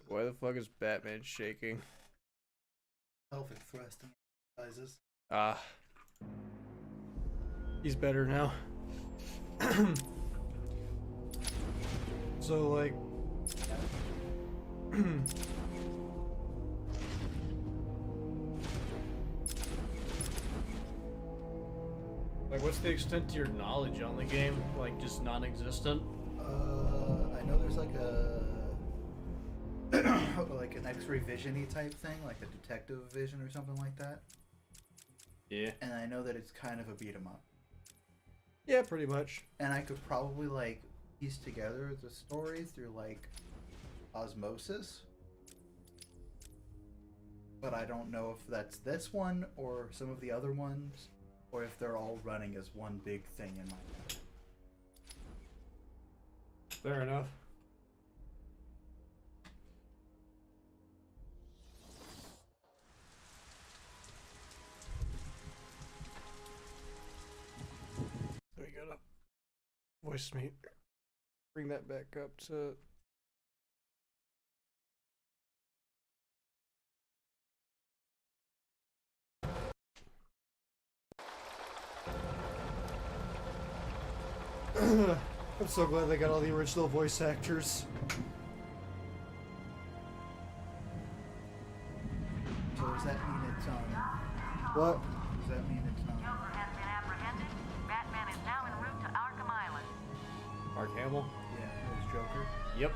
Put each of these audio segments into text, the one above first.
Why the fuck is Batman shaking? Pelvic thrusting exercises. Ah. He's better now. So, like... Like, what's the extent to your knowledge on the game? Like, just non-existent? I know there's like a like an X-ray vision-y type thing, like a detective vision or something like that. Yeah. And I know that it's kind of a beat 'em up. Yeah, pretty much. And I could probably like piece together the story through like osmosis. But I don't know if that's this one or some of the other ones, or if they're all running as one big thing in my head. Fair enough. We gotta voice meet. Bring that back up to. I'm so glad they got all the original voice actors. So does that mean it's What? Does that mean it's not? Joker has been apprehended. Batman is now en route to Arkham Island. Mark Hamill? Yeah, it was Joker. Yep.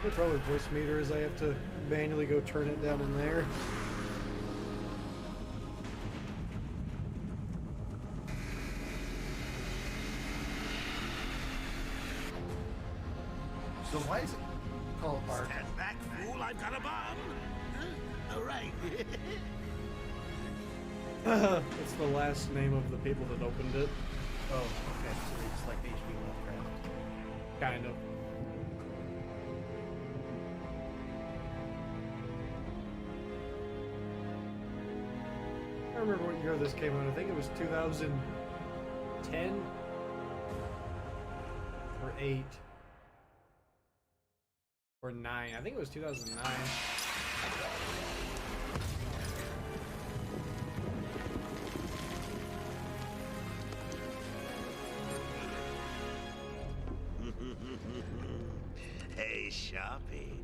The problem with voice meter is I have to manually go turn it down in there. So why is it called Arkham? Stand back, fool! I've got a bomb. Huh? All right. It's the last name of the people that opened it. Oh, okay. So it's like H.P. Lovecraft. Kind of. I remember what year this came out. I think it was 2010 or 8 or 9. I think it was 2009. Hey, Sharpie.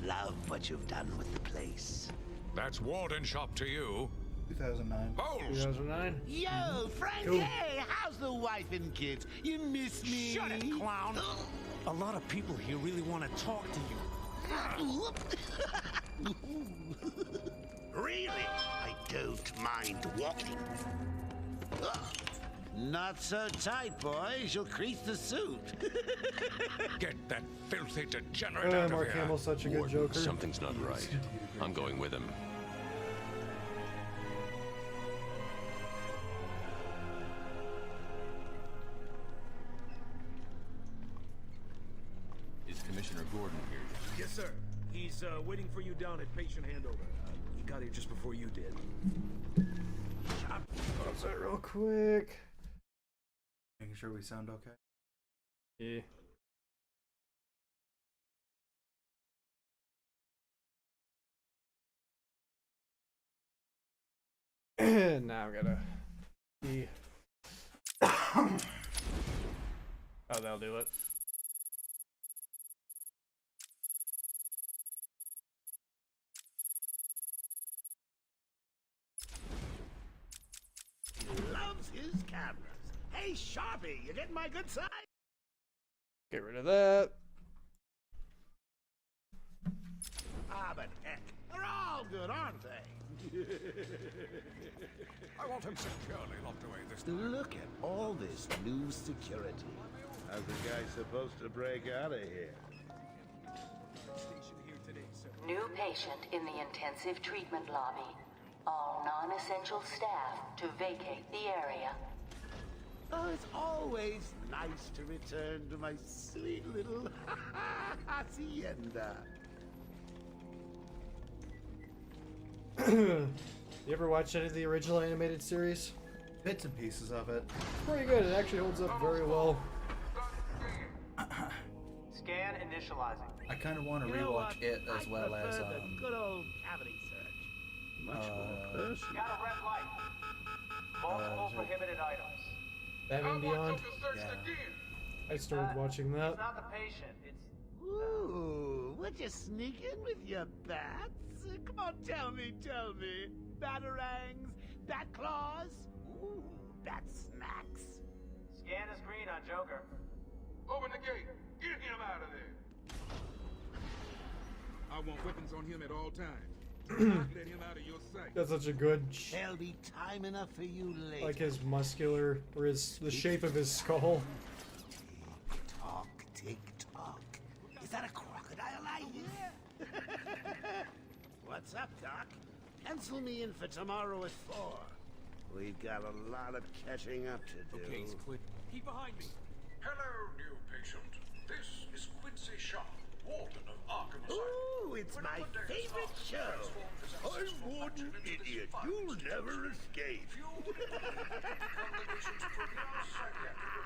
Love what you've done with the place. That's Warden Shop to you. 2009. Holmes! 2009. Yo, Frank, Cool. hey, how's the wife and kids? You miss me? Shut it, clown! A lot of people here really want to talk to you. Really? I don't mind walking. Not so tight, boys. You'll crease the suit. Get that filthy degenerate out of Mark here. Hamill's such a good Joker. Something's not right. I'm going with him. Is Commissioner Gordon here yet? Yes, sir. He's waiting for you down at patient handover. He got here just before you did. Pause that real quick. Making sure we sound okay. Yeah. Now I'm gonna be. Oh, that'll do it. He loves his cameras. Hey, Sharpie, you getting my good side? Get rid of that. Ah, but heck, they're all good, aren't they? I want him securely locked away this time. Look at all this new security. How's the guy supposed to break out of here? New patient in the intensive treatment lobby. All non-essential staff to vacate the area. Oh, it's always nice to return to my sweet little hacienda. You ever watch any of the original animated series? bits and pieces of it. Pretty good. It actually holds up very well. Scan initializing. I kind of want to You know rewatch what? it as well as the good old cavity search. Much more personal. Got a red light. Multiple prohibited items. Batman Beyond. Yeah. I started watching that. It's not the patient. It's Ooh, would you sneak in with your bats? Come on, tell me. Batarangs, bat claws, ooh, bat smacks. scan is green on Joker. Open the gate. Get him out of there. I want weapons on him at all times. Do not let him out of your sight. That's such a good, There'll be time enough for you later. like his muscular, or the shape of his skull. Tick tock. Is that a crocodile I hear? What's up, Doc? Pencil me in for tomorrow at 4. We've got a lot of catching up to do. Okay, he's clear. Keep behind me. Hello, new patient. This is Quincy Sharp, Warden of Arkham Asylum. Ooh, it's my favorite show. I'm Warden Idiot. You'll never escape.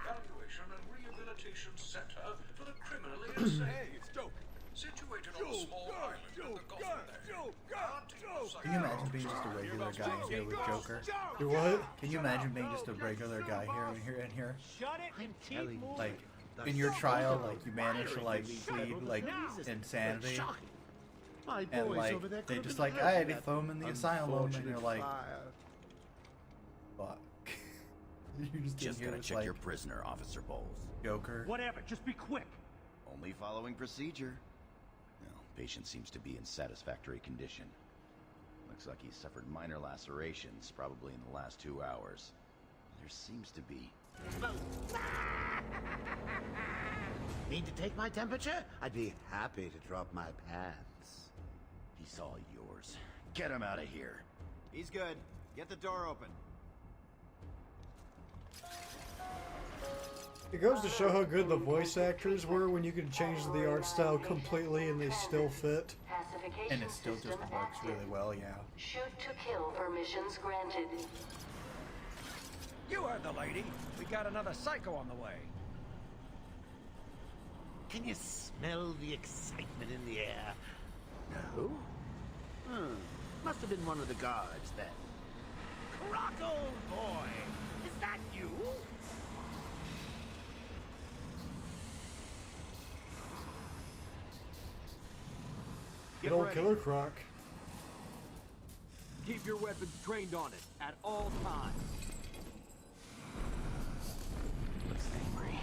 Evaluation and Rehabilitation Center for the criminally insane. Hey, it's Joker. Situated on a small island in the Gotham Can you imagine being just a regular guy in here with Joker? You what? Can you imagine being just a regular guy here? Shut it and keep moving. Like, in your trial, like, you manage to, like, plead, like, insanity. My And, boys like, over there they could've just been like, hurt hey, in they that throw him in the asylum, and you're unfortunate like, fire. fuck. You just Gotta hear check like, your prisoner, Officer Bowles. Joker. Whatever, just be quick. Only following procedure. Well, patient seems to be in satisfactory condition. Looks like he's suffered minor lacerations, probably in the last 2 hours. There seems to be... Need to take my temperature? I'd be happy to drop my pants. He's all yours. Get him out of here. He's good. Get the door open. It goes to show how good the voice actors were when you could change the art style completely and they still fit. Pacification And it still just system works active. really well, yeah. Shoot to kill permissions granted. You heard the lady. We got another psycho on the way. Can you smell the excitement in the air? No? Must have been one of the guards then. Croc, old boy! Is that you? Good old Killer Croc. Keep your weapons trained on it at all times. Looks angry.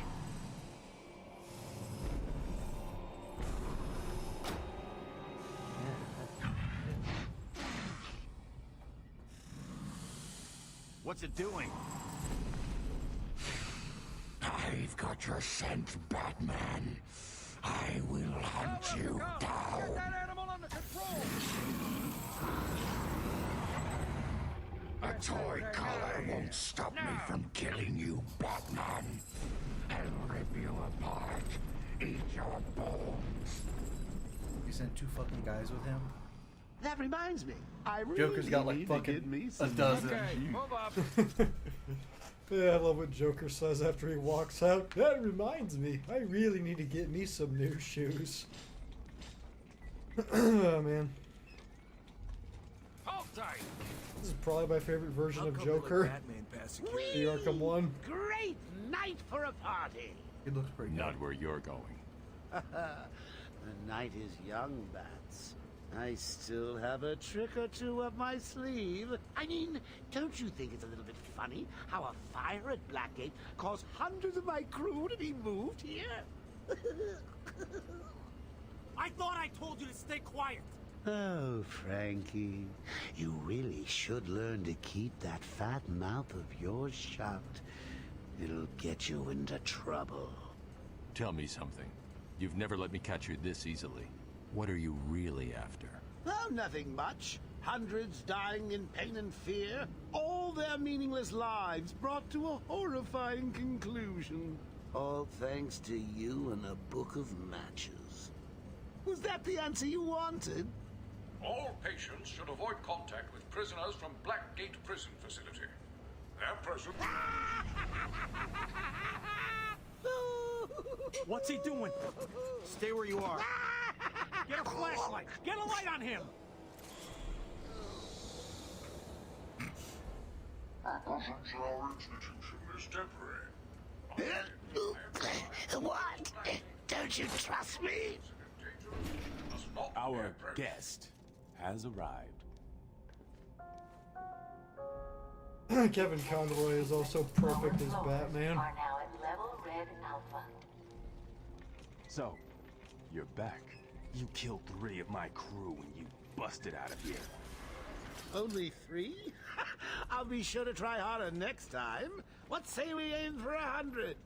What's it doing? I've got your scent, Batman. I will hunt you down. Get that animal under control! A toy collar won't stop me from killing you, Batman. I'll rip you apart, eat your bones. You sent 2 fucking guys with him? That reminds me. I really Joker's got like need to get fucking me a some dozen. Okay, move up. Yeah, I love what Joker says after he walks out. That reminds me, I really need to get me some new shoes. Oh man. Hold tight. This is probably my favorite version of I'll Joker. Batman past security. The Arkham one. Great night for a party. It looks pretty good. Not where you're going. The night is young, Bats. I still have a trick or two up my sleeve. I mean, don't you think it's a little bit funny how a fire at Blackgate caused hundreds of my crew to be moved here? I thought I told you to stay quiet. Oh, Frankie, you really should learn to keep that fat mouth of yours shut. It'll get you into trouble. Tell me something. You've never let me catch you this easily. What are you really after? Oh, nothing much. Hundreds dying in pain and fear. All their meaningless lives brought to a horrifying conclusion. All thanks to you and a book of matches. Was that the answer you wanted? All patients should avoid contact with prisoners from Blackgate Prison Facility. present. What's he doing? Stay where you are. Get a flashlight! Get a light on him! Presence our institution is temporary. What? Don't you trust me? Our guest has arrived. Kevin Conroy is also perfect as Batman. Are now at level red alpha. So, you're back. You killed 3 of my crew when you busted out of here. Only 3? I'll be sure to try harder next time. What say we aim for 100?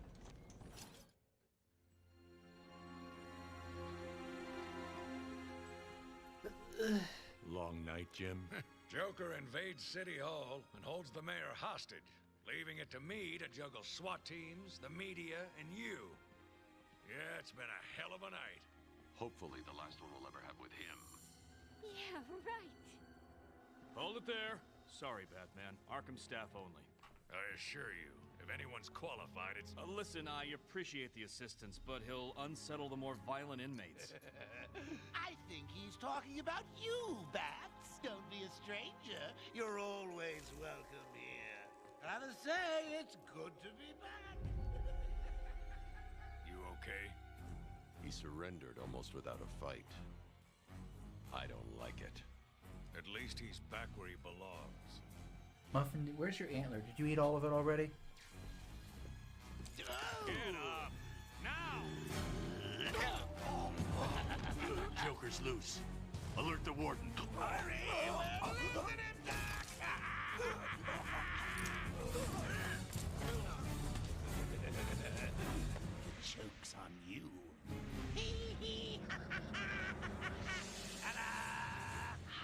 Long night, Jim. Joker invades City Hall and holds the mayor hostage, leaving it to me to juggle SWAT teams, the media, and you. Yeah, it's been a hell of a night. Hopefully the last one we'll ever have with him. Yeah, right. Hold it there. Sorry, Batman. Arkham staff only. I assure you, if anyone's qualified, it's... Listen, I appreciate the assistance, but he'll unsettle the more violent inmates. I think he's talking about you, Bats. Don't be a stranger. You're always welcome here. Gotta say, it's good to be back. You okay? He surrendered almost without a fight. I don't like it. At least he's back where he belongs. Muffin, where's your antler? Did you eat all of it already? Get up! Now! Joker's loose. Alert the warden. Joke's on you.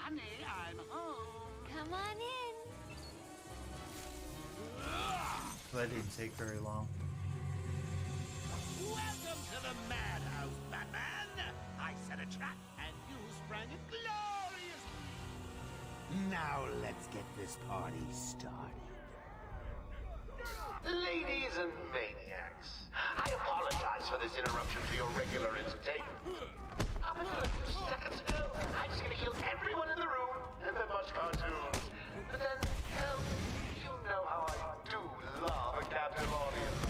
Honey, I'm home. Come on in. So that didn't take very long. Welcome to the madhouse, Batman. I set a trap, and you sprang it gloriously. Now let's get this party started. Ladies and maniacs, I apologize for this interruption to your regular entertainment. Up until a few seconds ago, I was gonna kill everyone in the room and then watch cartoons. But then, well, you know how I do love a captive audience.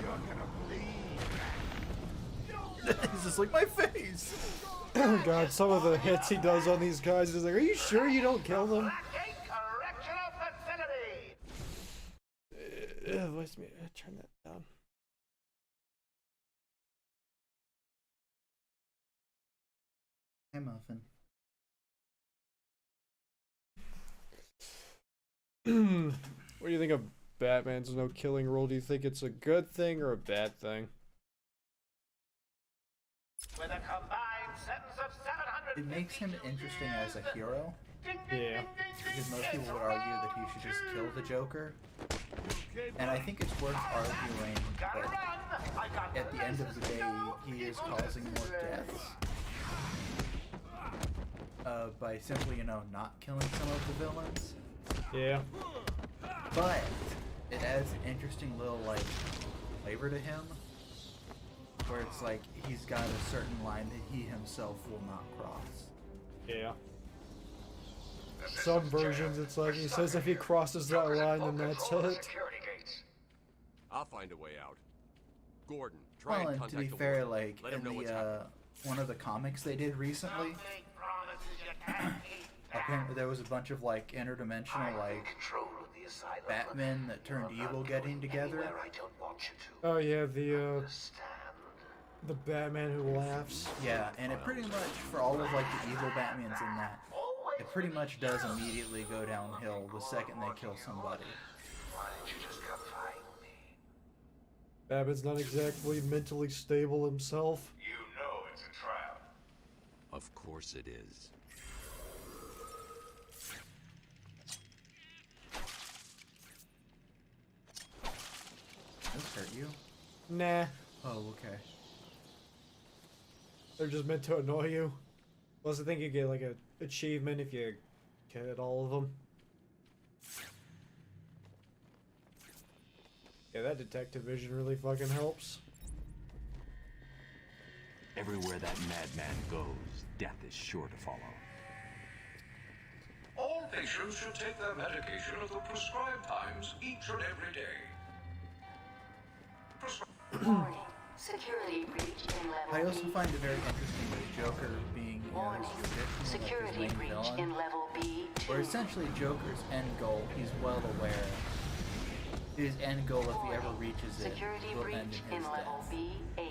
You're gonna bleed. It's just like my face. Oh god, some of the hits he does on these guys is like, are you sure you don't kill them? Correctional facility. Let me turn that down. Hey, Muffin. What do you think of Batman's no killing rule? Do you think it's a good thing or a bad thing? With a combined sentence of 700. It makes him interesting as a hero. Yeah. Because most people would argue that he should just kill the Joker. And I think it's worth arguing that at the end of the day, he is causing more deaths. By simply, you know, not killing some of the villains. Yeah. But it adds an interesting little, like, flavor to him. Where it's like, he's got a certain line that he himself will not cross. Yeah. Some versions, it's like he says if he crosses that line, then that's it. I'll find a way out. Gordon, try Well, and and contact to be the fair, warden. like, Let him in know what's the, happening. one of the comics they did recently, apparently there was a bunch of, like, interdimensional, like, Batman that turned evil getting together. Oh yeah, the Batman who laughs. Yeah, and it pretty much, for all of, like, the evil Batmans in that, it pretty much does immediately go downhill the second they kill somebody. Batman's not exactly mentally stable himself. You know it's a trap. Of course it is. Those hurt you? Nah. Oh, okay. They're just meant to annoy you. Plus, I think you get like a achievement if you Hit all of them. Yeah, that detective vision really fucking helps. Everywhere that madman goes, death is sure to follow. All patients should take their medication at the prescribed times each and every day. Warning. Security breach in level I also B. find it very interesting with Joker being, you know, Warning. his traditional, Security like his breach main in villain, level B. where essentially Joker's end goal, he's well aware. His end goal, if he ever reaches it, Security will breach end in in his level death. B8.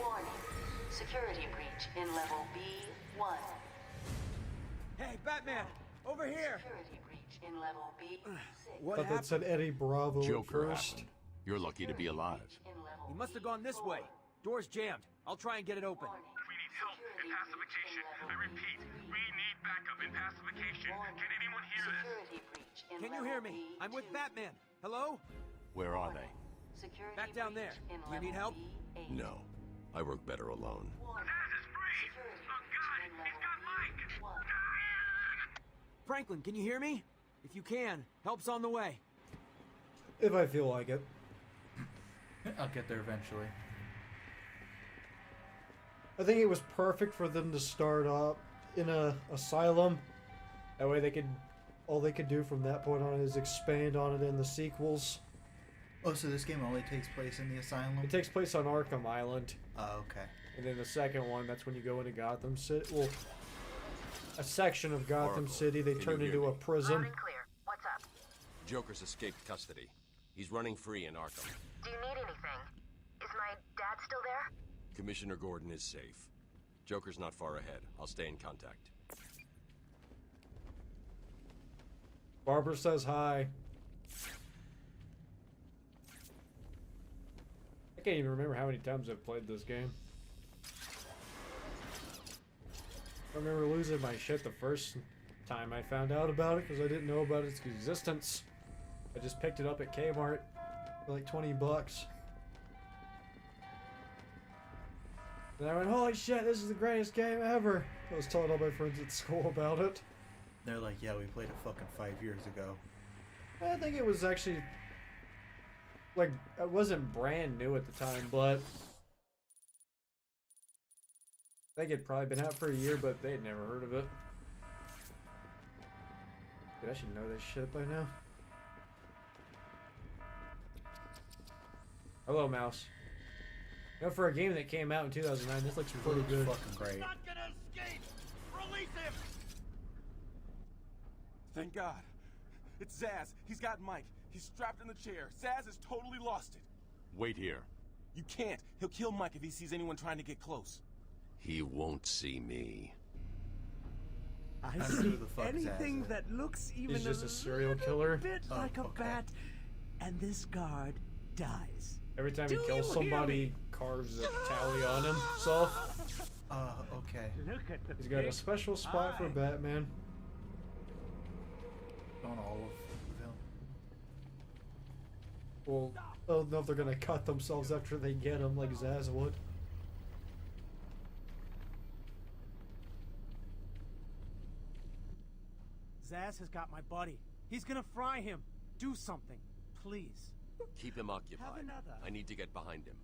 Warning. Security breach in level B1. Hey, Batman! Over here! Security breach in level B6. What Thought that said Eddie Bravo Joker at first. happened. You're lucky to be alive. He must have gone this way. Door's jammed. I'll try and get it open. We need help in pacification. I repeat, we need backup in pacification. Can anyone hear this? Security breach in Can you level hear me? I'm with B2. Batman. Hello? Where are they? Security Back down there. breach in Do you need help? level B8. No. I work better alone. Zaz is free! Oh god, he's got Mike! Franklin, can you hear me? If you can, help's on the way. If I feel like it. I'll get there eventually. I think it was perfect for them to start up in a asylum. That way all they could do from that point on is expand on it in the sequels. Oh, so this game only takes place in the asylum? It takes place on Arkham Island. Oh, okay. And then the second one, that's when you go into Gotham City. Well, a section of Gotham City, they turn into a prison. Clear. What's up? Joker's escaped custody. He's running free in Arkham. Do you need anything? Is my dad still there? Commissioner Gordon is safe. Joker's not far ahead. I'll stay in contact. Barbara says hi. I can't even remember how many times I've played this game. I remember losing my shit the first time I found out about it because I didn't know about its existence. I just picked it up at Kmart for like 20 bucks. And I went, holy shit, this is the greatest game ever. I was telling all my friends at school about it. They're like, yeah, we played it fucking 5 years ago. I think it was actually, like, it wasn't brand new at the time, but I think it'd probably been out for a year, but they'd never heard of it. Dude, I should know this shit by now. Hello, mouse. You know, for a game that came out in 2009, this looks pretty good. Fucking great. Not gonna escape! Release him! Thank God. It's Zaz. He's got Mike. He's strapped in the chair. Zaz has totally lost it. Wait here. You can't. He'll kill Mike if he sees anyone trying to get close. He won't see me. I don't know see who the fuck anything Zaz is. that looks even He's just a serial killer. bit Oh, like a okay. bat, and this guard dies. Every time Do he kills you hear somebody, me? he carves a tally on himself. Okay. Look at the He's got a big special spot for eye. Batman. On all of them. Well, I don't know if they're gonna cut themselves after they get him like Zaz would. Zaz has got my buddy. He's gonna fry him. Do something, please. Keep him occupied. Have another. I need to get behind him.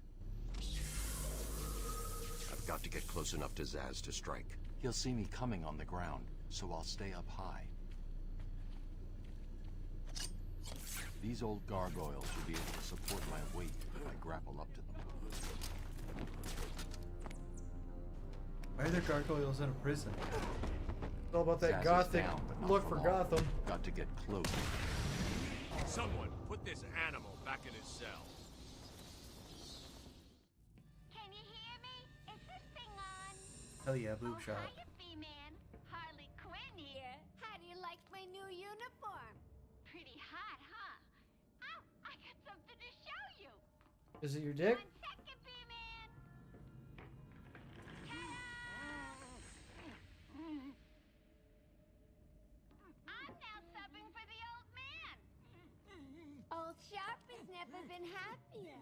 I've got to get close enough to Zaz to strike. He'll see me coming on the ground, so I'll stay up high. These old gargoyles should be able to support my weight if I grapple up to them. Why are there gargoyles in a prison? It's all about that Zaz is gothic down, but not look for long. Gotham. Got to get close. Someone put this animal back in his cell. Can you hear me? Is this thing on? Hell yeah, boob shot. Hiya, B-Man. Harley Quinn here. How do you like my new uniform? Pretty hot, huh? Oh, I got something to show you. Is it your dick? 1 second, B-Man. I'm now subbing for the old man. Old Sharp has never been happier.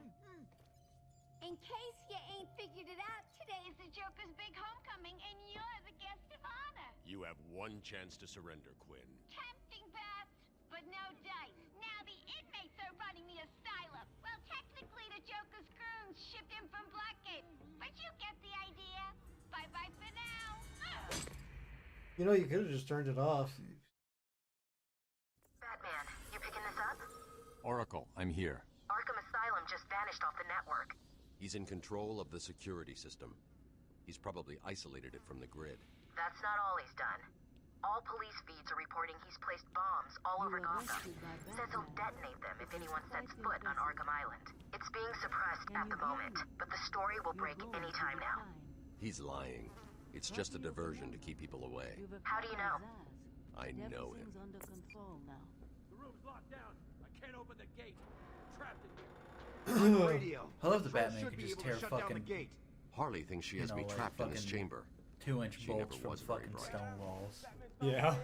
In case you ain't figured it out, today is the Joker's big homecoming, and you're the guest of honor. You You have one chance to surrender, Quinn. Tempting, Beth, but no dice. Now the inmates are running the asylum. Well, technically the Joker's goons shipped in from Blackgate, but you get the idea. Bye-bye for now. You know, you could have just turned it off. Batman, you picking this up? Oracle, I'm here. Arkham Asylum just vanished off the network. He's in control of the security system. He's probably isolated it from the grid. That's not all he's done. All police feeds are reporting he's placed bombs all over Gotham. Says he'll detonate them if anyone sets foot on Arkham Island. It's being suppressed at the moment, but the story will break any time now. He's lying. It's just a diversion to keep people away. How do you know? I know him. Under control now. The room's locked down. I can't open the gate. Trapped in here. Radio. I love the Batman can just tear fucking gate. Harley thinks she has me trapped in this chamber. 2-inch She bolts never from was very fucking bright. stone walls. Yeah.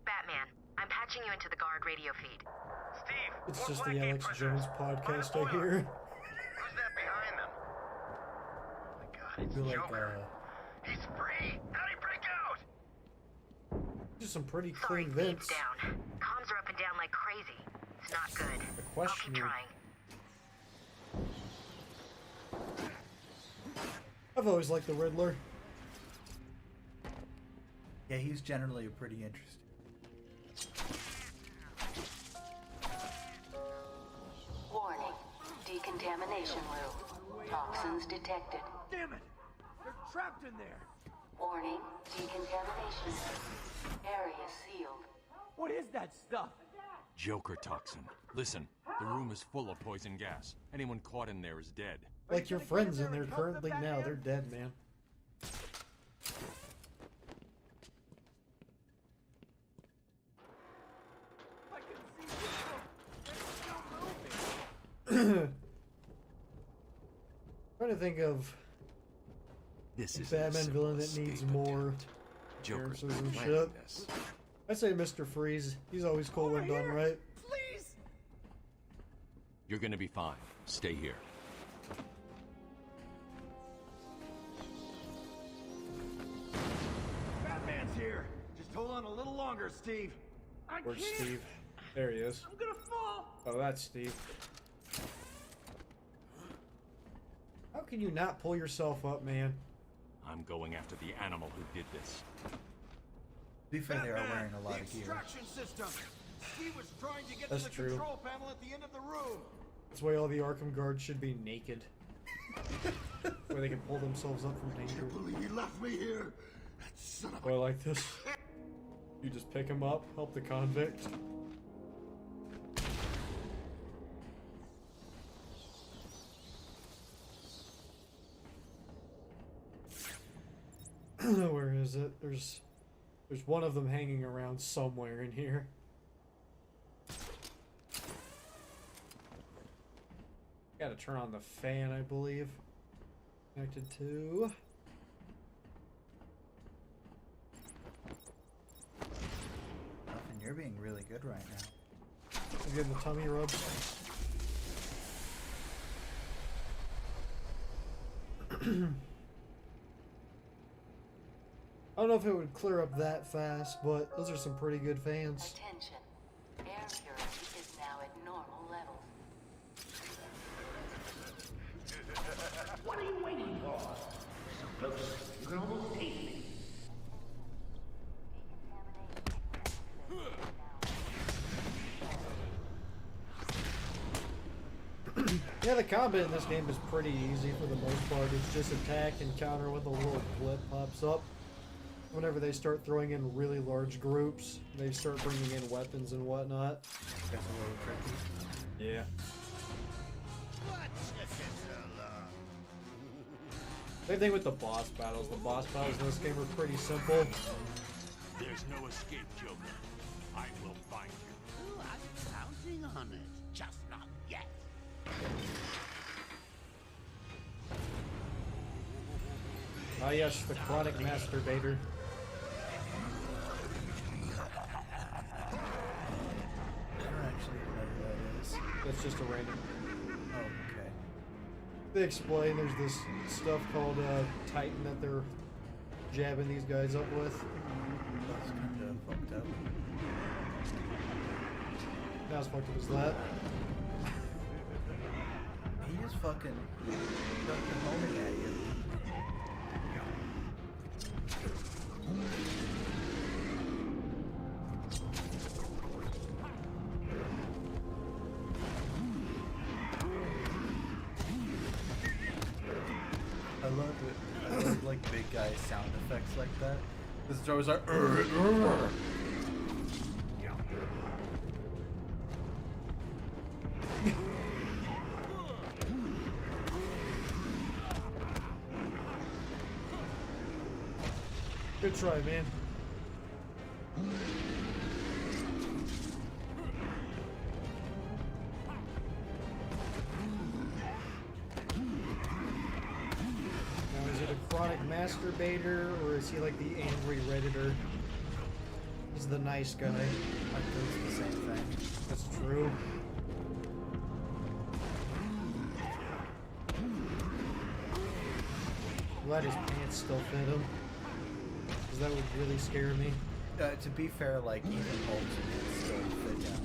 Batman, I'm patching you into the guard radio feed. Steve, It's more just the Blackgate Alex prisoners. Jones podcast Find I the hear. Who's that behind them? Oh my god, it's Feel like, Joker. He's free! How'd he break out? just some pretty Sorry, clean feed's vents. down. Comms are up and down like crazy. It's not good. The I'll question keep is- trying. I've always liked the Riddler. Yeah, he's generally pretty interesting. Warning. Decontamination room. Toxins detected. Damn it! They're trapped in there. Warning. Decontamination room. Area sealed. What is that stuff? Joker toxin. Listen, the room is full of poison gas. Anyone caught in there is dead. Like your friends in there currently now, they're dead, man. I can see people. They're still moving. Trying to think of This a is a Batman simple villain that needs escape more Joker's appearances and planning shit. this. I'd say Mr. Freeze. He's always cool when done right. Please! You're gonna be fine. Stay here. Batman's here. Just hold on a little longer, Steve. I Where's can't. Steve? There he is. I'm gonna fall. Oh, that's Steve. How can you not pull yourself up, man? I'm going after the animal who did this. To be fair, they are wearing a lot of gear. Extraction system. Steve was trying to get That's to the true. control panel at the end of the room. That's why all the Arkham guards should be naked. Where they can pull themselves up from danger. Believe he left me here. That son of Oh, I like this. You just pick him up, help the convict. Where is it? There's one of them hanging around somewhere in here. Gotta turn on the fan, I believe. Connected to... Nothing. You're being really good right now. I'm getting the tummy rub. I don't know if it would clear up that fast, but those are some pretty good fans. Attention. Air purity is now at normal levels. What are you waiting for? So close, you can almost taste me. Yeah, the combat in this game is pretty easy for the most part. It's just attack and counter when the little blip pops up. Whenever they start throwing in really large groups, they start bringing in weapons and whatnot. That's a little tricky. Yeah. Same thing with the boss battles. The boss battles in this game are pretty simple. There's no escape, Joker. I will find you. Oh, I'm counting on it. Just not yet. Ah yes, the chronic masturbator. I don't actually know who that is. That's just a random. Oh, okay. They explain there's this stuff called Titan that they're jabbing these guys up with. Not as fucked up as that. He just fucking homing at you. I love it. I love like big guy sound effects like that. This Joe's like Good try, man. Now, is it a chronic masturbator, or is he like the angry Redditor? He's the nice guy. I think it's the same thing. That's true. Glad his pants still fit him. Because that would really scare me. To be fair, like, even Holmes can still fit down.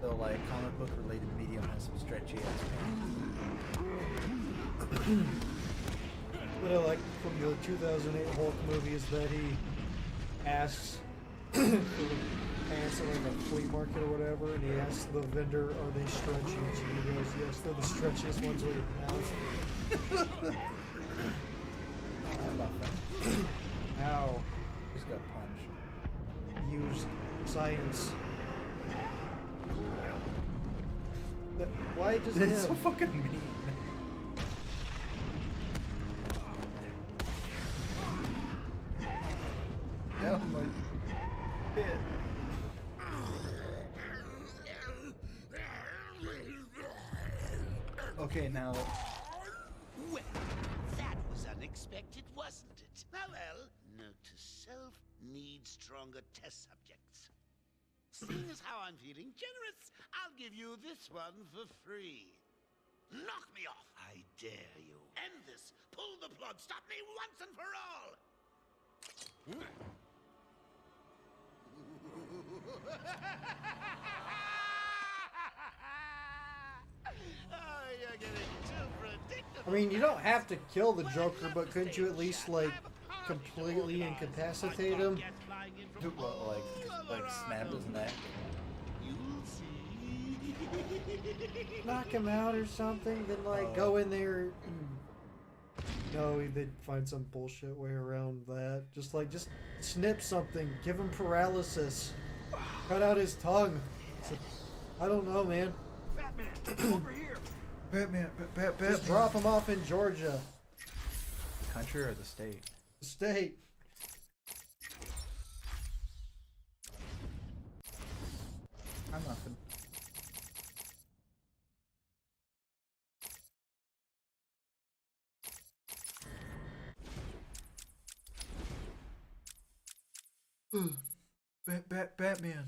So, like, comic book related medium has some stretchy ass pants. What I like from the 2008 Hulk movie is that he asks for the pants at like a flea market or whatever, and he asks the vendor, are they stretchy? And she goes, yes, they're the stretchiest ones we have. Ow. Just got punched. Used science. Why just It's him? so fucking mean. Oh my shit. Okay, now. Well, that was unexpected, wasn't it? Well, note to self, need stronger test subjects. Seeing as how I'm feeling generous, I'll give you this one for free. Knock me off, I dare you. End this. Pull the plug. Stop me once and for all. Oh, you're getting too predictable. I mean, you don't have to kill the Joker, but couldn't you at least, like, completely incapacitate him? Well, like snap his neck. Knock him out or something, then, like, go in there and... No, they'd find some bullshit way around that. Just snip something. Give him paralysis. Cut out his tongue. I don't know, man. Batman, over here. Batman. Just drop him off in Georgia. Country or the state? The state. I'm nothing. Batman.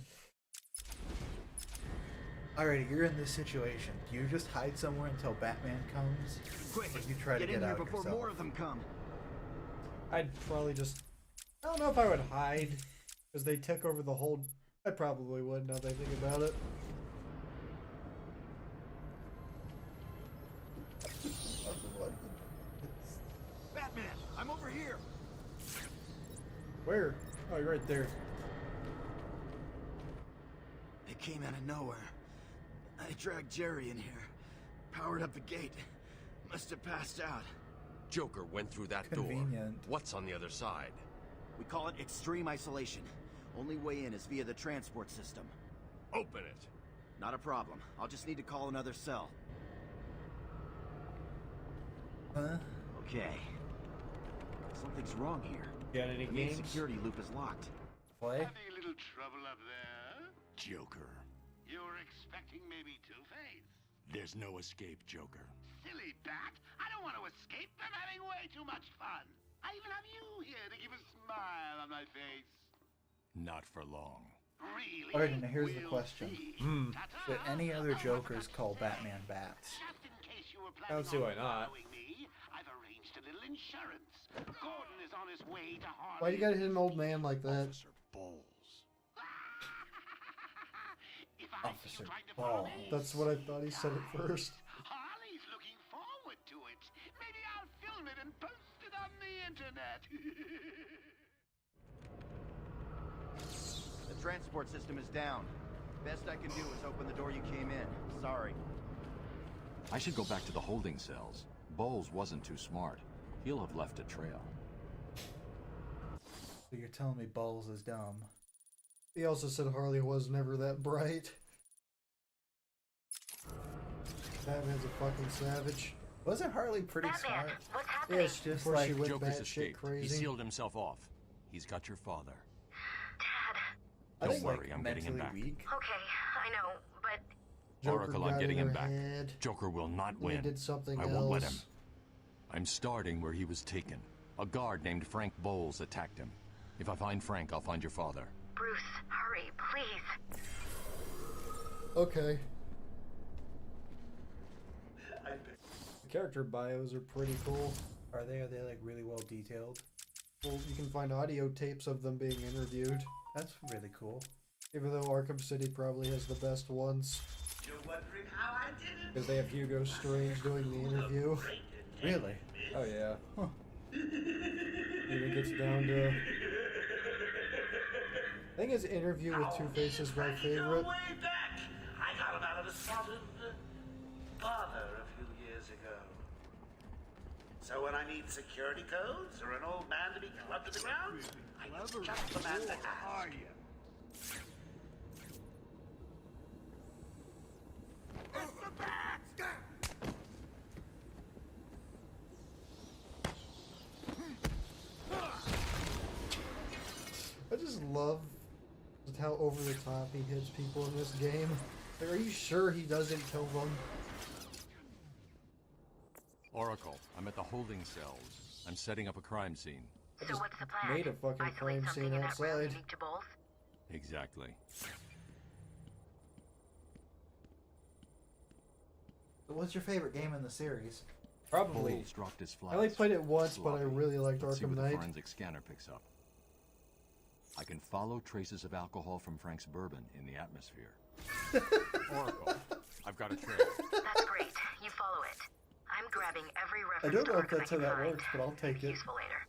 Alrighty, you're in this situation. Do you just hide somewhere until Batman comes? Quick, or do you try to get in here out before yourself? more of them come. I'd probably just... I don't know if I would hide. Because they took over the whole... I probably would, now that I think about it. Batman, I'm over here. Where? Oh, you're right there. It came out of nowhere. I dragged Jerry in here. Powered up the gate. Must have passed out. Joker went through that door. What's on the other side? We call it extreme isolation. Only way in is via the transport system. Open it. Not a problem. I'll just need to call another cell. Huh? Okay. Something's wrong here. Got any The main games? security loop is locked. Play? Having a little trouble up there? Joker. You were expecting maybe Two-Face? There's no escape, Joker. Silly bat! I don't want to escape. I'm having way too much fun. I even have you here to keep a smile on my face. Not for long. Really? Alright, now here's the We'll question. see. Should any other Jokers call Batman bats? Just in case you were I don't see why planning on not. following me, I've arranged a little insurance. Gordon is on his way to Harlem. Why you gotta hit an old man like that? Officer Bowles. Officer Ball. That's what I thought he said at first. Harley's looking forward to it. Maybe I'll film it and post it on the internet. The transport system is down. Best I can do is open the door you came in. Sorry. I should go back to the holding cells. Bowles wasn't too smart. He'll have left a trail. So you're telling me Bowles is dumb? He also said Harley was never that bright. Batman's a fucking savage. Wasn't Harley pretty Batman, smart? what's Yeah, happening? it's just Before like she went Joker's batshit escaped. He crazy. sealed himself off. He's got your father. Dad. Don't worry, I'm getting him back. Weak. Okay, I know, but Joker Oracle, got I'm getting in him her back. head. Joker will not He win. did something I won't let him. else. I'm starting where he was taken. A guard named Frank Bowles attacked him. If I find Frank, I'll find your father. Bruce, hurry, please. Okay. The character bios are pretty cool. Are they like really well detailed? Well, you can find audio tapes of them being interviewed. That's really cool. Even though Arkham City probably has the best ones. You're wondering how I did it? Because they have Hugo Strange doing the interview. Really? Oh yeah. Huh. Even gets down to... I think his interview with Two-Face is my favorite. Way back, I got him out of a sodden bother a few years ago. So when I need security codes or an old man to be clubbed to the ground, I just the man to ask. I just love just how over the top he hits people in this game. Like, are you sure he doesn't kill them? Oracle, I'm at the holding cells. I'm setting up a crime scene. So what's the plan? Made a fucking Isolate crime something scene in that room outside. unique to Bowles? Exactly. What's your favorite game in the series? Probably. Bowles dropped his flags. I only played it once, but I Sloppy. really liked Let's see Arkham what the Knight. forensic scanner picks up. I can follow traces of alcohol from Frank's bourbon in the atmosphere. Oracle, I've got a trail. That's great. You follow it. I'm grabbing every I reference don't know to if Arkham that's I how can that find. works, but I'll take it. Useful later.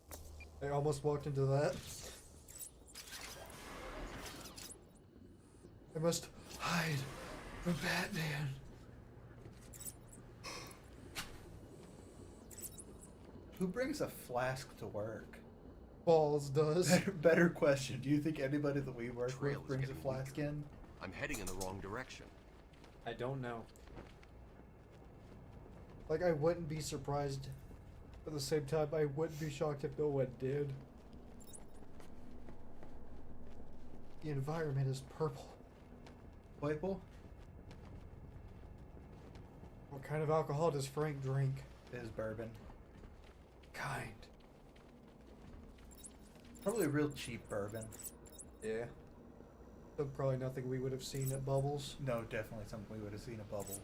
I almost walked into that. I must hide from Batman. Who brings a flask to work? Balls does. Better question. Do you think anybody that we work Trail with is brings a getting flask in? I'm heading in the wrong direction. I don't know. Like, I wouldn't be surprised. At the same time, I wouldn't be shocked if no one did. The environment is purple. Purple? What kind of alcohol does Frank drink? It is bourbon. Kind. Probably real cheap bourbon. Yeah. So probably nothing we would have seen at Bubbles. No, definitely something we would have seen at Bubbles.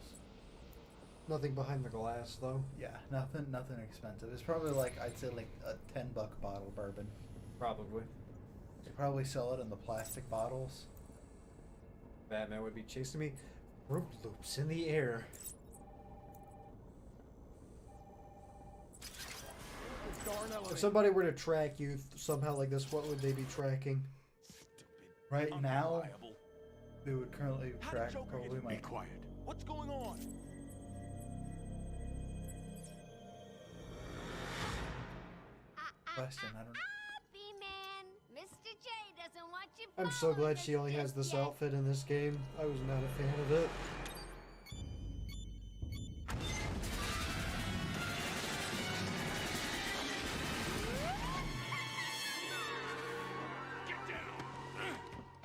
Nothing behind the glass, though. Yeah, nothing expensive. It's probably like, I'd say like a $10 bottle bourbon. Probably. They probably sell it in the plastic bottles. Batman would be chasing me. Fruit Loops in the air. If somebody were to track you somehow like this, what would they be tracking? Right now, they would currently track probably my... Be quiet. What's going on? Question, I don't... B-Man, Mr. J doesn't want you. I'm so glad she only has this outfit in this game. I was not a fan of it.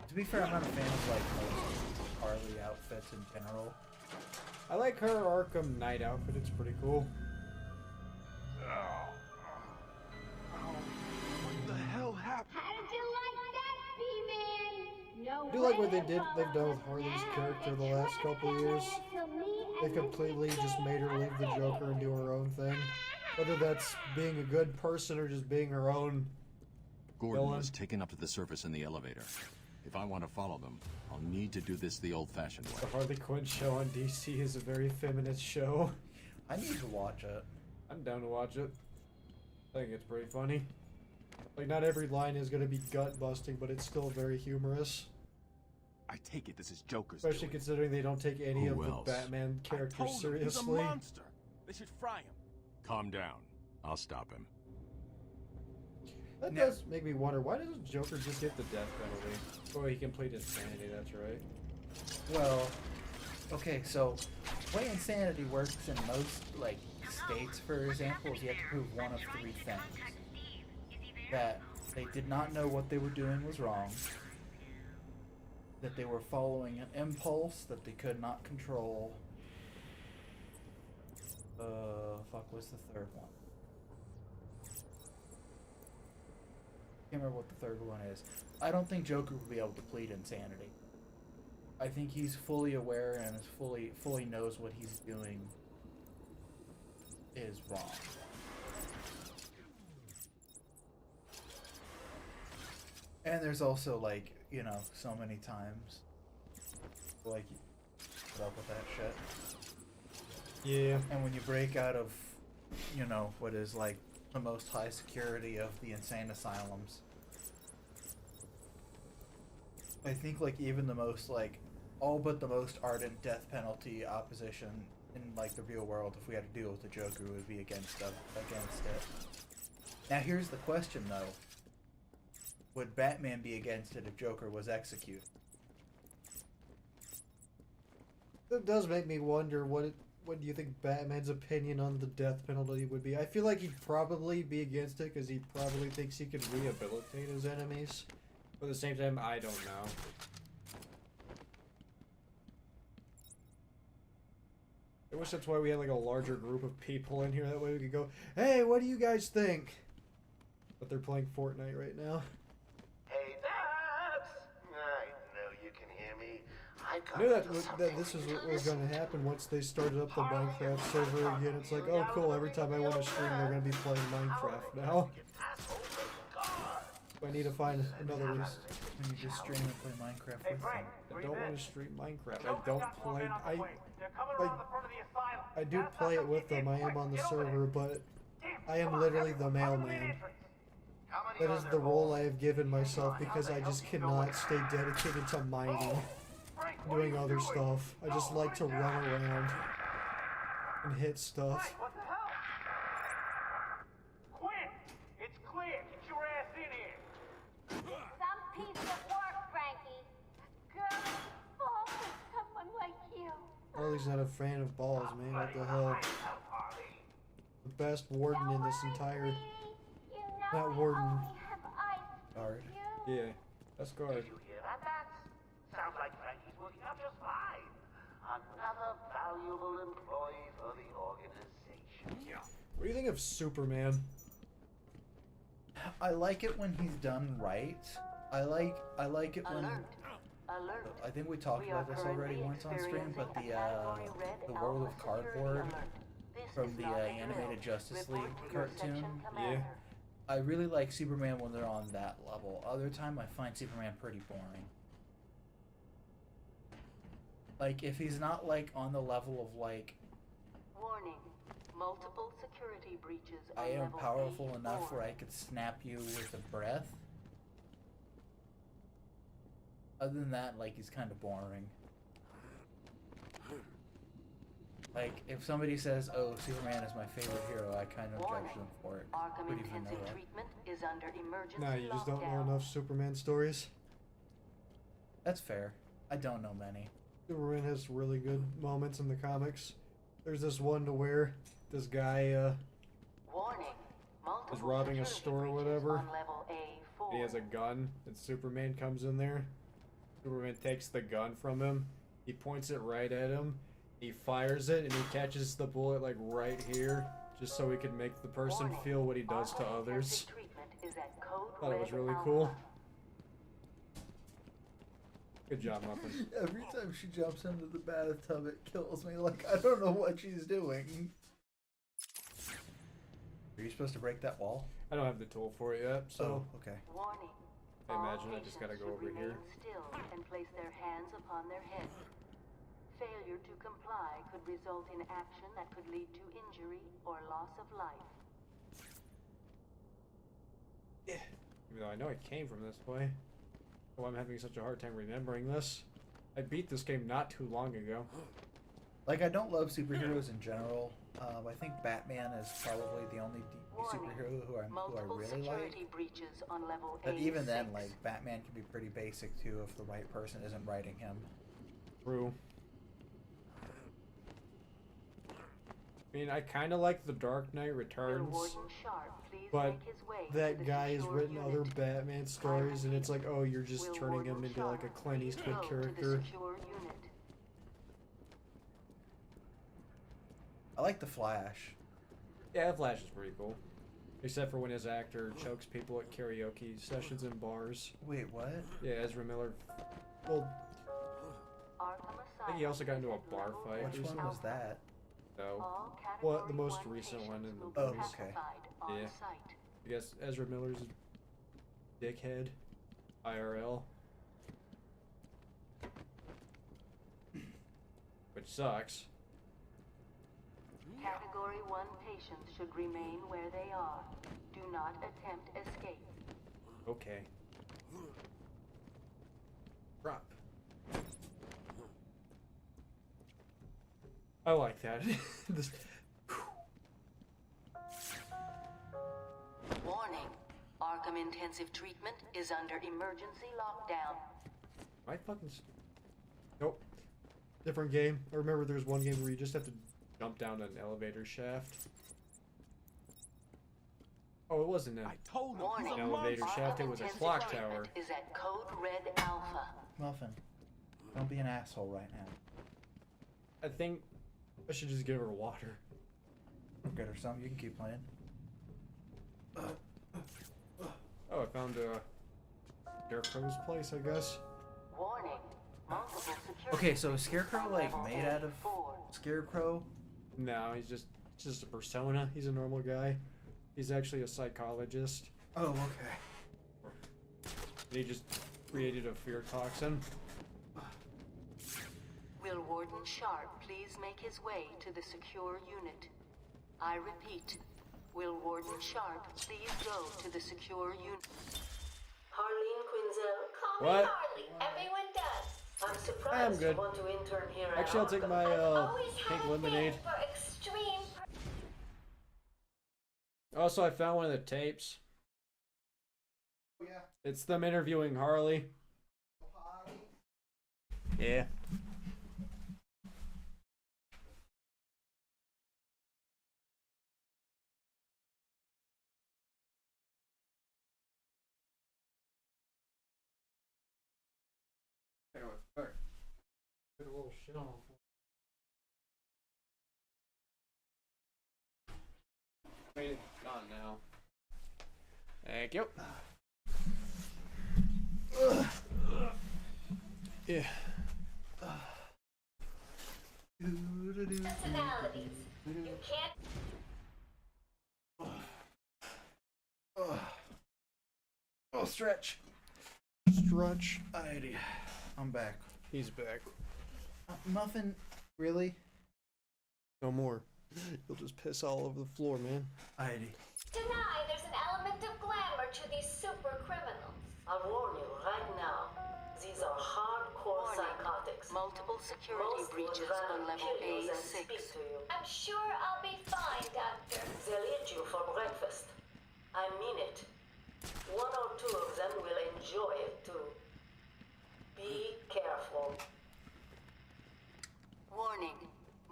To be fair, I'm not a fan of like most Harley outfits in general. I like her Arkham Knight outfit. It's pretty cool. What the hell happened? How did you like that, B-Man? No I do like what they've done with Harley's character the last couple of years. They've completely just made her leave the Joker and do her own thing. Whether that's being a good person or just being her own Gordon villain. was taken up to the surface in the elevator. If I want to follow them, I'll need to do this the old-fashioned way. The Harley Quinn show on DC is a very feminist show. I need to watch it. I'm down to watch it. I think it's pretty funny. Like, not every line is going to be gut-busting, but it's still very humorous. I take it this is Joker's Especially doing. considering they don't take any Who of else? the Batman characters I told him seriously. he's a monster. They should fry him. Calm down. I'll stop him. That does make me wonder, why doesn't Joker just get the death penalty? Oh, he can plead insanity, that's right. Well, okay, so the way insanity works in most, like, states, for example, is you have to prove one of three things. That they did not know what they were doing was wrong, that they were following an impulse that they could not control. Fuck, what's the third one? Can't remember what the third one is. I don't think Joker would be able to plead insanity. I think he's fully aware and is fully knows what he's doing is wrong. And there's also, like, you know, so many times, like, put up with that shit. Yeah. And when you break out of, you know, what is, like, the most high security of the insane asylums, I think, like, even the most, like, all but the most ardent death penalty opposition in, like, the real world, if we had to deal with the Joker, would be against it. Now, here's the question, though. Would Batman be against it if Joker was executed? That does make me wonder, what do you think Batman's opinion on the death penalty would be? I feel like he'd probably be against it because he probably thinks he can rehabilitate his enemies. But at the same time, I don't know. I wish that's why we had like a larger group of people in here. That way we could go, hey, what do you guys think? But they're playing Fortnite right now. Hey, Babs! I know you can hear me. I knew that this is what was going to happen once they started up the Minecraft server again. It's like, oh cool, every time I want to stream they're going to be playing Minecraft now. I need to find another reason. When you just stream and play Minecraft with them. I don't want to stream Minecraft. I don't play... I do play it with them. I am on the server, but I am literally the mailman. That is the role I have given myself because I just cannot stay dedicated to mining, doing other stuff. I just like to run around and hit stuff. What the hell? Quinn! It's clear! Get your ass in here! Some piece of work, Frankie. Girl, fall for someone like you. Harley's not a fan of balls, man. What the hell? The best warden in this entire... Not warden. Guard. Yeah, that's guard. Did you hear that, Bats? Sounds like Frankie's working out just fine. Another valuable employee for the organization. What do you think of Superman? I like it when he's done right. I like it when... Alert. I think we talked about this already once on stream, but the World of Cardboard from the animated Justice League cartoon. Yeah. I really like Superman when they're on that level. Other time, I find Superman pretty boring. Like, if he's not, like, on the level of, like... Warning. Multiple security breaches. I am powerful enough where I could snap you with a breath. Other than that, like, he's kind of boring. Like, if somebody says, oh, Superman is my favorite hero, I kind of judge them for it. Arkham Wouldn't even know intensive that. treatment is under emergency Nah, you just don't know lockdown. enough Superman stories. That's fair. I don't know many. Superman has really good moments in the comics. There's this one to where this guy Warning. is robbing a store or whatever. On level A4. He has a gun, and Superman comes in there. Superman takes the gun from him. He points it right at him. He fires it, and he catches the bullet like right here, just so he can make the person feel what he does to others. Thought it was really cool. Good job, Muffin. Every time she jumps into the bathtub, it kills me. Like, I don't know what she's doing. Are you supposed to break that wall? I don't have the tool for it yet, so... Oh, okay. Warning. I imagine I just gotta go over here. Still and place their hands upon their heads. Failure to comply could result in action that could lead to injury or loss of life. Even though I know I came from this way. Oh, I'm having such a hard time remembering this. I beat this game not too long ago. Like, I don't love superheroes in general. I think Batman is probably the only superhero who I really like. Breaches on level But even then, A6. like, Batman can be pretty basic too if the right person isn't writing him. True. I mean, I kind of like The Dark Knight Returns, but that guy has written other Batman stories, and it's like, oh, you're just turning him into like a Clint Eastwood character. I like the Flash. Yeah, Flash is pretty cool. Except for when his actor chokes people at karaoke sessions in bars. Wait, what? Yeah, Ezra Miller. Well, I think he also got into a bar fight. Which one was that? No. What? The most recent one in the Oh, movies. okay. Yeah. I guess Ezra Miller's a dickhead. IRL. Which sucks. Category 1 patients should remain where they are. Do not attempt escape. Okay. Drop. I like that. This. Warning. Arkham Intensive Treatment is under emergency lockdown. My fucking. Nope. Different game. I remember there's one game where you just have to jump down an elevator shaft. Oh, it wasn't an elevator shaft, it was a clock tower. Is at Code Red Alpha. Muffin, don't be an asshole right now. I think I should just give her water. Get her some, you can keep playing. Oh, I found Scarecrow's place, I guess. Warning. Multiple security. Okay, so is Scarecrow like made out of Scarecrow? No, he's just a persona. He's a normal guy. He's actually a psychologist. Oh, okay. And he just created a fear toxin. Will Warden Sharp please make his way to the secure unit? I repeat, will Warden Sharp please go to the secure unit? Harleen Quinzel, Call What? me Harley. Everyone does. I'm surprised I'm good. you want to intern here at Actually, I'll take Arkham. my Always pink had a lemonade. thing for extreme. Also, I found one of the tapes. Yeah. It's them interviewing Harley. Yeah. Get a little shit on. I mean, it's gone now. Thank you. Yeah. Personalities. You can't. Oh, stretch. Stretch. Alrighty. I'm back. He's back. Muffin, really? No more. You'll just piss all over the floor, man. Alrighty. Deny there's an element of glamour to these super criminals. I'll warn you right now. These are hardcore psychotics. Multiple security breaches on level A6. I'm sure I'll be fine, Doctor. They'll eat you for breakfast. I mean it. One or two of them will enjoy it too. Be careful. Warning.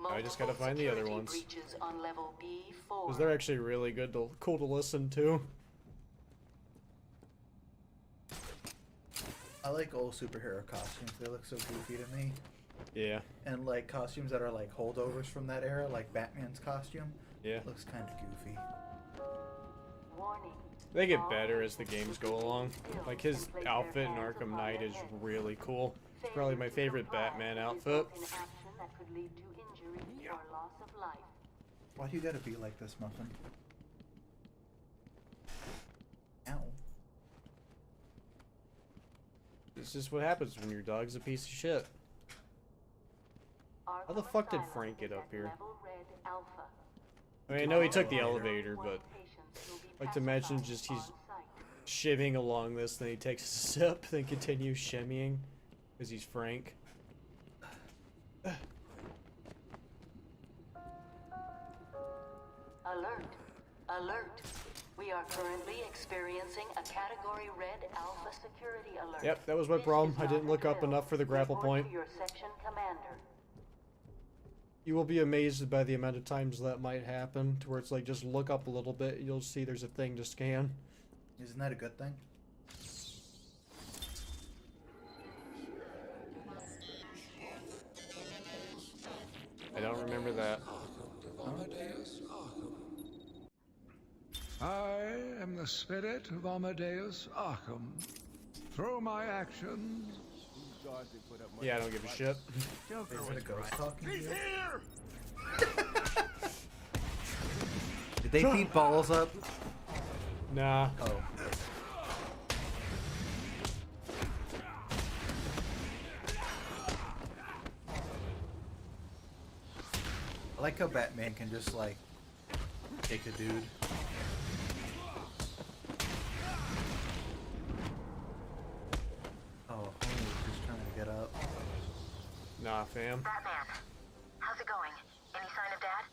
I just gotta find the other ones. Breaches on level B4. Because they're actually really good to cool to listen to. I like old superhero costumes. They look so goofy to me. Yeah. And like costumes that are like holdovers from that era, like Batman's costume. Yeah. Looks kind of goofy. Warning. They get better as the games go along. Like his outfit in Arkham Knight is really cool. Probably my favorite Batman outfit. In action that could lead to injury or loss of life. Why do you gotta be like this, Muffin? Ow. This is what happens when your dog's a piece of shit. How the fuck did Frank get up here? I mean, I know he took the elevator, but I like to imagine just he's shimmying along this, then he takes a sip, then continues shimmying, because he's Frank. Alert! Alert! We are currently experiencing a Category Red Alpha security alert. Yep, that was my problem. I didn't look up enough for the grapple point. To your section commander. You will be amazed by the amount of times that might happen, to where it's like, just look up a little bit, you'll see there's a thing to scan. Isn't that a good thing? I don't remember that. I am the spirit of Amadeus Arkham. Through my actions... Yeah, I don't give a shit. Is it a ghost talking to you? Here! Did they beat balls up? Nah. Oh. I like how Batman can just like take a dude. Oh, Homie's just trying to get up. Nah, fam. Batman, how's it going? Any sign of Dad?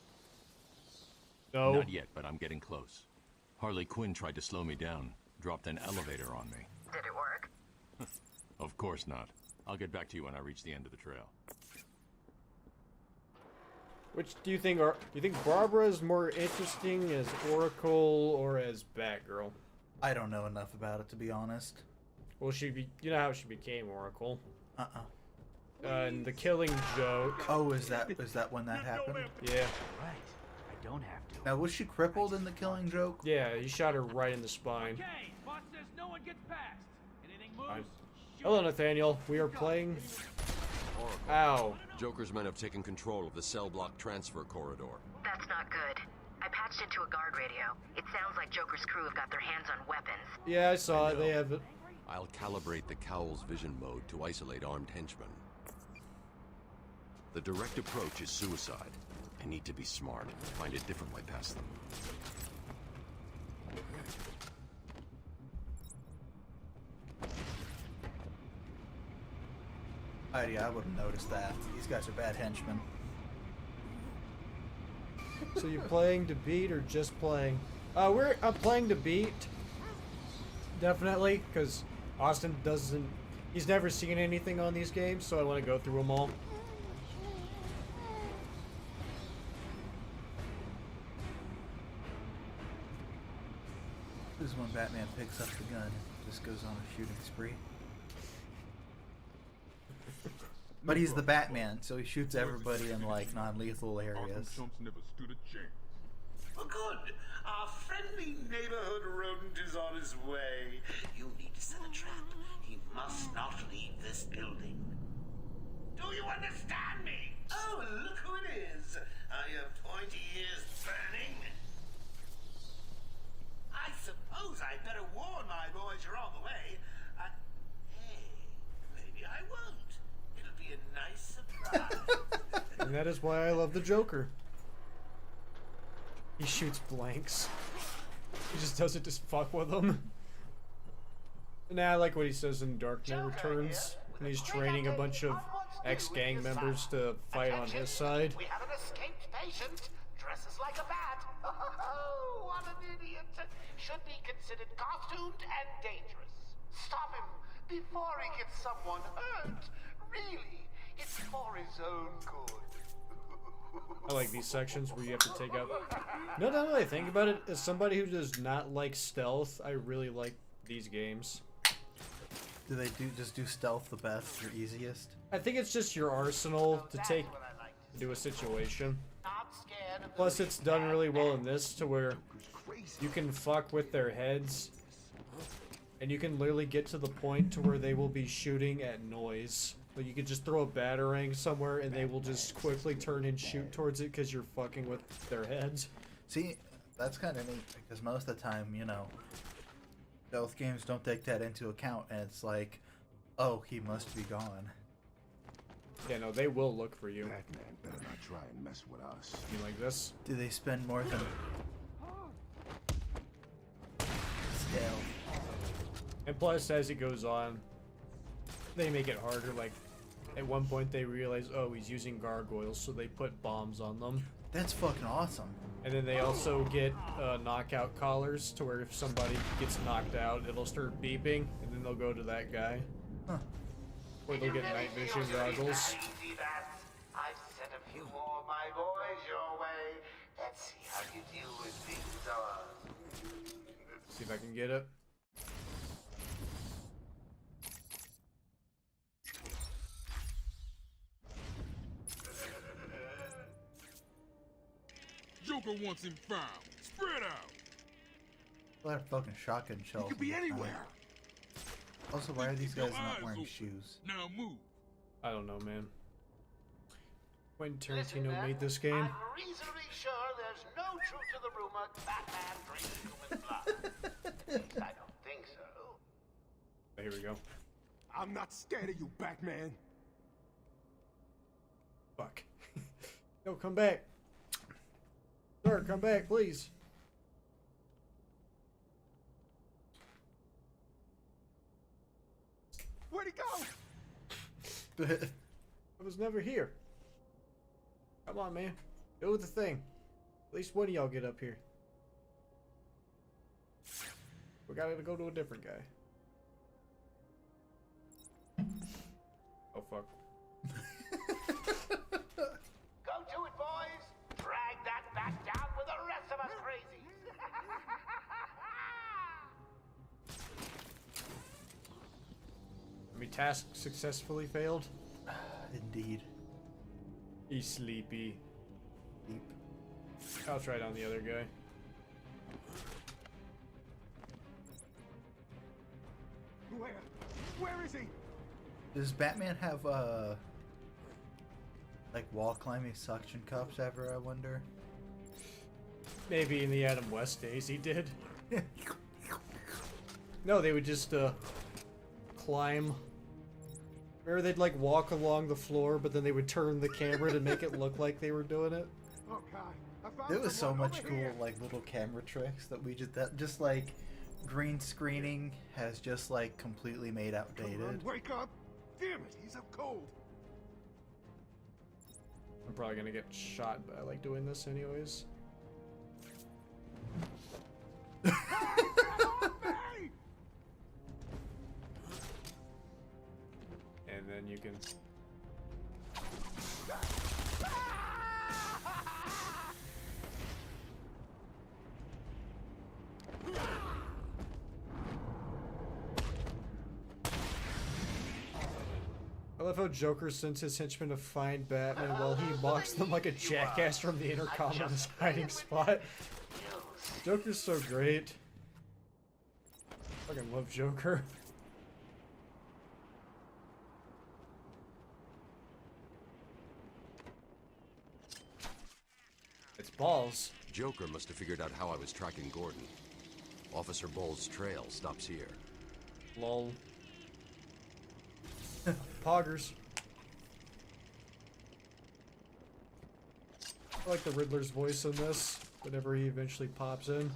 No. Not yet, but I'm getting close. Harley Quinn tried to slow me down. Dropped an elevator on me. Did it work? Of course not. I'll get back to you when I reach the end of the trail. Which do you think are? Do you think Barbara is more interesting as Oracle or as Batgirl? I don't know enough about it to be honest. Well, you know how she became Oracle. And the Killing Joke. Oh, is that when that happened? Yeah. Right. I don't have to. Now, was she crippled in the Killing Joke? Yeah, he shot her right in the spine. Okay, boss says no one gets past. Anything moves. Hello, Nathaniel. We are playing. Ow. Joker's men have taken control of the cell block transfer corridor. That's not good. I patched into a guard radio. It sounds like Joker's crew have got their hands on weapons. Yeah, I saw it. They have it. I'll calibrate the Cowl's vision mode to isolate armed henchmen. The direct approach is suicide. I need to be smart and find a different way past them. Yeah, I would have noticed that. These guys are bad henchmen. So you playing to beat or just playing? I'm playing to beat. Definitely, because Austin doesn't. He's never seen anything on these games, so I want to go through them all. This is when Batman picks up the gun, just goes on a shooting spree. But he's the Batman, so he shoots everybody in like non-lethal areas. never stood a chance. Oh, good. Our friendly neighborhood rodent is on his way. You need to set a trap. He must not leave this building. Do you understand me? Oh, look who it is. Are your pointy ears burning? I suppose I'd better warn my boys you're on the way. Hey, maybe I won't. It'll be a nice surprise. And that is why I love the Joker. He shoots blanks. He just does it to fuck with them. And I like what he says in Dark Knight Returns, when he's training a bunch of ex-gang members to fight on his side. We have an escaped patient. Dresses like a bat. Oh, what an idiot. Should be considered costumed and dangerous. Stop him before he gets someone hurt. Really, it's for his own good. I like these sections where you have to take out... No, now that I think about it, as somebody who does not like stealth, I really like these games. Do they just do stealth the best or easiest? I think it's just your arsenal to take into a situation. Plus, it's done really well in this to where you can fuck with their heads, and you can literally get to the point to where they will be shooting at noise. Like, you could just throw a batarang somewhere, and they will just quickly turn and shoot towards it because you're fucking with their heads. See, that's kind of neat, because most of the time, you know, stealth games don't take that into account, and it's like, Oh, he must be gone. Yeah, no, they will look for you. Batman better not try and mess with us. You like this? Do they spend more than... Scale. And plus, as it goes on, they make it harder. Like, at one point they realize, oh, he's using gargoyles, so they put bombs on them. That's fucking awesome. And then they also get knockout collars to where if somebody gets knocked out, it'll start beeping, and then they'll go to that guy. Huh. Or they'll get night vision goggles. See that? I've sent a few more of my boys your way. Let's see how you deal with things See if I can get it. Joker wants him found. Spread out. Well, that fucking shotgun shells. He could be anywhere. Also, why are these guys not wearing shoes? Now move. I don't know, man. When Tarantino made this game. I'm reasonably sure there's no truth to the rumor Batman drinks human blood. I don't think so. Here we go. I'm not scared of you, Batman. Fuck. No, come back. Sir, come back, please. Where'd he go? I was never here. Come on, man. Do the thing. At least one of y'all get up here. We gotta go to a different guy. Oh, fuck. Go to it, boys. Drag that back down with the rest of us crazies. I mean, task successfully failed. Indeed. He's sleepy. Sleep. I'll try it on the other guy. Where is he? Does Batman have like wall climbing suction cups ever? I wonder. Maybe in the Adam West days he did. No, they would just climb. Remember, they'd like walk along the floor, but then they would turn the camera to make it look like they were doing it. Oh God! I found There was so someone much over cool here. like little camera tricks that we just like green screening has just like completely made Come outdated. on, wake up! Damn it, he's up cold. I'm probably gonna get shot, but I like doing this anyways. And then you can... I love how Joker sends his henchmen to find Batman while he mocks them like a jackass from the intercom in his hiding spot. Joker's so great. Fucking love Joker. It's balls. Joker must have figured out how I was tracking Gordon. Officer Bull's trail stops here. Lol. Poggers. I like the Riddler's voice in this, whenever he eventually pops in.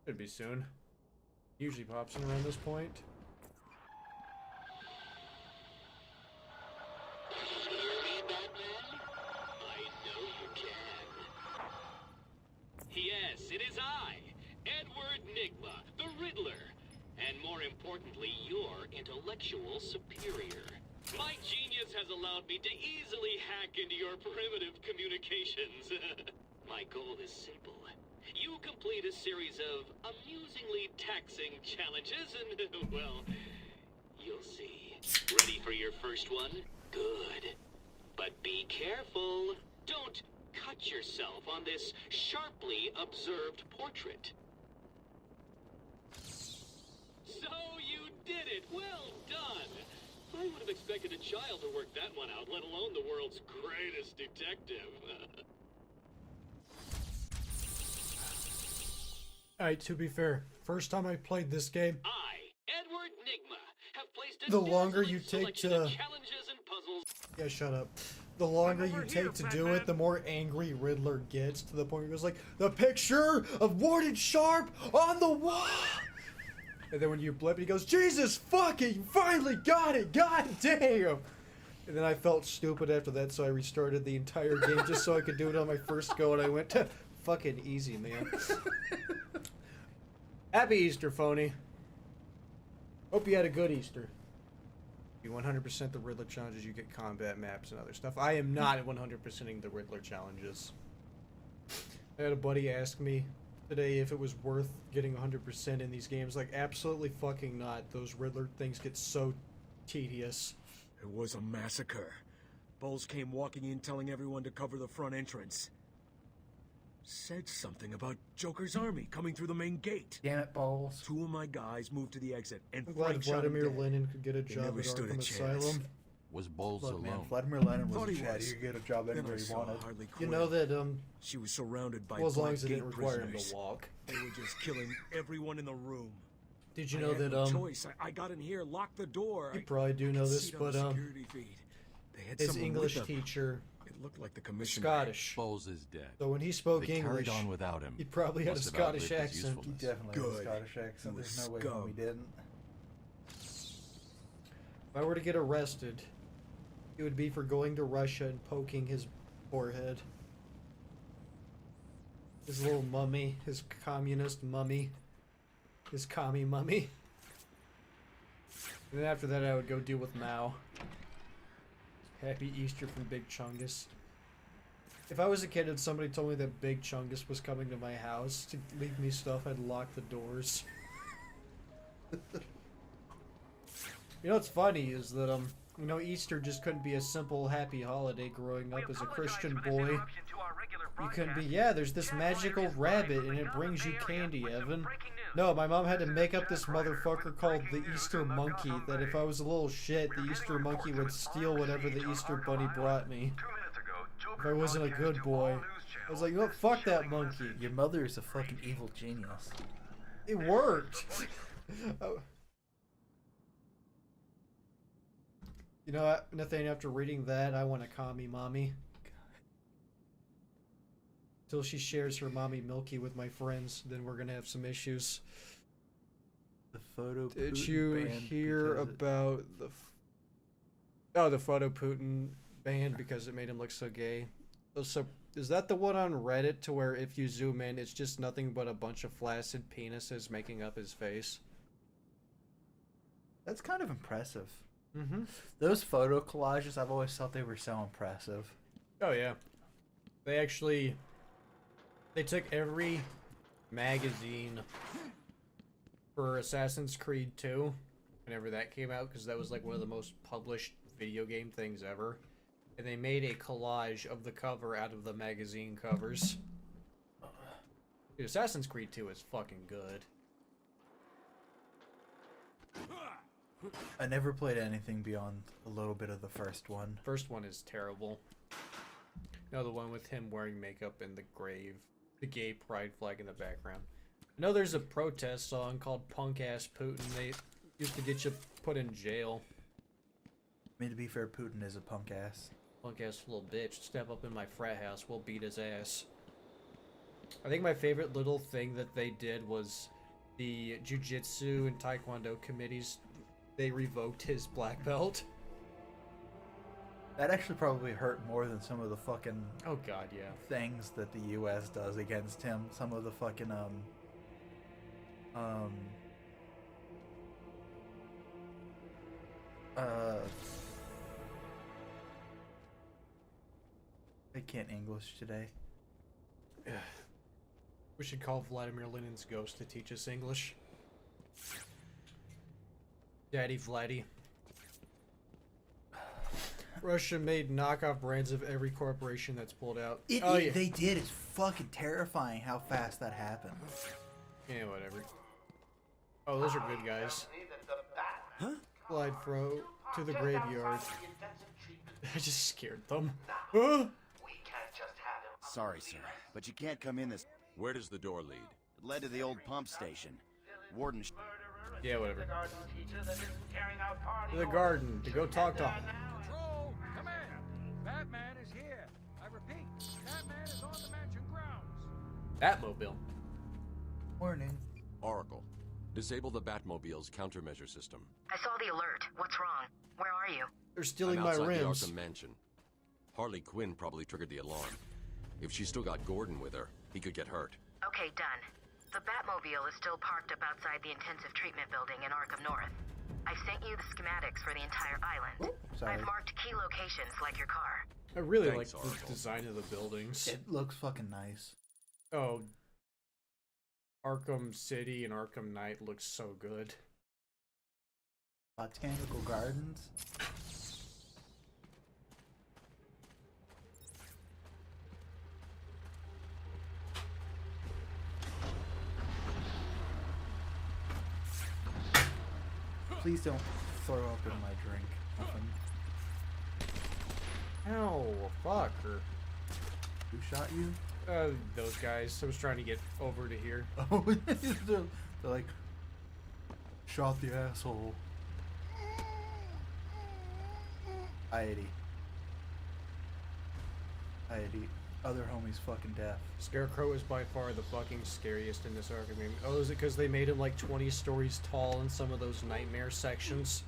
Could be soon. Usually pops in around this point. Yes, it is I, Edward Nigma, the Riddler, and more importantly, your intellectual superior. My genius has allowed me to easily hack into your primitive communications. My goal is simple. You complete a series of amusingly taxing challenges and, well, you'll see. Ready for your first one? Good. But be careful. Don't cut yourself on this sharply observed portrait. So you did it! Well done! I would have expected a child to work that one out, let alone the world's greatest detective. Alright, to be fair, first time I played this game, Edward Nigma, have placed a the longer you dazzling take selection to... of challenges and puzzles. Yeah, shut up. The longer you take to do it, the more angry Riddler gets, to the point where he goes like, the picture of Warden Sharp on the wall! And then when you blip, he goes, Jesus fucking, you finally got it, god damn! And then I felt stupid after that, so I restarted the entire game just so I could do it on my first go, and I went, fucking easy, man. Happy Easter, phony. Hope you had a good Easter. You 100% the Riddler challenges, you get combat maps and other stuff. I am not 100%ing the Riddler challenges. I had a buddy ask me today if it was worth getting 100% in these games. Like, absolutely fucking not. Those Riddler things get so tedious. It was a massacre. Bowles came walking in telling everyone to cover the front entrance. Said something about Joker's army coming through the main gate. Damn it, Bowles. 2 of my guys moved to the exit, and I'm glad Frank shot him Vladimir dead. Lenin could get a They job never at stood a Arkham chance. Asylum. Was Bowles Look, alone? man, Vladimir Lenin Thought was he a chat. was. He could get a job Then anywhere I he saw wanted. Harley You Quinn. know that, She was surrounded by well, as long as it Blackgate didn't require him prisoners. to walk. They were just killing everyone in the room. Did you I know had that, no choice. I got in here, locked the door. You probably do know this, but, security feed. They had his someone English with them. teacher, It looked like the commissioner. Scottish. Bowles is dead. So when he spoke They English, carried on without him. he probably had a Must have Scottish outlived his accent. usefulness. He definitely had a Good. Scottish accent. He There's was no way scum. he didn't. If I were to get arrested, it would be for going to Russia and poking his forehead. His little mummy, his communist mummy, his commie mummy. And then after that, I would go deal with Mao. Happy Easter from Big Chungus. If I was a kid and somebody told me that Big Chungus was coming to my house to leave me stuff, I'd lock the doors. You know what's funny is that, you know, Easter just couldn't be a simple happy holiday growing up as a Christian boy. You couldn't be, yeah, there's this magical rabbit and it brings you candy, Evan. No, my mom had to make up this motherfucker called the Easter Monkey, that if I was a little shit, the Easter Monkey would steal whatever the Easter Bunny brought me. If I wasn't a good boy. I was like, you know what, fuck that monkey. Your mother is a fucking evil genius. It worked! You know what, Nathaniel, after reading that, I want a commie mommy. Till she shares her mommy Milky with my friends, then we're gonna have some issues. The photo. Did Putin you banned hear because about the... Oh, the photo Putin banned because it made him look so gay. So, is that the one on Reddit to where if you zoom in, it's just nothing but a bunch of flaccid penises making up his face? That's kind of impressive. Mm-hmm. Those photo collages, I've always thought they were so impressive. Oh, yeah. They actually... They took every magazine for Assassin's Creed 2, whenever that came out, because that was like one of the most published video game things ever. And they made a collage of the cover out of the magazine covers. Dude, Assassin's Creed 2 is fucking good. I never played anything beyond a little bit of the first one. First one is terrible. No, the one with him wearing makeup in the grave. The gay pride flag in the background. I know there's a protest song called Punk Ass Putin. They used to get you put in jail. I mean, to be fair, Putin is a punk ass. Punk ass little bitch. Step up in my frat house. We'll beat his ass. I think my favorite little thing that they did was the jiu-jitsu and taekwondo committees. They revoked his black belt. That actually probably hurt more than some of the fucking oh god, yeah, things that the U.S. does against him. Some of the fucking I can't English today. We should call Vladimir Lenin's ghost to teach us English. Daddy Vladdy. Russia made knockoff brands of every corporation that's pulled out. Yeah. They did. It's fucking terrifying how fast that happened. Yeah, whatever. Oh, those are good guys. Huh? Glide throw to the graveyard. I just scared them. Huh? Sorry, sir, but you can't come in this... Where does the door lead? It led to the old pump station. Warden... Yeah, whatever. Garden teacher that isn't carrying out party To the orders. garden to go talk to Patrol, come in. Batman is here. I repeat, Batman is on the mansion grounds. Batmobile. Warning. Oracle, disable the Batmobile's countermeasure system. I saw the alert. What's wrong? Where are you? They're stealing I'm my outside rims. the Arkham mansion. Harley Quinn probably triggered the alarm. If she's still got Gordon with her, he could get hurt. Okay, done. The Batmobile is still parked up outside the intensive treatment building in Arkham North. I've sent you the schematics for the entire island. Sorry. I've marked key locations like your car. I really Thanks, like the Oracle. design of the buildings. It looks fucking nice. Oh, Arkham City and Arkham Knight looks so good. Botanical gardens. Please don't throw up in my drink. Nothing. Ow, fuck. Or, Who shot you? those guys. I was trying to get over to here. Oh, they're like, shot the asshole. Iety. Other homie's fucking deaf. Scarecrow is by far the fucking scariest in this Arkham game. Oh, is it because they made him like 20 stories tall in some of those nightmare sections?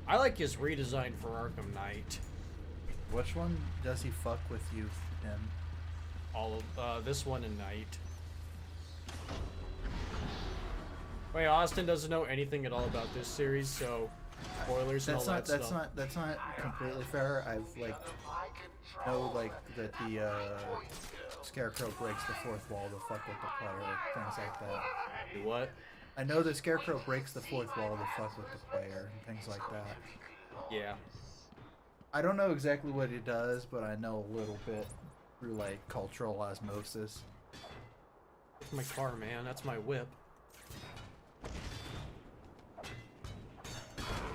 I like his redesign for Arkham Knight. Which one does he fuck with you in? All of this one and Knight. Wait, Austin doesn't know anything at all about this series, so spoilers and all that stuff. That's not completely fair. I've like know like that the Scarecrow breaks the fourth wall to fuck with the player, things like that. Do what? I know the Scarecrow breaks the fourth wall to fuck with the player and things like that. Yeah. I don't know exactly what he does, but I know a little bit through like cultural osmosis. It's my car, man. That's my whip.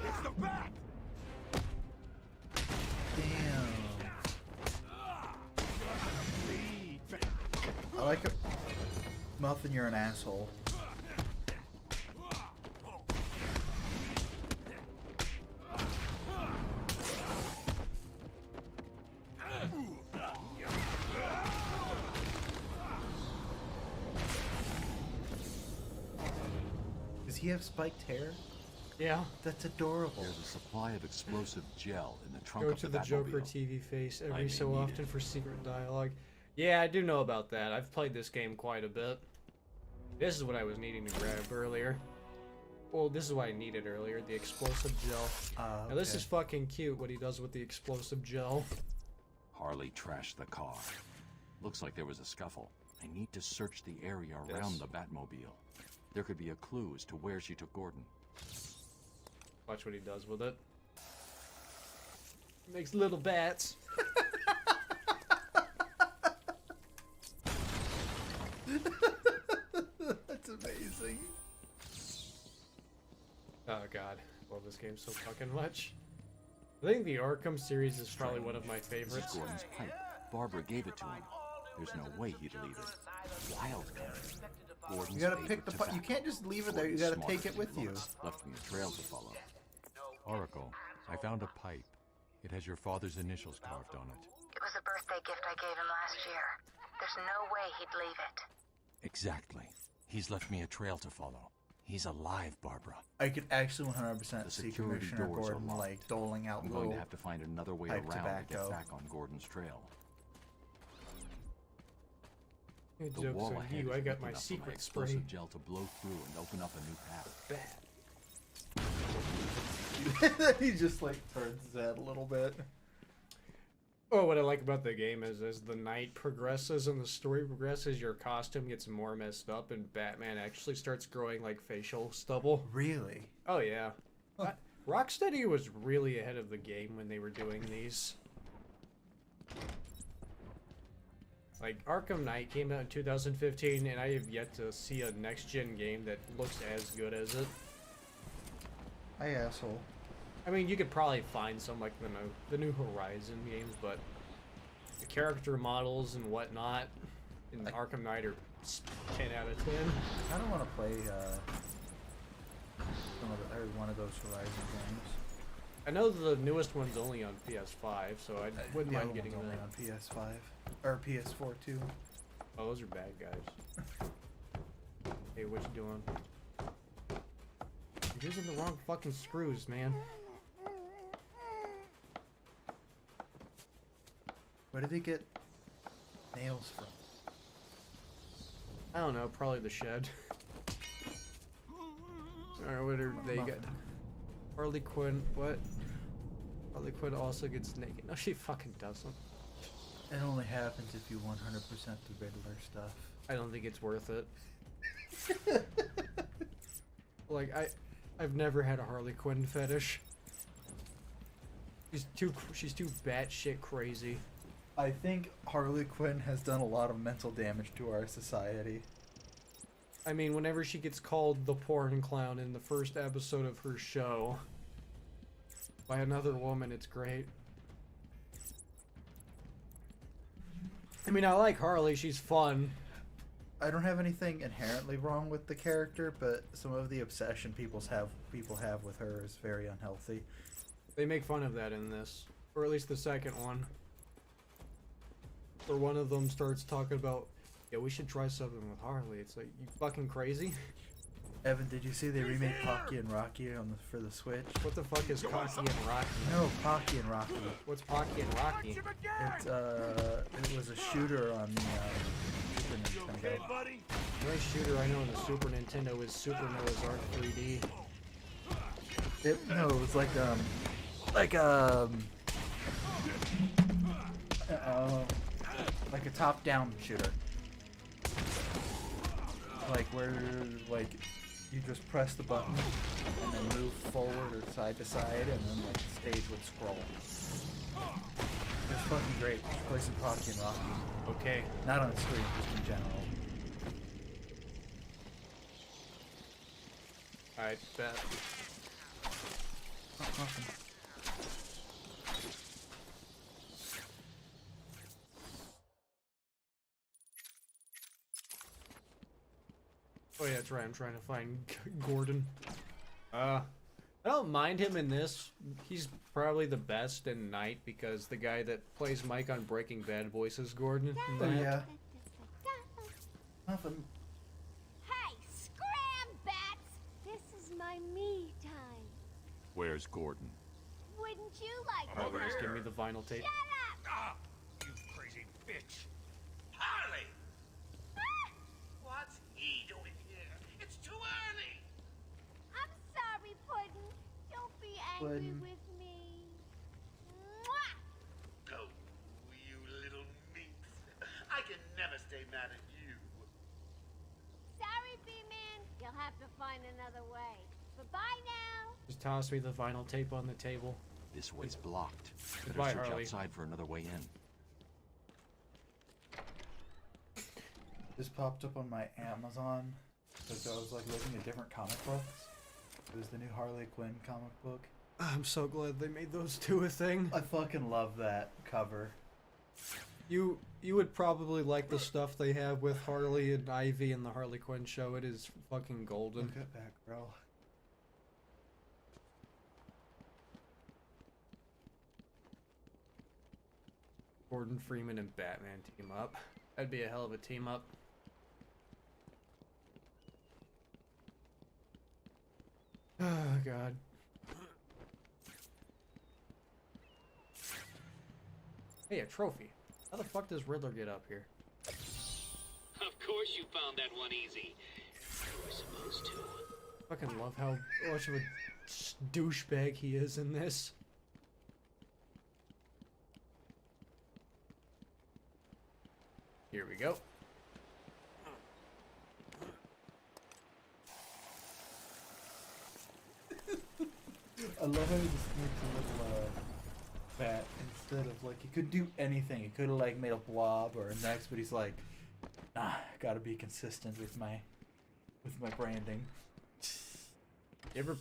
It's the bat! Damn. I like it. Muffin, you're an asshole. Does he have spiked hair? Yeah. That's adorable. There's a supply of explosive gel in the trunk Go of to the the Joker Batmobile. TV face I every may so need often it. for secret dialogue. Yeah, I do know about that. I've played this game quite a bit. This is what I was needing to grab earlier. Well, this is what I needed earlier, the explosive gel. Now this okay. is fucking cute, what he does with the explosive gel. Harley trashed the car. Looks like there was a scuffle. I need to search the area around the Batmobile. There could be a clue as to where she took Gordon. Watch what he does with it. Makes little bats. That's amazing. Oh god, I love this game so fucking much. I think the Arkham series is probably one of my This favorites. is Gordon's pipe. Barbara gave it to him. There's no way he'd leave it. Wild card. Gordon's You gotta favorite pick the pipe. You tobacco. can't just leave it there. You gotta Gordon's take it smarter with than you. most. Left me a trail to follow. Oracle, I found a pipe. It has your father's initials carved on it. It was a birthday gift I gave him last year. There's no way he'd leave it. Exactly. He's left me a trail to follow. He's alive, Barbara. I could actually 100% The see security Commissioner doors are Gordon locked. like doling out I'm going little to have to find another way pipe around to tobacco. get back on Gordon's trail. Good The joke's wall on ahead you, is I got weak my enough for secret explosive spray. gel to blow through and open up a new path. He just like turns his head a little bit. Oh, what I like about the game is as the night progresses and the story progresses, your costume gets more messed up and Batman actually starts growing like facial stubble. Really? Oh yeah. Rocksteady was really ahead of the game when they were doing these. Like, Arkham Knight came out in 2015, and I have yet to see a next-gen game that looks as good as it. Hey, asshole. I mean, you could probably find some, like, the new Horizon games, but the character models and whatnot in Arkham Knight are 10 out of 10. I don't want to play one of those Horizon games. I know the newest one's only on PS5, so I wouldn't mind getting only that. on PS5 or PS4 too. Oh, those are bad guys. Hey, what you doing? You're using the wrong fucking screws, man. Where did they get nails from? I don't know, probably the shed. Alright, what are they got? Harley Quinn, what? Harley Quinn also gets naked. No, she fucking doesn't. It only happens if you 100% the Riddler stuff. I don't think it's worth it. Like, I've never had a Harley Quinn fetish. She's too batshit crazy. I think Harley Quinn has done a lot of mental damage to our society. I mean, whenever she gets called the porn clown in the first episode of her show by another woman, it's great. I mean, I like Harley, she's fun. I don't have anything inherently wrong with the character, but some of the obsession people have with her is very unhealthy. They make fun of that in this, or at least the second one. Where one of them starts talking about, yeah, we should try something with Harley. It's like, you fucking crazy? Evan, did you see they remade Pocky and Rocky for the Switch? What the fuck is Pocky and Rocky? No, Pocky and Rocky. What's Pocky and Rocky? It's it was a shooter on the Super Nintendo. The only shooter I know on the Super Nintendo is Super Noah's Ark 3D. No, it was like a top-down shooter. Like where you just press the button and then move forward or side to side, and then like the stage would scroll. It's fucking great. Play some Pocky and Rocky. Okay. Not on the screen, just in general. I bet. Awesome. Oh yeah, that's right, I'm trying to find Gordon. I don't mind him in this. He's probably the best in Night because the guy that plays Mike on Breaking Bad voices Gordon. Oh yeah. Nothing. Hey, scram, bats! This is my me time. Where's Gordon? Wouldn't you like Harley, to just give me the vinyl tape. Shut up! Ah, you crazy bitch. Harley! What's he doing here? It's too early. I'm sorry, Puddin'. Don't be angry Puddin'. with me. Mwah! Oh, you little minx. I can never stay mad at you. Sorry, B-Man. You'll have to find another way. Bye-bye now. Just toss me the vinyl tape on the table. This way's blocked. Better Goodbye, search Harley. outside for another way in. This popped up on my Amazon because I was like looking at different comic books. It was the new Harley Quinn comic book. I'm so glad they made those two a thing. I fucking love that cover. You would probably like the stuff they have with Harley and Ivy in the Harley Quinn show. It is fucking golden. Look at back, bro. Gordon Freeman and Batman team up. That'd be a hell of a team up. Oh god. Hey, a trophy. How the fuck does Riddler get up here? Of course you found that one easy. You were supposed to. Fucking love how much of a douchebag he is in this. Here we go. I love how he just makes a little bat instead of like he could do anything. He could have like made a blob or a next, but he's like, nah, gotta be consistent with my branding. You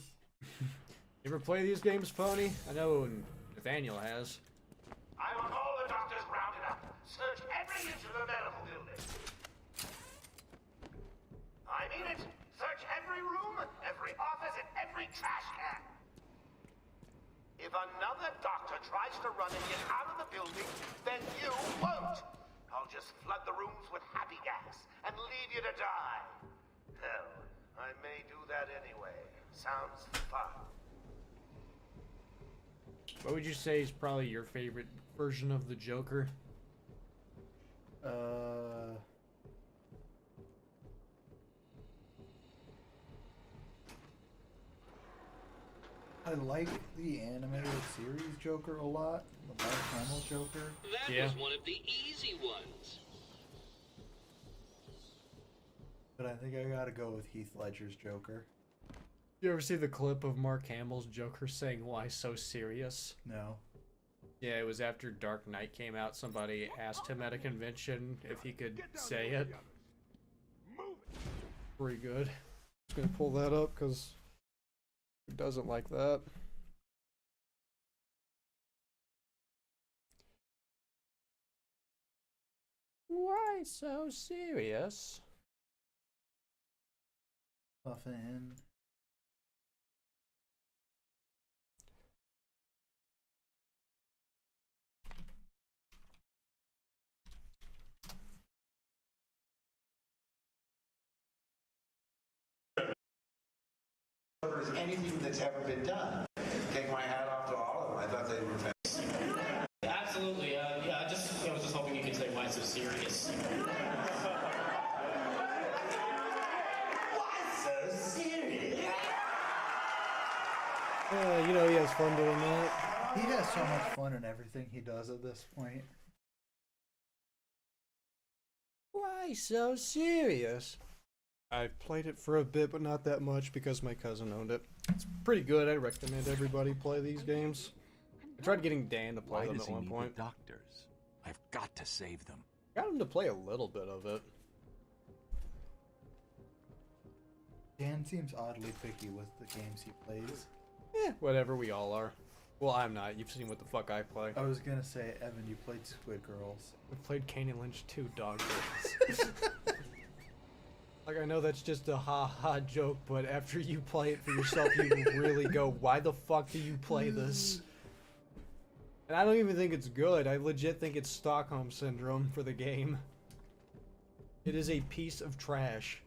ever play these games, Pony? I know Nathaniel has. I want all the doctors rounded up. Search every inch of the medical building. trash can. If another doctor tries to run and get out of the building, then you won't. I'll just flood the rooms with happy gas and leave you to die. Hell, I may do that anyway. Sounds fun. What would you say is probably your favorite version of the Joker? I like the animated series Joker a lot. The Mark Hamill Joker. That was one of the easy ones. But I think I gotta go with Heath Ledger's Joker. You ever see the clip of Mark Hamill's Joker saying, "Why so serious?" No. Yeah, it was after Dark Knight came out. Somebody asked him at a convention if he could say it. Pretty good. Just gonna pull that up because who doesn't like that? Why so serious? Muffin. Anything that's ever been done. Take my hat off to all of them. I thought they were fantastic. Absolutely. Yeah, I was just hoping you could say why so serious. Why so serious? You know, he has fun doing that. He has so much fun in everything he does at this point. Why so serious? I've played it for a bit, but not that much because my cousin owned it. It's pretty good. I recommend everybody play these games. I tried getting Dan to play them at one point. The doctors? I've got to save them. Got him to play a little bit of it. Dan seems oddly picky with the games he plays. Whatever, we all are. Well, I'm not. You've seen what the fuck I play. I was gonna say, Evan, you played Squid Girls. I played Kane and Lynch 2, dog. Like, I know that's just a ha-ha joke, but after you play it for yourself, you really go, why the fuck do you play this? And I don't even think it's good. I legit think it's Stockholm Syndrome for the game. It is a piece of trash.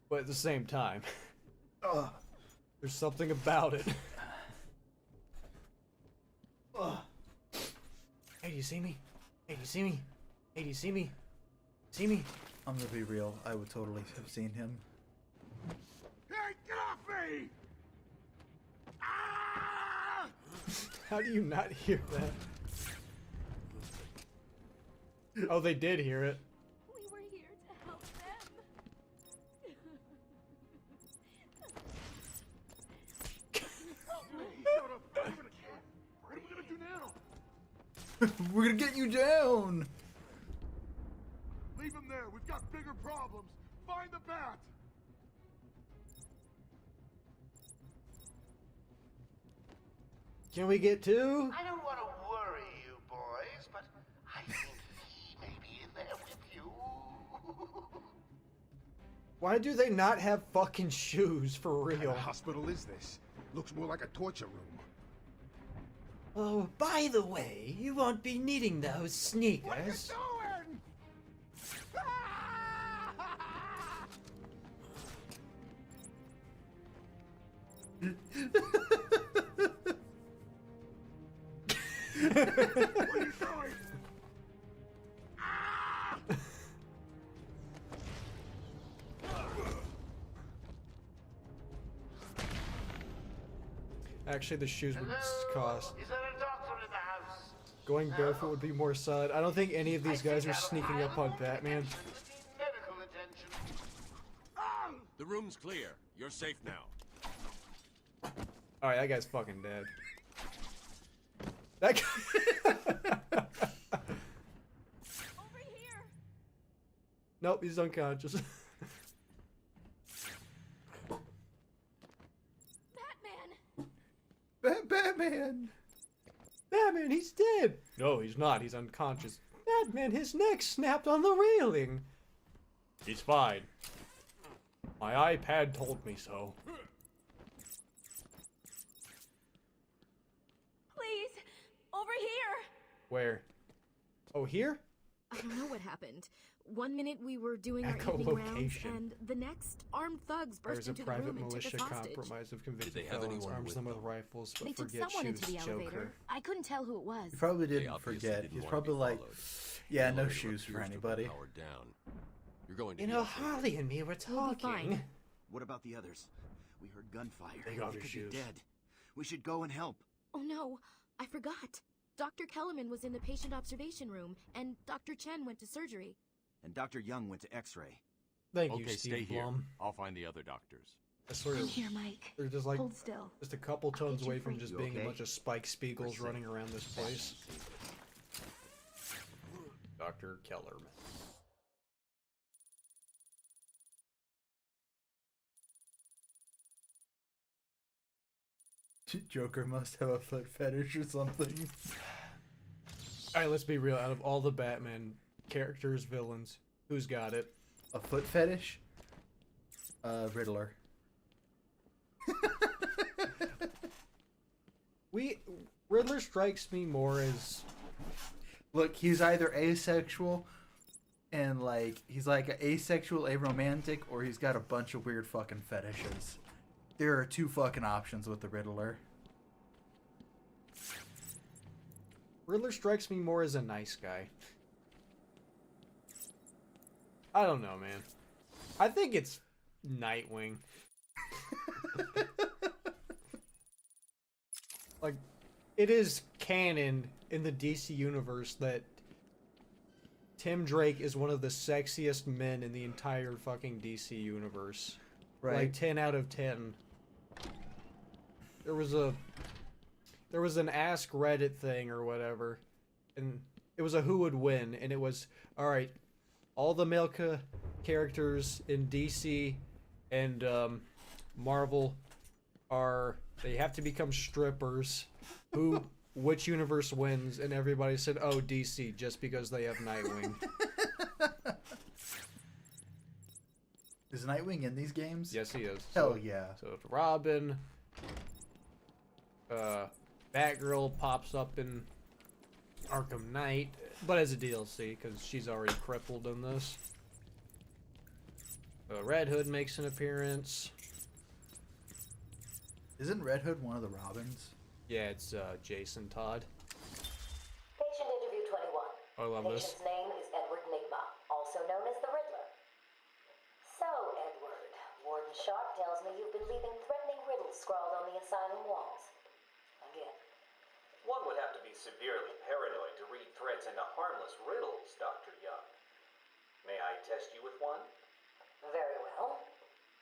But at the same time, there's something about it. Hey, do you see me? Hey, do you see me? Hey, do you see me? See me? I'm gonna be real. I would totally have seen him. Hey, get off me! How do you not hear that? Oh, they did hear it. We were here to help them. What are we gonna do now? We're gonna get you down! Leave him there. We've got bigger problems. Find the bat. Can we get two? I don't want to worry you boys, but I think he may be in there with you. Why do they not have fucking shoes for real? What kind of hospital is this? Looks more like a torture room. Oh, by the way, you won't be needing those sneakers. What are you doing? What are you doing? Actually, the shoes would cost. Is there a doctor in the house? Going barefoot would be more solid. I don't think any of these guys are sneaking up on Batman. Medical attention. The room's clear. You're safe now. Alright, that guy's fucking dead. That guy... Over here. Nope, he's unconscious. Batman! Batman, he's dead! No, he's not. He's unconscious. Batman, his neck snapped on the railing! He's fine. My iPad told me so. Please, over here. Where? Oh, here? I don't know what happened. 1 minute we were doing our Echo evening rounds, location. and the next, armed thugs burst There's a into the private room and took militia us hostage. compromise of convicted Did they have felons, anyone arms with them with them? rifles, but They took forget someone into shoots the elevator. Joker. I couldn't tell who it was. He probably They didn't obviously forget. didn't He's want to probably be like, followed. yeah, The no elevator shoes for appears to have been anybody. powered down. You're going to You be know, okay. Harley and me were We'll be talking. fine. What about the others? We heard gunfire. Take off They your could shoes. be dead. We should go and help. Oh no, I forgot. Dr. Kellerman was in the patient observation room, and Dr. Chen went to surgery. And Dr. Young went to X-ray. Thank you, Okay, Steve stay here. Blum. I'll find the other doctors. I swear, I'm here, Mike. they're just like Hold still. just a couple tones get you away from free. just You being a okay? bunch of Spike Spiegels running around this place. Dr. Kellerman. Joker must have a foot fetish or something. Alright, let's be real. Out of all the Batman characters, villains, who's got it? A foot fetish? Riddler. Riddler strikes me more as Look, he's either asexual and like he's like an asexual, aromantic, or he's got a bunch of weird fucking fetishes. There are two fucking options with the Riddler. Riddler strikes me more as a nice guy. I don't know, man. I think it's Nightwing. Like, it is canon in the DC universe that Tim Drake is one of the sexiest men in the entire fucking DC universe. Right. Like 10 out of 10. There was an Ask Reddit thing or whatever, and it was a who would win, and it was, alright, all the male characters in DC and Marvel they have to become strippers. Which universe wins? And everybody said, oh, DC, just because they have Nightwing. Is Nightwing in these games? Yes, he is. Hell yeah. So it's Robin, Batgirl pops up in Arkham Knight, but as a DLC, because she's already crippled in this. Red Hood makes an appearance. Isn't Red Hood one of the Robins? Yeah, it's Jason Todd. Patient interview 21. I love this. Patient's name is Edward Nigma, also known as the Riddler. So, Edward, Warden Sharp tells me you've been leaving threatening riddles scrawled on the asylum walls. Again. One would have to be severely paranoid to read threats into harmless riddles, Dr. Young. May I test you with one? Very well.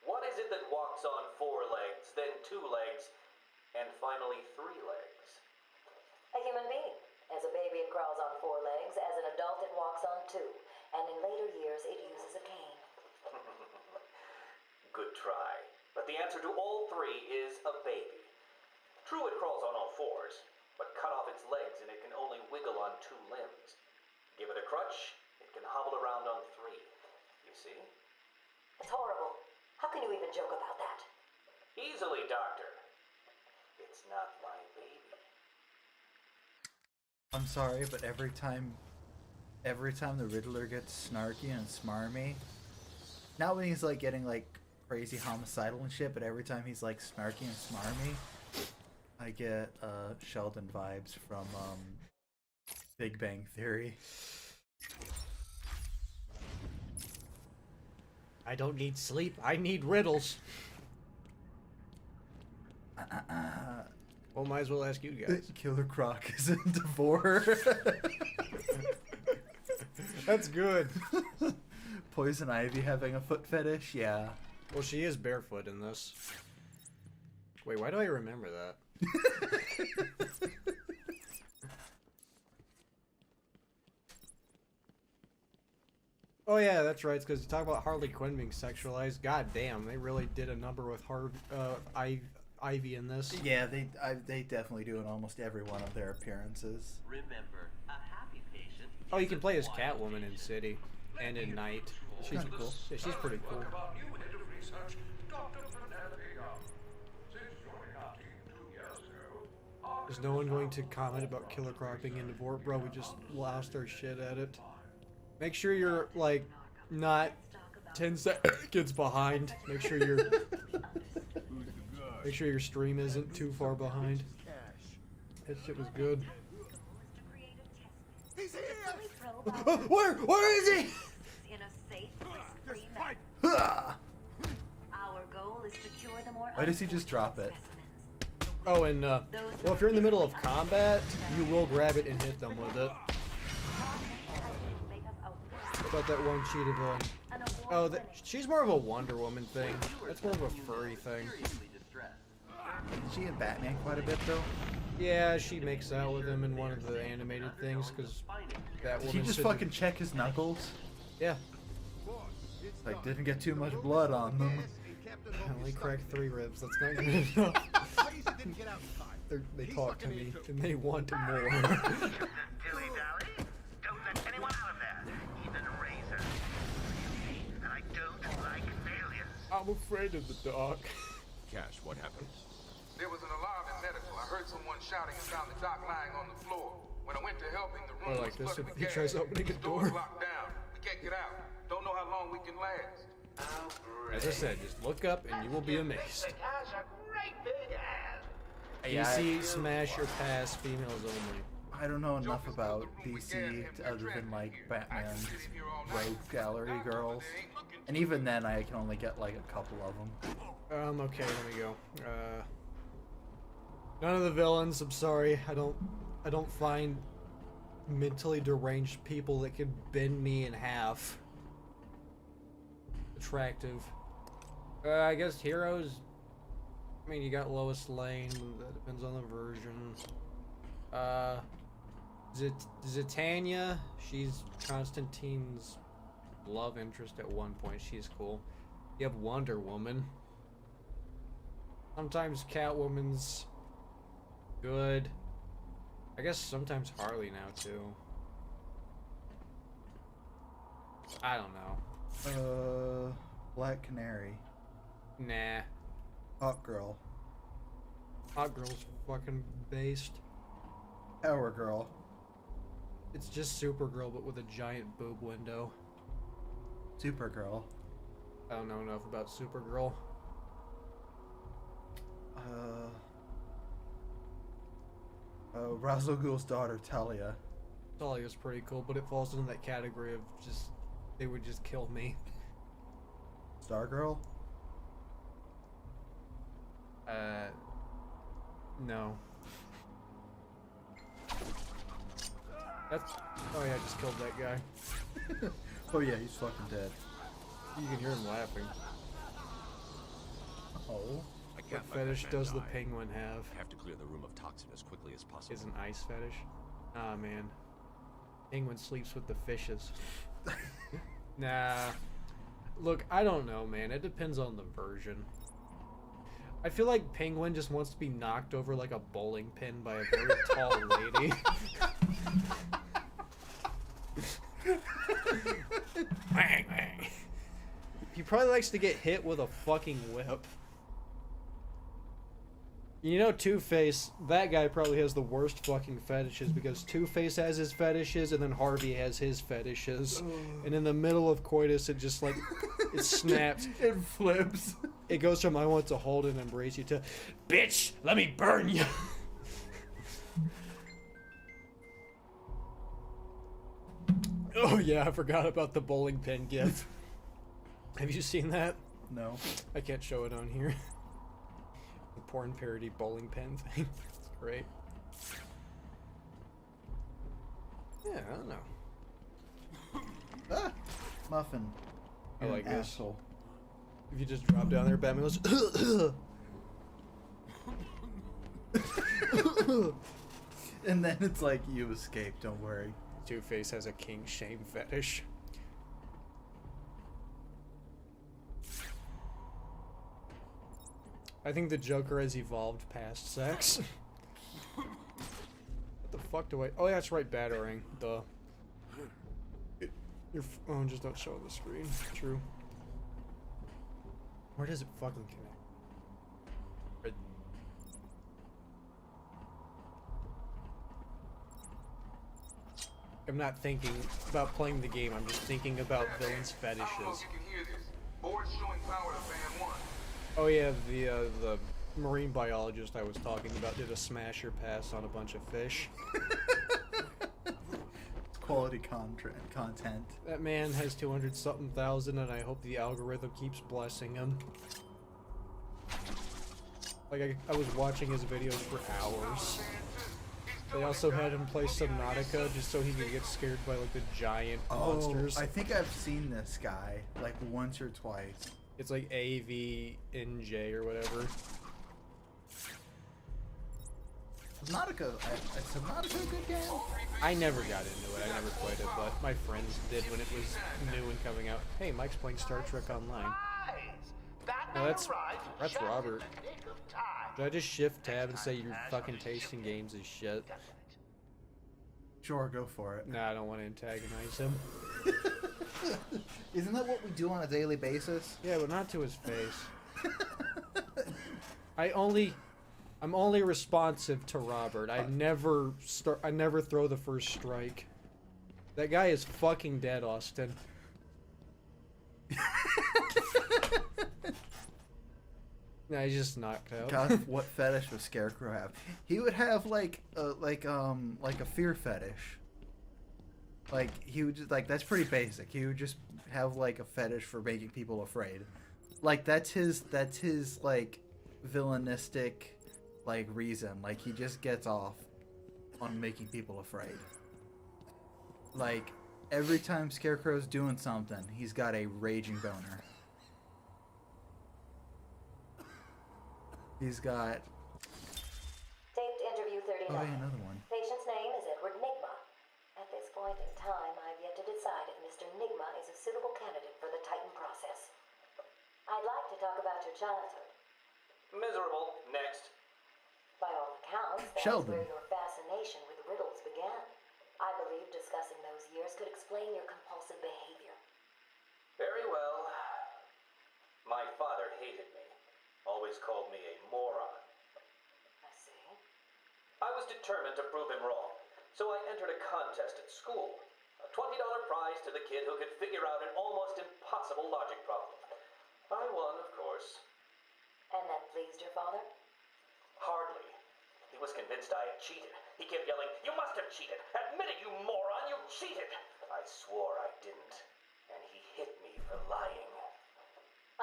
What is it that walks on 4 legs, then 2 legs, and finally 3 legs? A human being. As a baby, it crawls on 4 legs. As an adult, it walks on 2. And in later years, it uses a cane. Good try. But the answer to all 3 is a baby. True, it crawls on all 4s, but cut off its legs and it can only wiggle on 2 limbs. Give it a crutch, it can hobble around on 3. You see? It's horrible. How can you even joke about that? Easily, Doctor. It's not my baby. I'm sorry, but every time the Riddler gets snarky and smarmy, not when he's like getting like crazy homicidal and shit, but every time he's like snarky and smarmy, I get Sheldon vibes from Big Bang Theory. I don't need sleep. I need riddles. Well, might as well ask you guys. Killer Croc is in Devore. That's good. Poison Ivy having a foot fetish? Yeah. Well, she is barefoot in this. Wait, why do I remember that? Oh yeah, that's right. It's because you talk about Harley Quinn being sexualized. God damn, they really did a number with Ivy in this. Yeah, they definitely do in almost every one of their appearances. Remember, a happy patient. Oh, you can play as Catwoman in City and in Night. She's cool. Yeah, she's pretty cool. About new head of research, Dr. Penelope Young. Since joining our team 2 years ago, Is no one going to comment about Killer Croc being into Vort? Bro, we just lost our shit at it. Make sure you're, like, not 10 seconds behind. Make sure your stream isn't too far behind. That shit was good. He's here! Where is he? In a safe, risk-free manner. Our goal is to cure the more. Why does he just drop it? Oh, and well, if you're in the middle of combat, you will grab it and hit them with it. About that one cheetah villain. Oh, she's more of a Wonder Woman thing. That's more of a furry thing. Is she in Batman quite a bit though? Yeah, she makes out with him in one of the animated things because that Did woman. he just fucking check his knuckles? Yeah. Like, didn't get too much blood on them. I only cracked 3 ribs. That's not good enough. They talk to me and they want more. Dilly-dally. Don't let anyone out of there, even Razor. And I don't like failures. I'm afraid of the dark. Cash, what happened? There was an alarm in medical. I heard someone shouting and found the doc lying on the floor. When I went to help him, the room like was this if flooded with he gas. tries opening a The door's door. locked down. We can't get out. Don't know how long we can last. As I said, just look up and you will be amazed. Gosh, a great big ass. DC, smash or pass, females only. I don't know enough about DC other than like Batman's rogue gallery girls, and even then I can only get like a couple of them. Okay, let me go. None of the villains. I'm sorry. I don't find mentally deranged people that could bend me in half attractive. I guess heroes. I mean, you got Lois Lane. That depends on the version. Zatanna. She's Constantine's love interest at one point. She's cool. You have Wonder Woman. Sometimes Catwoman's good. I guess sometimes Harley now too. I don't know. Black Canary. Nah. Hot Girl. Hot Girl's fucking based. Power Girl. It's just Supergirl but with a giant boob window. Supergirl. I don't know enough about Supergirl. Ra's al Ghul's daughter, Talia. Talia's pretty cool, but it falls into that category of just, they would just kill me. Stargirl? No. That's, oh yeah, I just killed that guy. Oh yeah, he's fucking dead. You can hear him laughing. Oh? What fetish does the penguin have? I have to clear the room of toxin as quickly as possible. Is an ice fetish? Ah, man. Penguin sleeps with the fishes. Nah. Look, I don't know, man. It depends on the version. I feel like Penguin just wants to be knocked over like a bowling pin by a very tall lady. Bang, bang. He probably likes to get hit with a fucking whip. You know, Two-Face, that guy probably has the worst fucking fetishes because Two-Face has his fetishes and then Harvey has his fetishes. And in the middle of coitus, it just like, it snaps. It flips. It goes from I want to hold and embrace you to, bitch, let me burn you. Oh yeah, I forgot about the bowling pin gif. Have you seen that? No. I can't show it on here. The porn parody bowling pin thing. It's great. Yeah, I don't know. Ah! Muffin. I You're like an this. asshole. If you just drop down there, Batman goes. And then it's like, you escaped, don't worry. Two-Face has a king shame fetish. I think the Joker has evolved past sex. What the fuck do I... Oh, yeah, that's right, Batarang. Duh. Your phone just don't show on the screen. True. Where does it fucking connect? Right. I'm not thinking about playing the game. I'm just thinking about villains' fetishes. I don't know if you can hear this. Boards showing power to fan 1. Oh yeah, the marine biologist I was talking about did a smasher pass on a bunch of fish. Quality content. That man has 200-something thousand, and I hope the algorithm keeps blessing him. Like, I was watching his videos for hours. They also had him play Subnautica just so he could get scared by, like, the giant monsters. I think I've seen this guy, like, once or twice. It's like AVNJ or whatever. Subnautica, is Subnautica a good game? I never got into it. I never played it, but my friends did when it was new and coming out. Hey, Mike's playing Star Trek Online. No, that's Robert. Should I just shift tab and say your fucking taste in games is shit? Sure, go for it. Nah, I don't want to antagonize him. Isn't that what we do on a daily basis? Yeah, but not to his face. I'm only responsive to Robert. I never throw the first strike. That guy is fucking dead, Austin. Nah, he's just knocked out. God, what fetish would Scarecrow have? He would have like a fear fetish. Like he would just, like, that's pretty basic. He would just have like a fetish for making people afraid. Like that's his like villainistic like reason. Like he just gets off on making people afraid. Like every time Scarecrow's doing something, he's got a raging boner. He's got... Taped interview 39. Oh, yeah, another one. Patient's name is Edward Nigma. At this point in time, I've yet to decide if Mr. Nigma is a suitable candidate for the Titan process. I'd like to talk about your childhood. Miserable. Next. By all accounts, that's Sheldon. where your fascination with riddles began. I believe discussing those years could explain your compulsive behavior. Very well. My father hated me. Always called me a moron. I see. I was determined to prove him wrong, so I entered a contest at school. A $20 prize to the kid who could figure out an almost impossible logic problem. I won, of course. And that pleased your father? Hardly. He was convinced I had cheated. He kept yelling, "You must have cheated! Admit it, you moron! You cheated!" I swore I didn't, and he hit me for lying.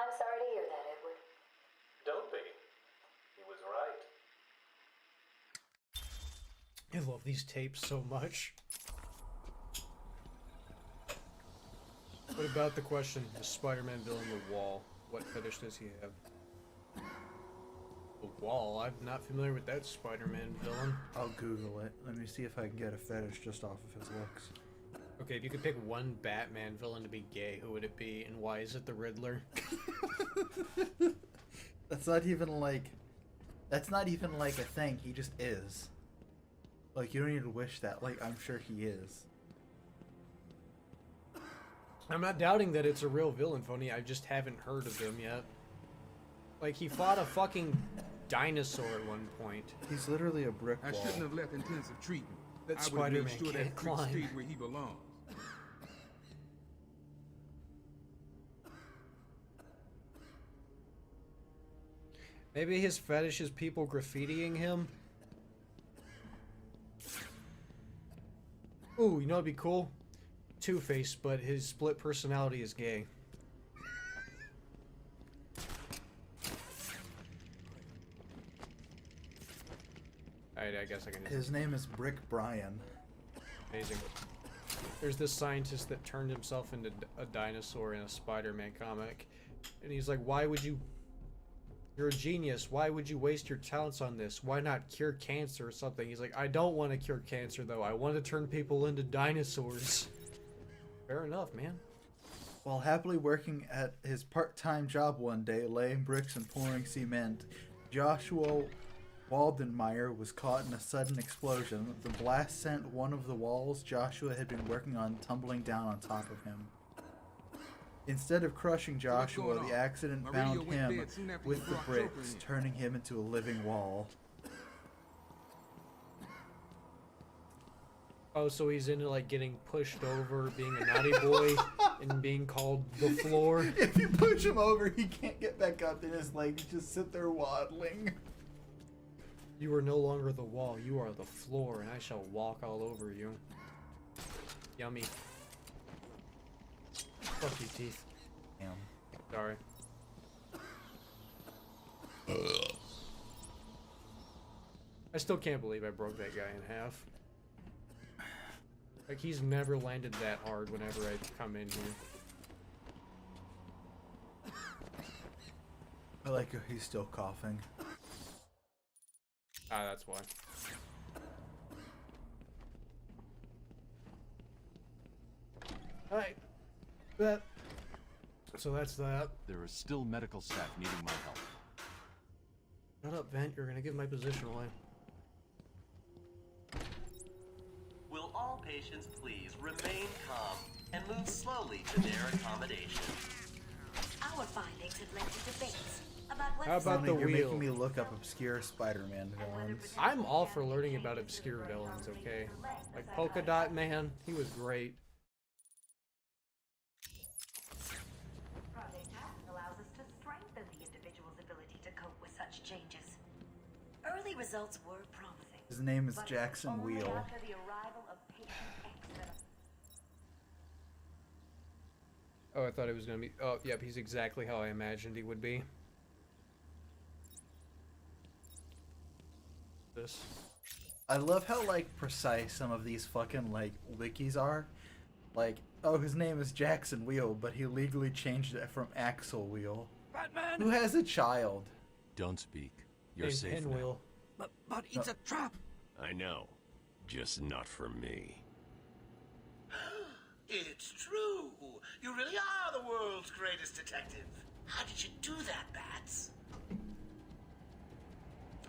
I'm sorry to hear that, Edward. Don't be. He was right. I love these tapes so much. What about the question, the Spider-Man villain, the Wall? What fetish does he have? The Wall? I'm not familiar with that Spider-Man villain. I'll Google it. Let me see if I can get a fetish just off of his looks. Okay, if you could pick one Batman villain to be gay, who would it be, and why is it the Riddler? That's not even like a thing. He just is. Like, you don't need to wish that. Like, I'm sure he is. I'm not doubting that it's a real villain, Phony. I just haven't heard of him yet. Like, he fought a fucking dinosaur at one point. He's literally a brick wall. I shouldn't have left intensive treatment. That I would have made Spider-Man sure can't that freak climb. stayed where he belongs. Maybe his fetish is people graffitiing him? Ooh, you know what'd be cool? Two-Face, but his split personality is gay. Alright, I guess I can... His name is Brick Brian. Amazing. There's this scientist that turned himself into a dinosaur in a Spider-Man comic. And he's like, why would you... You're a genius. Why would you waste your talents on this? Why not cure cancer or something? He's like, I don't want to cure cancer, though. I want to turn people into dinosaurs. Fair enough, man. While happily working at his part-time job one day, laying bricks and pouring cement, Joshua Waldenmeyer was caught in a sudden explosion. The blast sent one of the walls Joshua had been working on tumbling down on top of him. Instead of crushing Joshua, the accident bound him with the bricks, turning him into a living wall. Oh, so he's into like getting pushed over, being a naughty boy, and being called the floor. If you push him over, he can't get back up, and his legs just sit there waddling. You are no longer the wall, you are the floor, and I shall walk all over you. Yummy. Fuck you, teeth. Damn. Sorry. I still can't believe I broke that guy in half. Like, he's never landed that hard whenever I come in here. I like how he's still coughing. Ah, that's why. Alright. So that's that. There is still medical staff needing my help. Shut up, Vent. You're gonna give my position away. Will all patients please remain calm and move slowly to their accommodation? Our findings have led to debates about what How about the You're wheel? making me look up obscure Spider-Man villains. I'm all for learning about obscure villains, okay? Like Polka Dot Man, he was great. Project Task allows us to strengthen the individual's ability to cope with such changes. Early results were promising. His name is but Jackson only Wheel. after the arrival of patient X. Oh, I thought it was gonna be. Oh, yep, he's exactly how I imagined he would be. This. I love how, like, precise some of these fucking, like, wikis are. Like, oh, his name is Jackson Wheel, but he legally changed it from Axel Wheel. Batman! Who has a child? Don't speak. You're Hey, safe now. Pinwheel. But it's a trap. I know. Just not for me. It's true. You really are the world's greatest detective. How did you do that, Bats?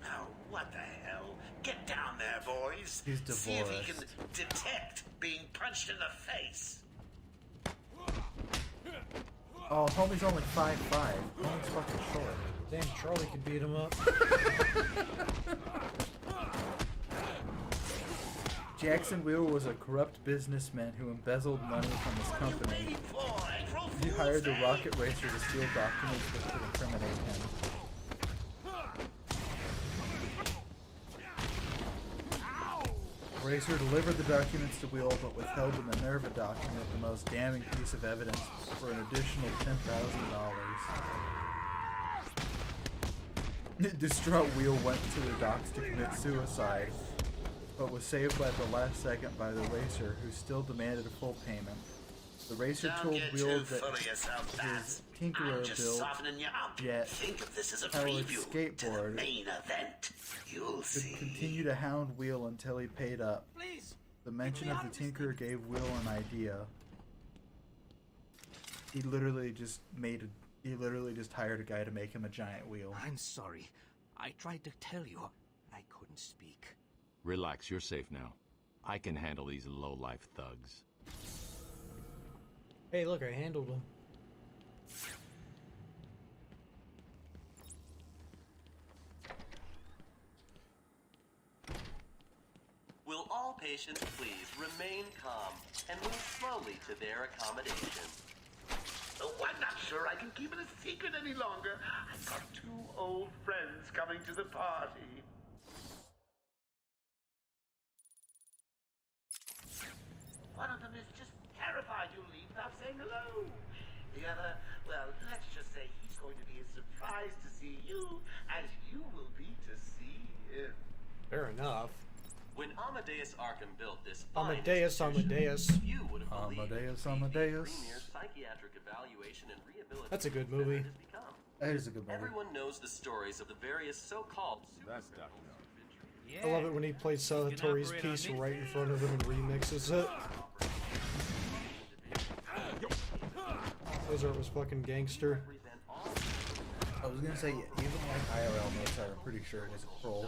Oh, what the hell? Get down there, boys. He's See if he can divorced. detect being punched in the face. Oh, homie's only 5'5". Homie's fucking short. Damn, Charlie could beat him up. Jackson Wheel was a corrupt businessman who embezzled money from his company. He hired the Rocket Racer to steal documents that could incriminate him. Racer delivered the documents to Wheel, but withheld the Minerva document, the most damning piece of evidence, for an additional $10,000. Distraught Wheel went to the docks to commit suicide, but was saved by the last second by the Racer, who still demanded a full payment. The Racer Don't told get Wheel too that full of yourself, his Bats. I'm Tinkerer just built softening you up. jet Think of this as a powered preview to the skateboard main event. You'll could see. continue to hound Wheel until he paid up. Please. The mention of the Tinkerer gave Will an idea. He literally just hired a guy to make him a giant wheel. I'm sorry. I tried to tell you. I couldn't speak. Relax, you're safe now. I can handle these low-life thugs. Hey, look, I handled him. Will all patients please remain calm and move slowly to their accommodation? Oh, I'm not sure I can keep it a secret any longer. I've got 2 old friends coming to the party. One of them is just terrified you'll leave without saying hello. The other, well, let's just say he's going to be as surprised to see you as you will be to see him. Fair enough. When Amadeus Arkham built this Amadeus, few would have believed Amadeus. premier psychiatric evaluation and rehabilitation. That's a good movie. That is a good movie. Everyone knows the stories of the various so-called I love it when he plays Salatori's piece right in front of him and remixes it. Those was fucking gangster. I was gonna say, even like IRL notes, I'm pretty sure it is a troll.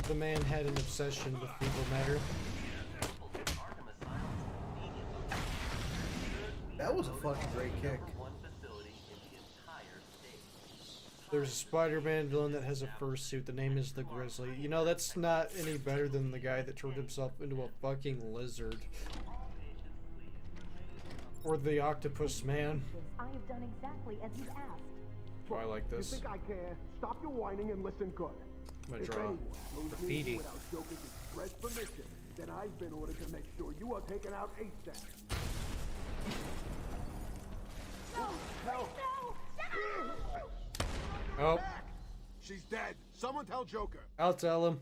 The man had an obsession with fecal matter. That was a fucking great kick. There's a Spider-Man villain that has a fursuit. The name is the Grizzly. You know, that's not any better than the guy that turned himself into a fucking lizard. Or the Octopus Man. I have done exactly as you asked. Oh, I like this. You think I care? Stop your whining and listen good. I'm gonna If draw anyone moves me graffiti. without Joker's express permission, then I've been ordered to make sure you are taken out ASAP. No! Oh, She's dead. Someone tell Joker. I'll tell him.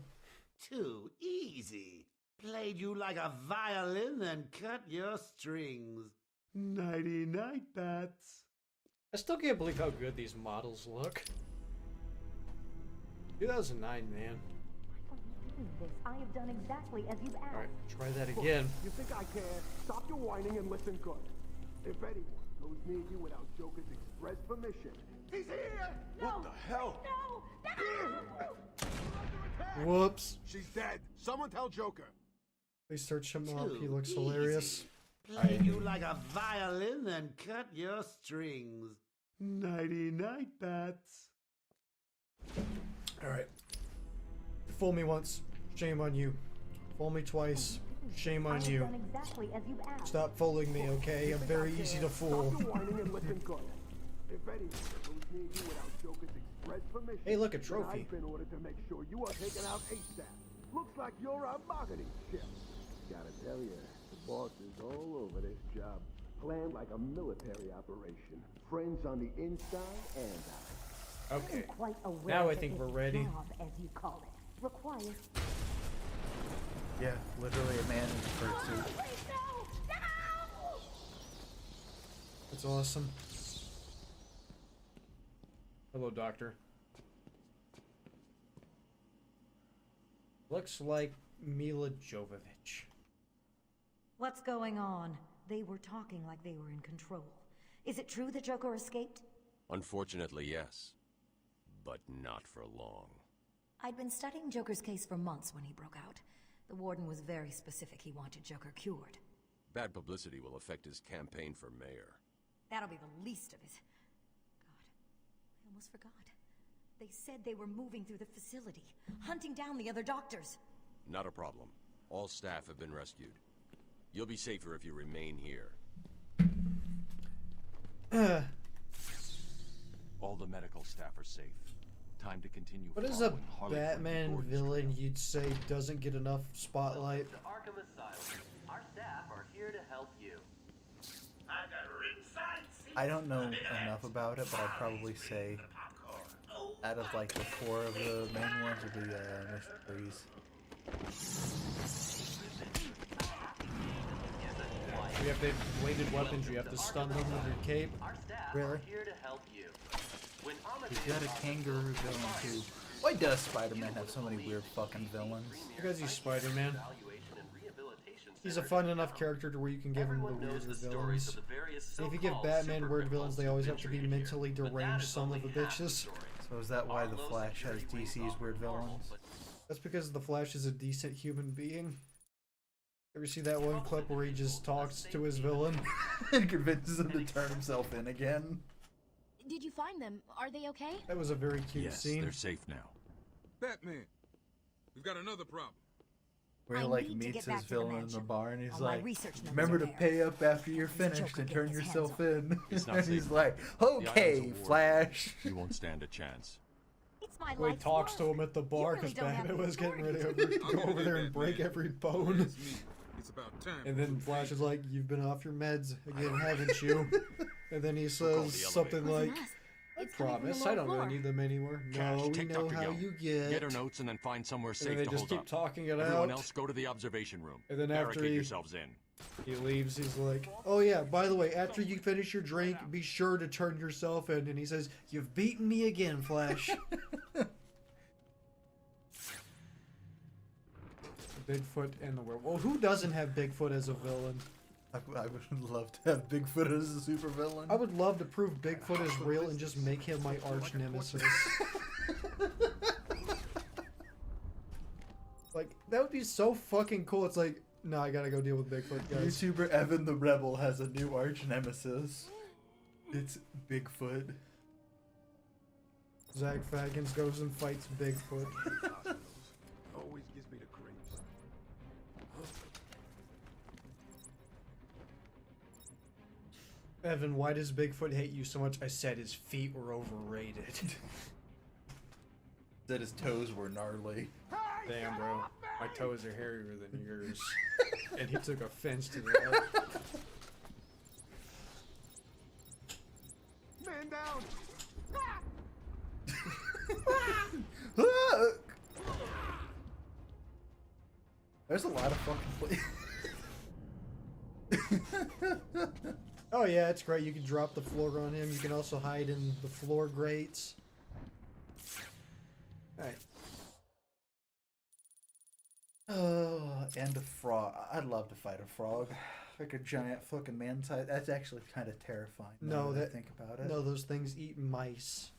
Too easy. Played you like a violin and cut your strings. Nighty-night, bats. I still can't believe how good these models look. 2009, man. I have done exactly as you've asked. Alright, try that again. You think I care? Stop your whining and listen good. If anyone goes near you without Joker's express permission, he's here! What the hell? No! Whoops. She's dead. Someone tell Joker. They search him up. He Too looks easy. hilarious. Played you like a violin and cut your strings. Nighty-night, bats. Alright. Fool me once. Shame on you. Fool me twice. Shame on you. Done exactly as you've asked. Stop fooling me, okay? I'm very easy to fool. Stop your whining and listen good. If anyone goes near you without Joker's express permission, Hey, look, a then trophy. I've been ordered to make sure you are taken out ASAP. Looks like you're a bargaining chip. Gotta tell you, the boss is all over this job. Planned like a military operation. Friends on the inside and out. Okay. Quite aware Now I that think this we're ready. Job, as you call it, requires. Yeah, literally a man in a fursuit. That's awesome. Hello, Doctor. Looks like Mila Jovovich. What's going on? They were talking like they were in control. Is it true the Joker escaped? Unfortunately, yes. But not for long. I'd been studying Joker's case for months when he broke out. The warden was very specific he wanted Joker cured. Bad publicity will affect his campaign for mayor. That'll be the least of it. God, I almost forgot. They said they were moving through the facility, hunting down the other doctors. Not a problem. All staff have been rescued. You'll be safer if you remain here. All the medical staff are safe. Time to continue. What is a following Harley Batman Gordon's villain trail. you'd say doesn't get enough spotlight? To Arkham Asylum. Our staff are here to help you. I don't know enough about it, but I'd probably say out of like the four of the main ones would be Mr. Freeze. You have the weighted weapons, you have to stun them with your cape. Really? Here to help you. When He's got a kangaroo villain too. Why does Spider-Man have so many weird fucking villains? Because he's Spider-Man. He's a fun enough character to where you can give him the weirder villains. And if you give Batman weird villains, they always have to be mentally deranged son of a bitches. So is that why the Flash has DC's weird villains? That's because the Flash is a decent human being. Ever see that one clip where he just talks to his villain? And convinces him to turn himself in again? Did you find them? Are they okay? That was a very cute Yes, scene. they're safe now. Batman, we've got another problem. Where he I like need to meets get his back to the villain in the mansion. bar and he's All my like, research notes remember are to there. pay up after you're This finished Joker and turn getting his yourself hands in. It's not And safe he's now. like, The island's a okay, war zone. Flash. You won't stand a chance. It's my Well, he life's talks work. to him at the bar You really because don't have Batman the was getting ready authority to go over there and break every bone. It's about time. And then Flash is like, "You've been off your meds again, haven't you?" And then he says something like, "I promise, I don't really need them anymore." Cash, No, we take know Dr. how Young. you get. Get her notes and then find somewhere And safe then they to just hold keep up. talking it Everyone out. else go to the observation room. And then after Barricade he- yourselves in. He leaves. He's like, "Oh yeah, by the way, after you finish your drink, be sure to turn yourself in." And he says, "You've beaten me again, Flash." Bigfoot and the werewolf. Well, who doesn't have Bigfoot as a villain? I would love to have Bigfoot as a supervillain. I would love to prove Bigfoot is real and just make him my arch nemesis. Like, that would be so fucking cool. It's like, no, I gotta go deal with Bigfoot, guys. YouTuber Evan the Rebel has a new arch nemesis. It's Bigfoot. Zach Faggins goes and fights Bigfoot. Always gives me the creeps. Evan, why does Bigfoot hate you so much? I said his feet were overrated. Said his toes were gnarly. Damn, bro. My toes are hairier than yours. And he took offense to that. Man down! There's a lot of fucking Oh yeah, it's great. You can drop the floor on him. You can also hide in the floor grates. Alright. Oh, and a frog. I'd love to fight a frog. Like a giant fucking man-sized. That's actually kind of terrifying. No, that I think about it. No, those things eat mice.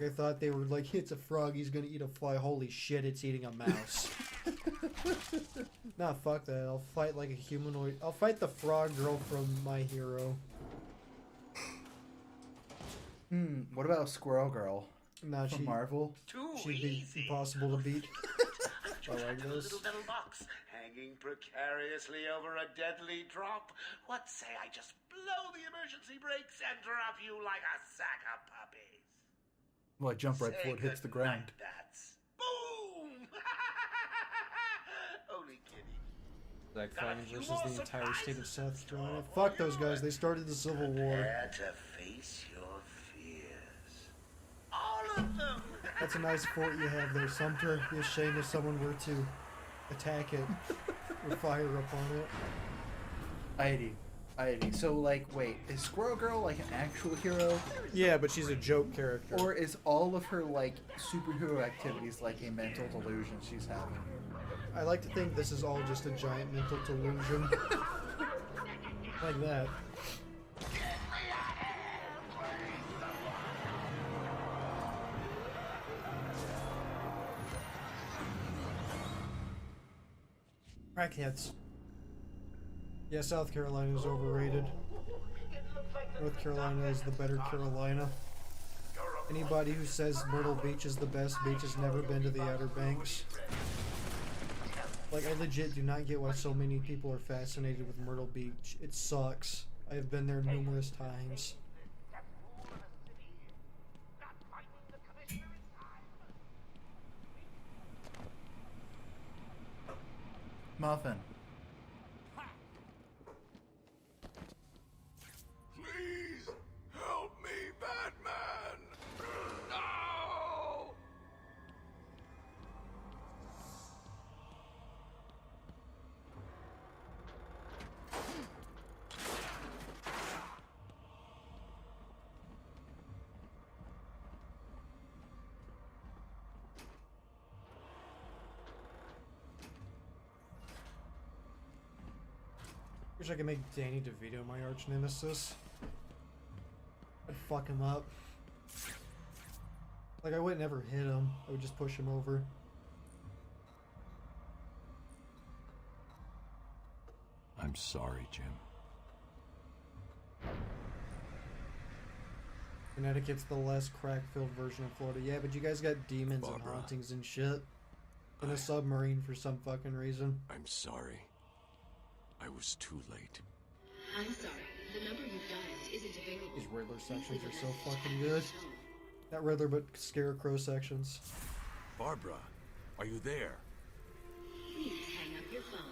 I thought they were like, it's a frog, he's gonna eat a fly. Holy shit, it's eating a mouse. Nah, fuck that. I'll fight like a humanoid. I'll fight the frog girl from My Hero. What about Squirrel Girl? Nah, from Marvel? She'd be impossible to beat. I like A this. little metal box hanging precariously over a deadly drop. What say I just blow the emergency brakes and drop you like a sack of puppies? Well, I jump right before it hits the ground. That's boom! Only kidding. Zach Faggins versus the entire state of South Carolina. Fuck those guys. They started the Civil War. Prepare to face your fears. All of them! That's a nice fort you have there, Sumter. Be ashamed if someone were to attack it or fire upon it. Idy. So, like, wait, is Squirrel Girl, like, an actual hero? Yeah, but she's a joke character. Or is all of her, like, superhero activities, like, a mental delusion she's having? I like to think this is all just a giant mental delusion. Like that. Crackheads. Yeah, South Carolina is overrated. North Carolina is the better Carolina. Anybody who says Myrtle Beach is the best beach has never been to the Outer Banks. Like, I legit do not get why so many people are fascinated with Myrtle Beach. It sucks. I have been there numerous times. Muffin. Please help me, Batman! No! Wish I could make Danny DeVito my arch nemesis. I'd fuck him up. Like, I wouldn't ever hit him. I would just push him over. I'm sorry, Jim. Connecticut's the less crack-filled version of Florida. Yeah, but you guys got demons and hauntings and shit. In a submarine for some fucking reason. I'm sorry. I was too late. I'm sorry. The number you've dialed isn't available. These Riddler sections are so fucking good. Not Riddler, but Scarecrow sections. Barbara, are you there? Please hang up your phone.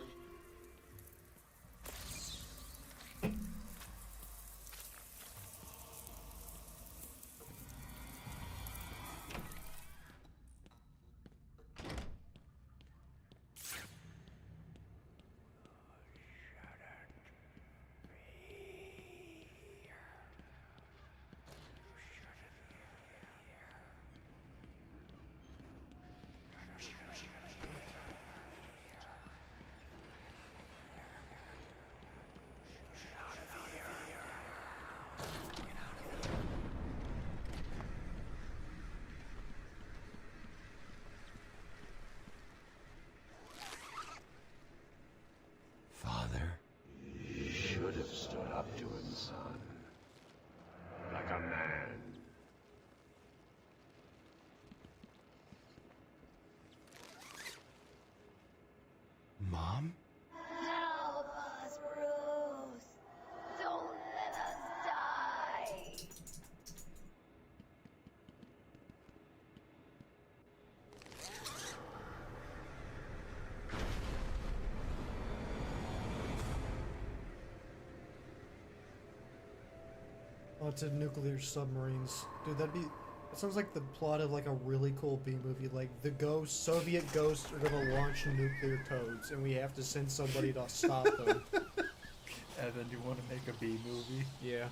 Onto nuclear submarines. Dude, that'd be... It sounds like the plot of like a really cool B movie. Like the Soviet ghosts are gonna launch nuclear codes, and we have to send somebody to stop them. Evan, do you want to make a B movie? Yeah.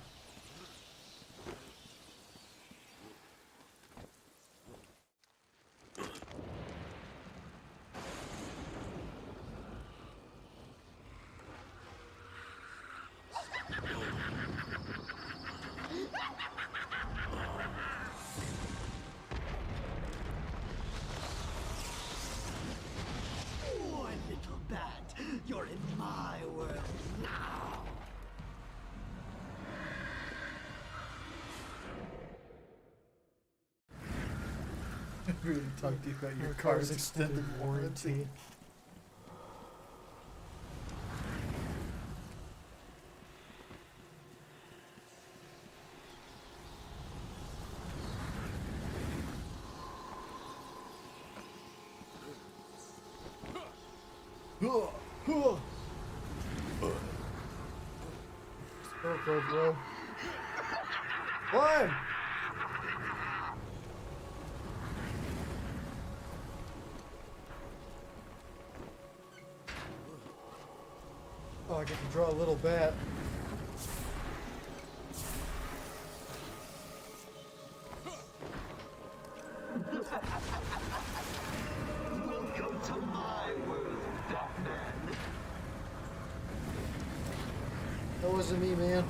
Poor little bat, you're in my world now. Really talk to you about your car's extended warranty. Scarecrow, bro. Climb! Oh, I get to draw a little bat. Welcome to my world, Batman. That wasn't me, man.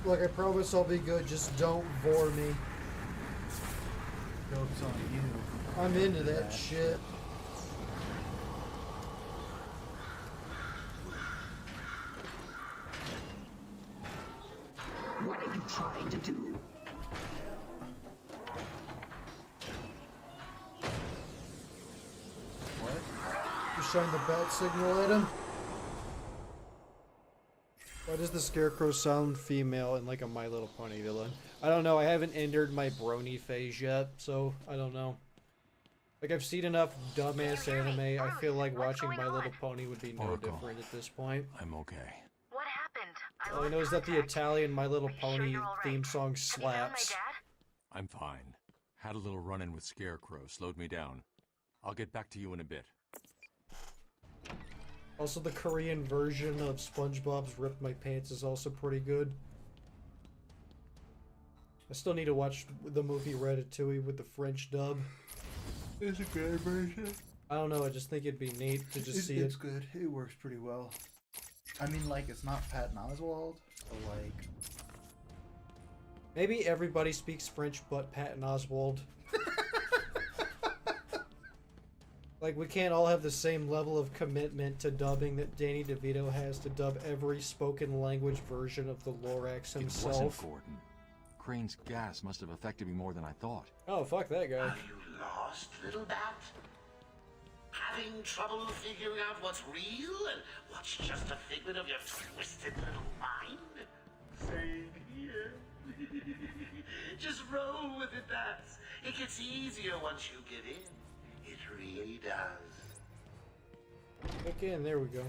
Look, I promise I'll be good, just don't bore me. Joke's on you. I'm into that shit. What are you trying to do? What? You shine the bat signal at him? Why does the Scarecrow sound female in like a My Little Pony villain? I don't know, I haven't entered my brony phase yet, so I don't know. Like, I've seen enough dumbass anime, I feel like watching My Little Pony would be no Oracle. different at this point. I'm okay. What happened? All I know is that the Italian My Little Pony theme song slaps. I'm fine. Had a little run-in with Scarecrow, slowed me down. I'll get back to you in a bit. Also, the Korean version of SpongeBob's Rip My Pants is also pretty good. I still need to watch the movie Ratatouille with the French dub. It's a good version. I don't know, I just think it'd be neat to just see It's it. good. It works pretty well. I mean, like, it's not Patton Oswalt, but like... Maybe everybody speaks French but Patton Oswalt. Like, we can't all have the same level of commitment to dubbing that Danny DeVito has to dub every spoken language version of the Lorax It himself. wasn't Gordon. Crane's gas must have affected me more than I thought. Oh, fuck that guy. Are you lost, little bat? Having trouble figuring out what's real and what's just a figment of your twisted little mind? Same here. Just roll with it, bats. It gets easier once you get in. It really does. Click in, there we go.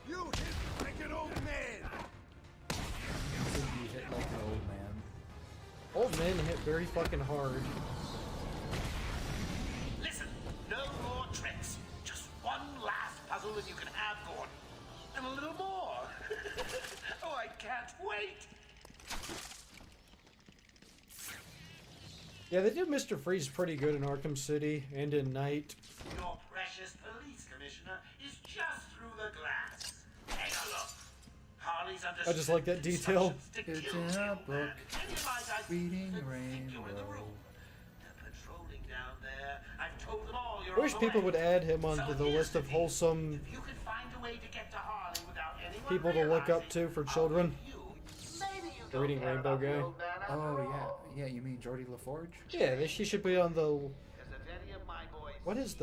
You hit like an old man. You hit like an old man. Old men hit very fucking hard. Listen, no more tricks. Just one last puzzle and you can have Gordon. And a little more. Oh, I can't wait. Yeah, they do Mr. Freeze pretty good in Arkham City and in Night. Your precious police commissioner is just through the glass. Take a look. Harley's under I just like that detail. It's in a book. Reading Rainbow. Patrolling down there. I've told them all you're I wish on the people way. would add him onto the list of wholesome If you could find a way to get to Harley without anyone people to look up to for children. maybe you The Reading Rainbow guy. Oh, yeah. Yeah, you mean Geordie LaForge? Yeah, she should be on the... What is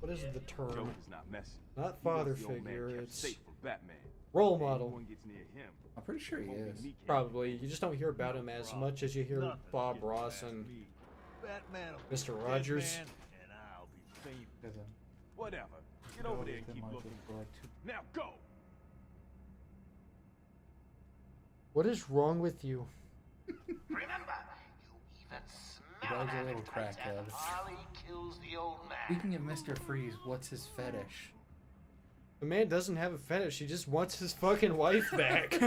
What is the term? Joker's not messing. Not He father wants the old man figure, kept it's safe from Batman. role Anyone model. gets near him, I'm pretty sure he is. Probably. You just don't hear about him as much as you hear Bob Ross and Mr. Rogers. and I'll be famous. Whatever. Get over there and keep looking. Now go. What is wrong with you? Remember, you even The smell dog's a an little appetite crackhead. and Harley kills the old man. Speaking of Mr. Freeze, what's his fetish? The man doesn't have a fetish. He just wants his fucking wife back.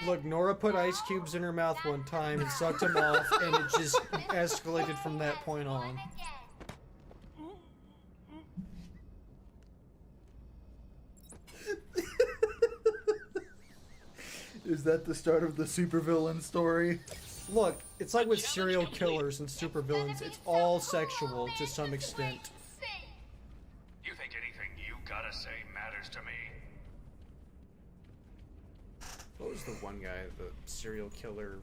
Look, Nora put ice cubes in her mouth one time and sucked them off, and it just escalated from that point on. Is that the start of the supervillain story? Look, it's like with serial killers and supervillains, it's all sexual to some extent. You think anything you gotta say matters to me? What was the one guy, the serial killer,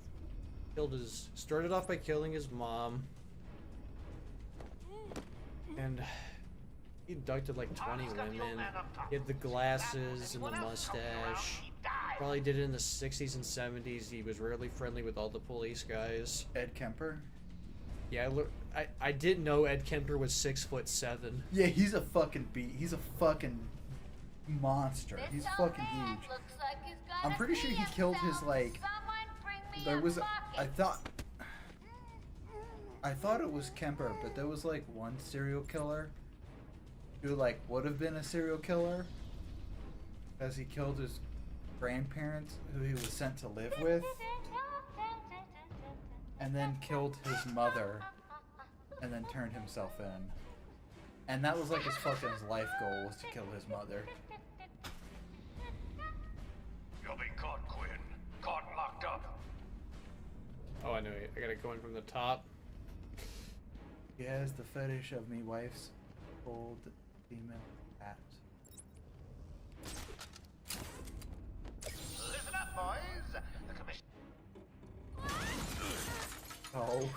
started off by killing his mom, and he abducted like 20 women. He had the glasses and the mustache. Probably did it in the 60s and 70s. He was rarely friendly with all the police guys. Ed Kemper? Yeah, I didn't know Ed Kemper was 6'7". Yeah, he's a fucking he's a fucking monster. He's fucking huge. I'm pretty sure he killed his, like, there was, I thought it was Kemper, but there was, like, one serial killer who, like, would have been a serial killer as he killed his grandparents who he was sent to live with, and then killed his mother, and then turned himself in. And that was, like, his life goal, was to kill his mother. You'll be caught, Quinn. Caught and locked up. Oh, I know. I gotta go in from the top. He has the fetish of me wife's old female cat. Listen up, boys. The commission. Oh.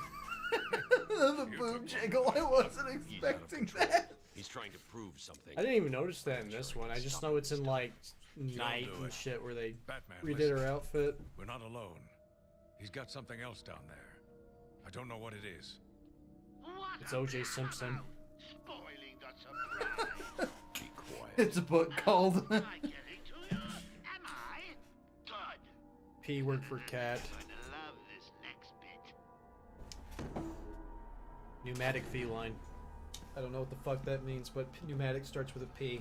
The boob jiggle. I wasn't expecting that. He's trying to prove something. I didn't even notice that in this one. I just know it's in, like, Night and shit where they Batman, redid listen. her outfit. We're not alone. He's got something else down there. I don't know what it is. It's O.J. Simpson. Spoiling the surprise. Be quiet. It's a book called Am I? Good. P word for cat. I'm going to love this next bit. Pneumatic feline. I don't know what the fuck that means, but pneumatic starts with a P.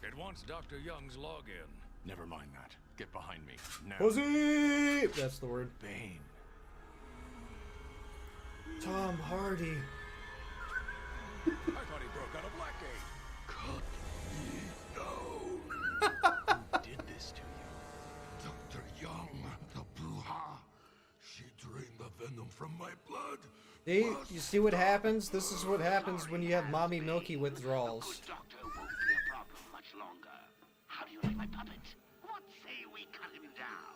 It wants Dr. Young's login. Never mind that. Get behind me. Now. Pussy! That's the word. Bane. Tom Hardy. I thought he broke out of Blackgate. Who did this to you? Dr. Young, the Bruja. She drained the venom from my blood. See? You see what happens? This is what happens when you have Mommy Milky withdrawals. Doctor won't be a problem much longer. How do you like my puppet? What say we cut him down?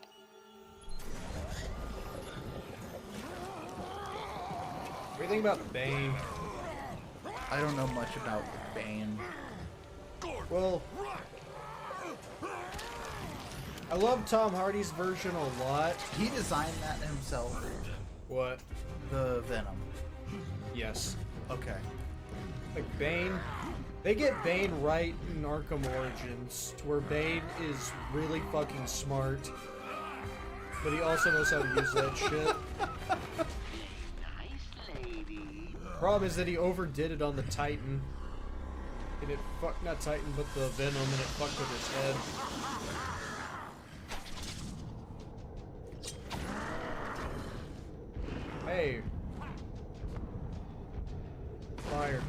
What do you think about Bane? I don't know much about Bane. Well, I love Tom Hardy's version a lot. He designed that himself. What? The Venom. Yes. Okay. Like Bane, they get Bane right in Arkham Origins, to where Bane is really fucking smart, but he also knows how to use that shit. Nice lady. Problem is that he overdid it on the Titan, and it fucked, not Titan, but the Venom, and it fucked with his head. Hey. Fire.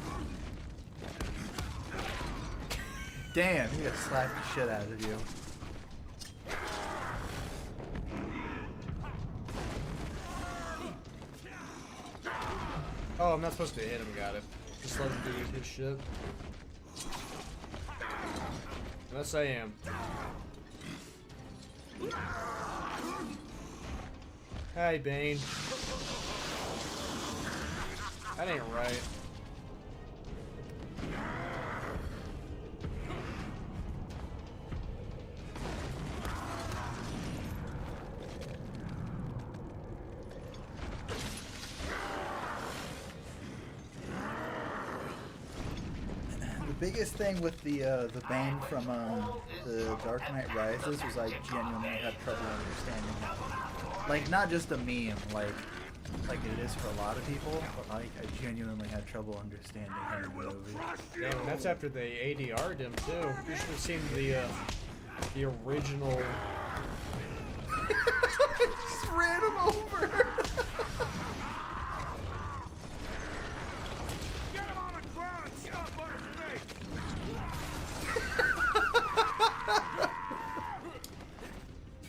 Damn, he just slapped the shit out of you. Oh, I'm not supposed to hit him, got it. Just let him do his shit. Yes, I am. Hey, Bane. That ain't right. The biggest thing with the Bane from the Dark Knight Rises was I genuinely had trouble understanding him. Like, not just a meme, like it is for a lot of people, but I genuinely had trouble understanding him in the movie. Yeah, and that's after they ADR'd him too. You should have seen the original. Just ran him over.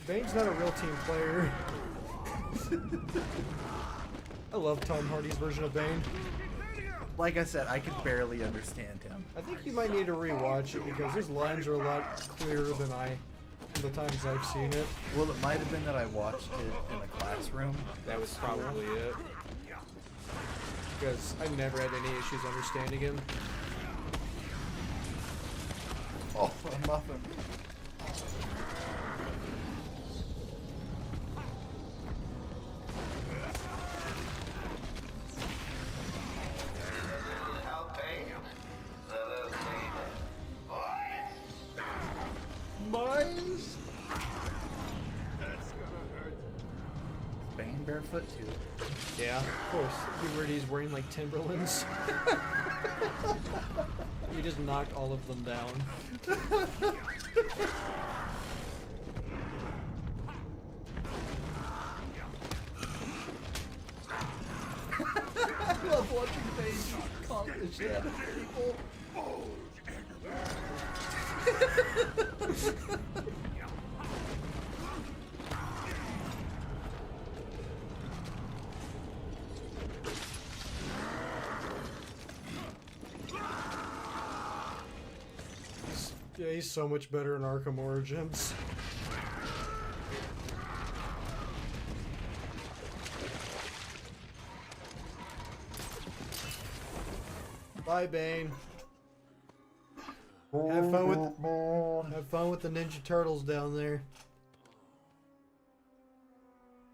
Bane's not a real team player. I love Tom Hardy's version of Bane. Like I said, I could barely understand him. I think you might need to rewatch it because his lines are a lot clearer than the times I've seen it. Well, it might have been that I watched it in the classroom. That was probably it. Because I never had any issues understanding him. Oh, a muffin. Mines? Bane barefoot too. Yeah, of course. He's wearing like Timberlands. You just knocked all of them down. I love watching Bane conk the shit out of people. Yeah, he's so much better in Arkham Origins. Bye, Bane. Have fun with the Ninja Turtles down there.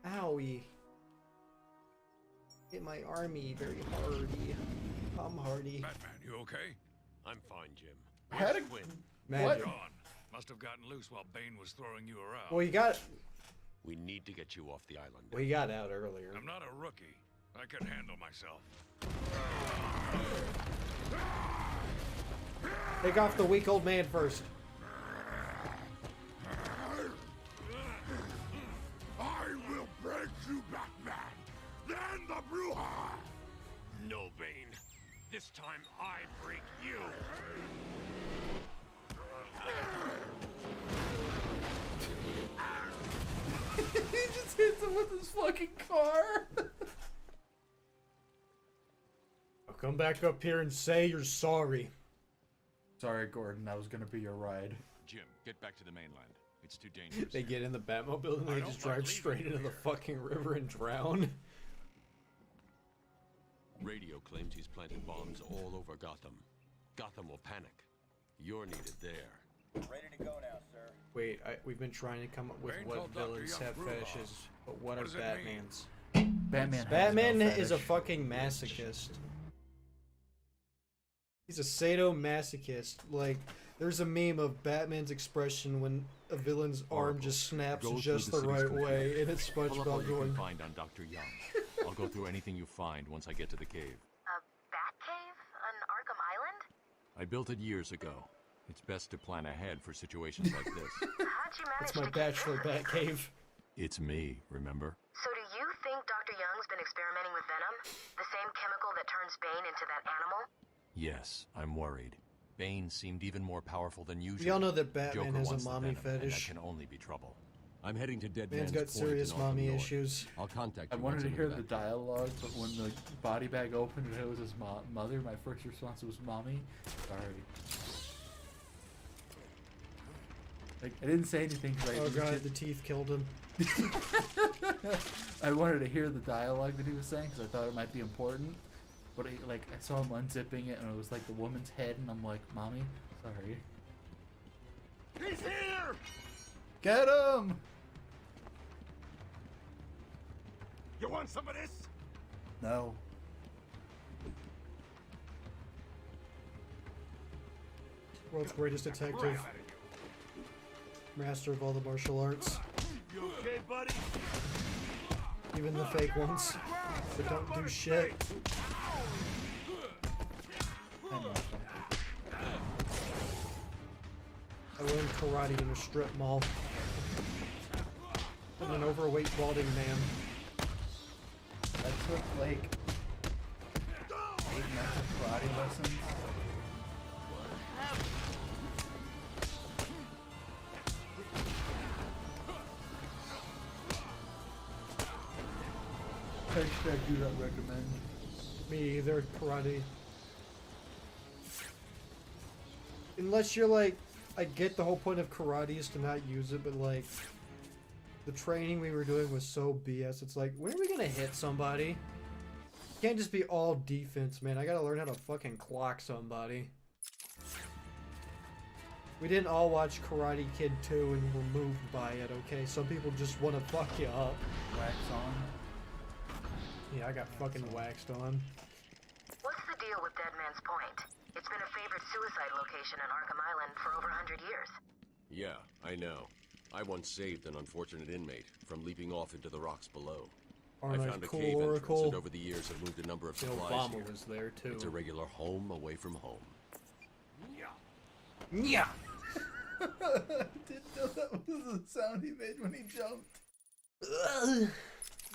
Owie. Hit my army very hardy. I'm hardy. Batman, you okay? I'm fine, Jim. Had a Win. Magic. Gone. Must have gotten loose while Bane was throwing you around. Well, you got. We need to get you off the island. Well, you got out earlier. I'm not a rookie. I can handle myself. Take off the weak old man first. I will break you, Batman. Then the Bruja. No, Bane. This time I break you. He just hits him with his fucking car. I'll come back up here and say you're sorry. Sorry, Gordon. That was gonna be your ride. Jim, get back to the mainland. It's too dangerous. They get in the Batmobile and they just drive straight into the fucking river and drown. Radio claims he's planted bombs all over Gotham. Gotham will panic. You're needed there. Ready to go now, sir. Wait, we've been trying to come up with Bane what called Dr. villains Young have Bruja. fetishes, but what are does that mean? Batman's? Batman has no is a fetish. fucking masochist. He's a sadomasochist. Like, there's a meme of Batman's expression when a villain's arm just snaps Go just through the the city's right computer. way, and it's Pull up all SpongeBob you going. can find on Dr. Young. I'll go through anything you find once I get to the cave. A Batcave on Arkham Island? I built it years ago. It's best to plan ahead for situations like this. How'd you manage It's my to bachelor get bat cave. It's me, remember? So do you think Dr. Young's been experimenting with venom? The same chemical that turns Bane into that animal? Yes, I'm worried. Bane seemed even more powerful than usual. We all know that Batman Joker has a wants the mommy venom, and fetish. that can only be trouble. I'm heading to Dead Man's Man's got Point serious in Arkham mommy North. issues. I'll contact I you wanted once to I'm hear in the that. dialogue, but when the body bag opened and it was his mother, my first response was, "Mommy, sorry." Like, I didn't say anything because Oh god, the teeth killed him. I wanted to hear the dialogue that he was saying because I thought it might be important. But I saw him unzipping it and it was like the woman's head, and I'm like, Mommy, sorry. He's here! Get him! You want some of this? No. World's greatest detective. Master of all the martial arts. You okay, buddy? Even the fake ones. That don't do shit. I learned karate in a strip mall. From an overweight balding man. I took like 8 months of karate lessons. Hashtag do not recommend. Me either, karate. Unless you're like, I get the whole point of karate is to not use it, but like, the training we were doing was so BS. It's like, when are we gonna hit somebody? It can't just be all defense, man. I gotta learn how to fucking clock somebody. We didn't all watch Karate Kid 2 and were moved by it, okay? Some people just want to fuck you up. Wax on. Yeah, I got fucking waxed on. What's the deal with Dead Man's Point? It's been a favorite suicide location in Arkham Island for over 100 years. Yeah, I know. I once saved an unfortunate inmate from leaping off into the rocks below. Aren't I I found a cool, cave entrance Oracle? and over the years have moved a number of The supplies Obama here. was there too. It's a regular home away from home. Yeah. I didn't know that was the sound he made when he jumped.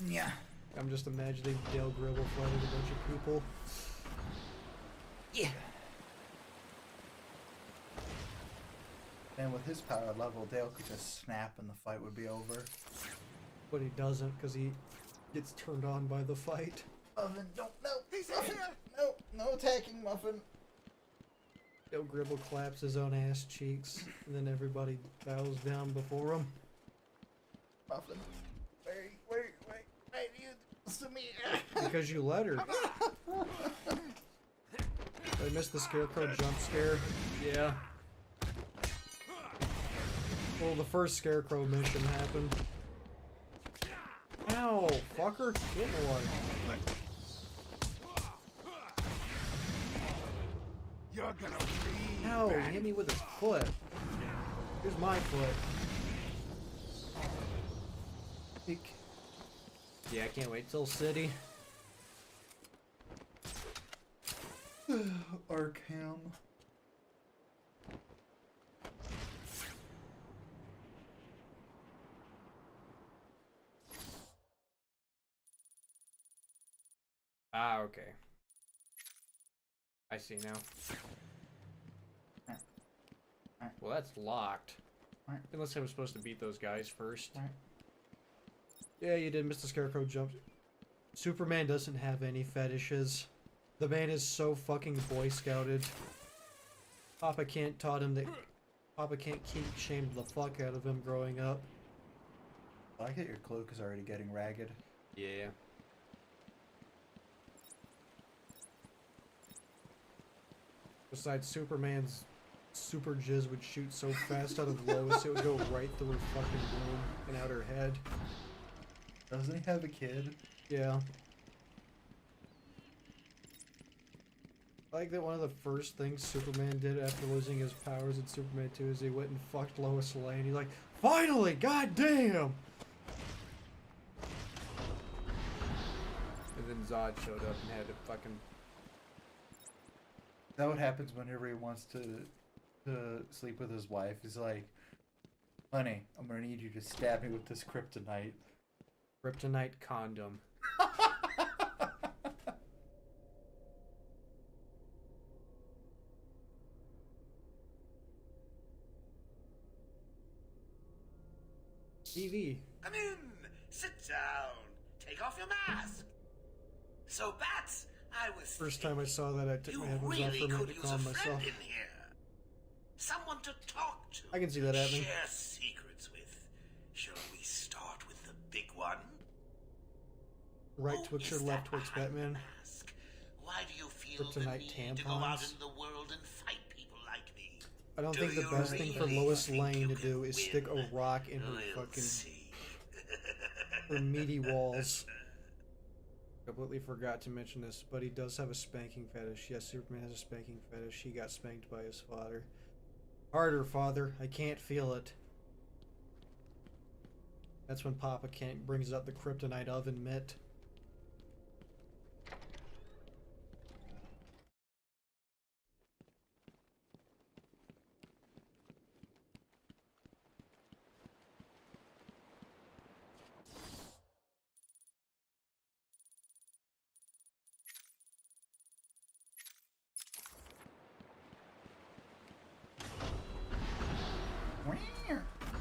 Yeah. I'm just imagining Dale Gribble fighting a bunch of people. Yeah. And with his power level, Dale could just snap and the fight would be over. But he doesn't, because he gets turned on by the fight. Muffin, don't, no, Muffin, no, no attacking, Muffin. Dale Gribble claps his own ass cheeks, and then everybody bows down before him. Muffin, where do you listen to me? Because you let her. I missed the Scarecrow jump scare. Yeah. Well, the first Scarecrow mission happened. Ow, fucker. Get one. You're gonna bleed. Ow, he hit me with his foot. Here's my foot. Eek. Yeah, I can't wait till City. Arkham. Ah, okay. I see now. Well, that's locked. Unless I was supposed to beat those guys first. Yeah, you did miss the Scarecrow jump. Superman doesn't have any fetishes. The man is so fucking Boy Scouted. Papa can't taught him that. Papa can't keep shamed the fuck out of him growing up. I get your cloak is already getting ragged. Yeah. Besides, Superman's super jizz would shoot so fast out of Lois, it would go right through her fucking womb and out her head. Doesn't he have a kid? Yeah. I like that one of the first things Superman did after losing his powers in Superman 2 is he went and fucked Lois Lane. He's like, finally, goddamn! And then Zod showed up and had to fucking... That what happens whenever he wants to sleep with his wife. He's like, honey, I'm gonna need you to stab me with this kryptonite. Kryptonite condom. TV. Come in, sit down, take off your mask. So, Bats, I was First time I saw that, I took my headphones off for a minute to calm myself. in here. Someone to talk to. I can see that happening. Share secrets with. Shall we start with the big one? Right Twixer, left Twix Batman. Why do you feel the Kryptonite need to go out tampons. in the world and fight people like me? I don't think the Do best you thing for really Lois think Lane you to can do is stick a rock in her We'll fucking see. her meaty walls. Completely forgot to mention this, but he does have a spanking fetish. Yes, Superman has a spanking fetish. He got spanked by his father. Harder, father. I can't feel it. That's when Papa Kent brings up the kryptonite oven mitt.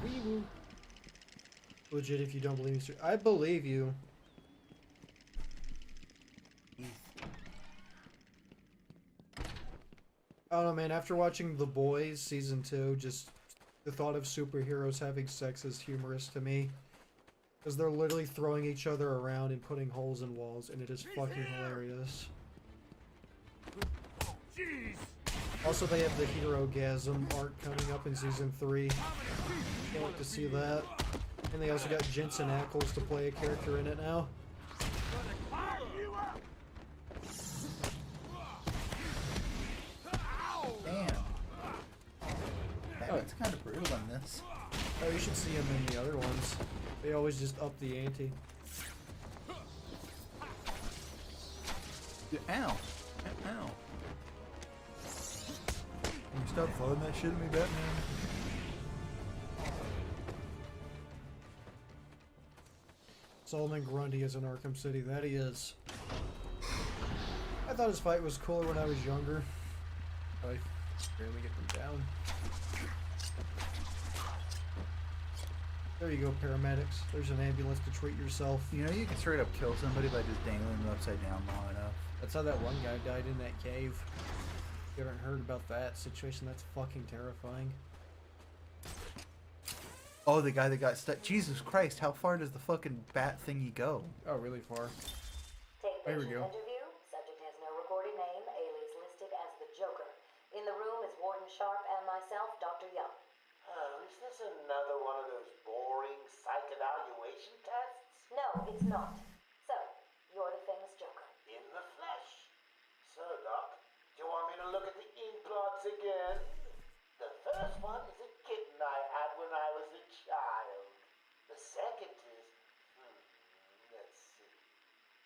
Wee-woo. Legit, if you don't believe me, sir. I believe you. I don't know, man. After watching The Boys Season 2, just the thought of superheroes having sex is humorous to me. Because they're literally throwing each other around and putting holes in walls, and it is fucking hilarious. Also, they have the Hero-gasm arc coming up in Season 3. Can't wait to see that. And they also got Jensen Ackles to play a character in it now. Damn. Batman's kind of brutal in this. Oh, you should see him in the other ones. They always just up the ante. Ow. Ow. Can you stop throwing that shit at me, Batman? Solomon Grundy is in Arkham City. That he is. I thought his fight was cooler when I was younger. I barely get them down. There you go, paramedics. There's an ambulance to treat yourself. You know you can straight up kill somebody by just dangling them upside down long enough. That's how that one guy died in that cave. You haven't heard about that situation? That's fucking terrifying. Oh, the guy that got stuck. Jesus Christ, how far does the fucking bat thingy go? Oh, really far. Take There we patient go. interview. Subject has no recorded name. Alias listed as the Joker. In the room is Warden Sharp and myself, Dr. Young. Oh, is this another one of those boring psych evaluation tests? No, it's not. So, you're the famous Joker. In the flesh. So, Doc, do you want me to look at the ink blots again? The first one is a kitten I had when I was a child. The second is, let's see,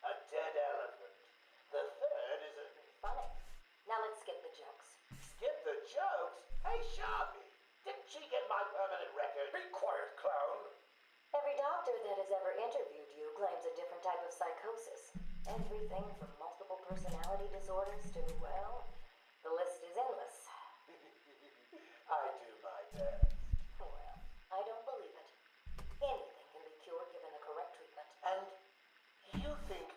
a dead elephant. The third is a... Funny. Now let's skip the jokes. Skip the jokes? Hey, Sharpie, didn't she get my permanent record? Be quiet, clown. Every doctor that has ever interviewed you claims a different type of psychosis. Everything from multiple personality disorders to, well, the list is endless. I do my best. Well, I don't believe it. Anything can be cured given the correct treatment. And you think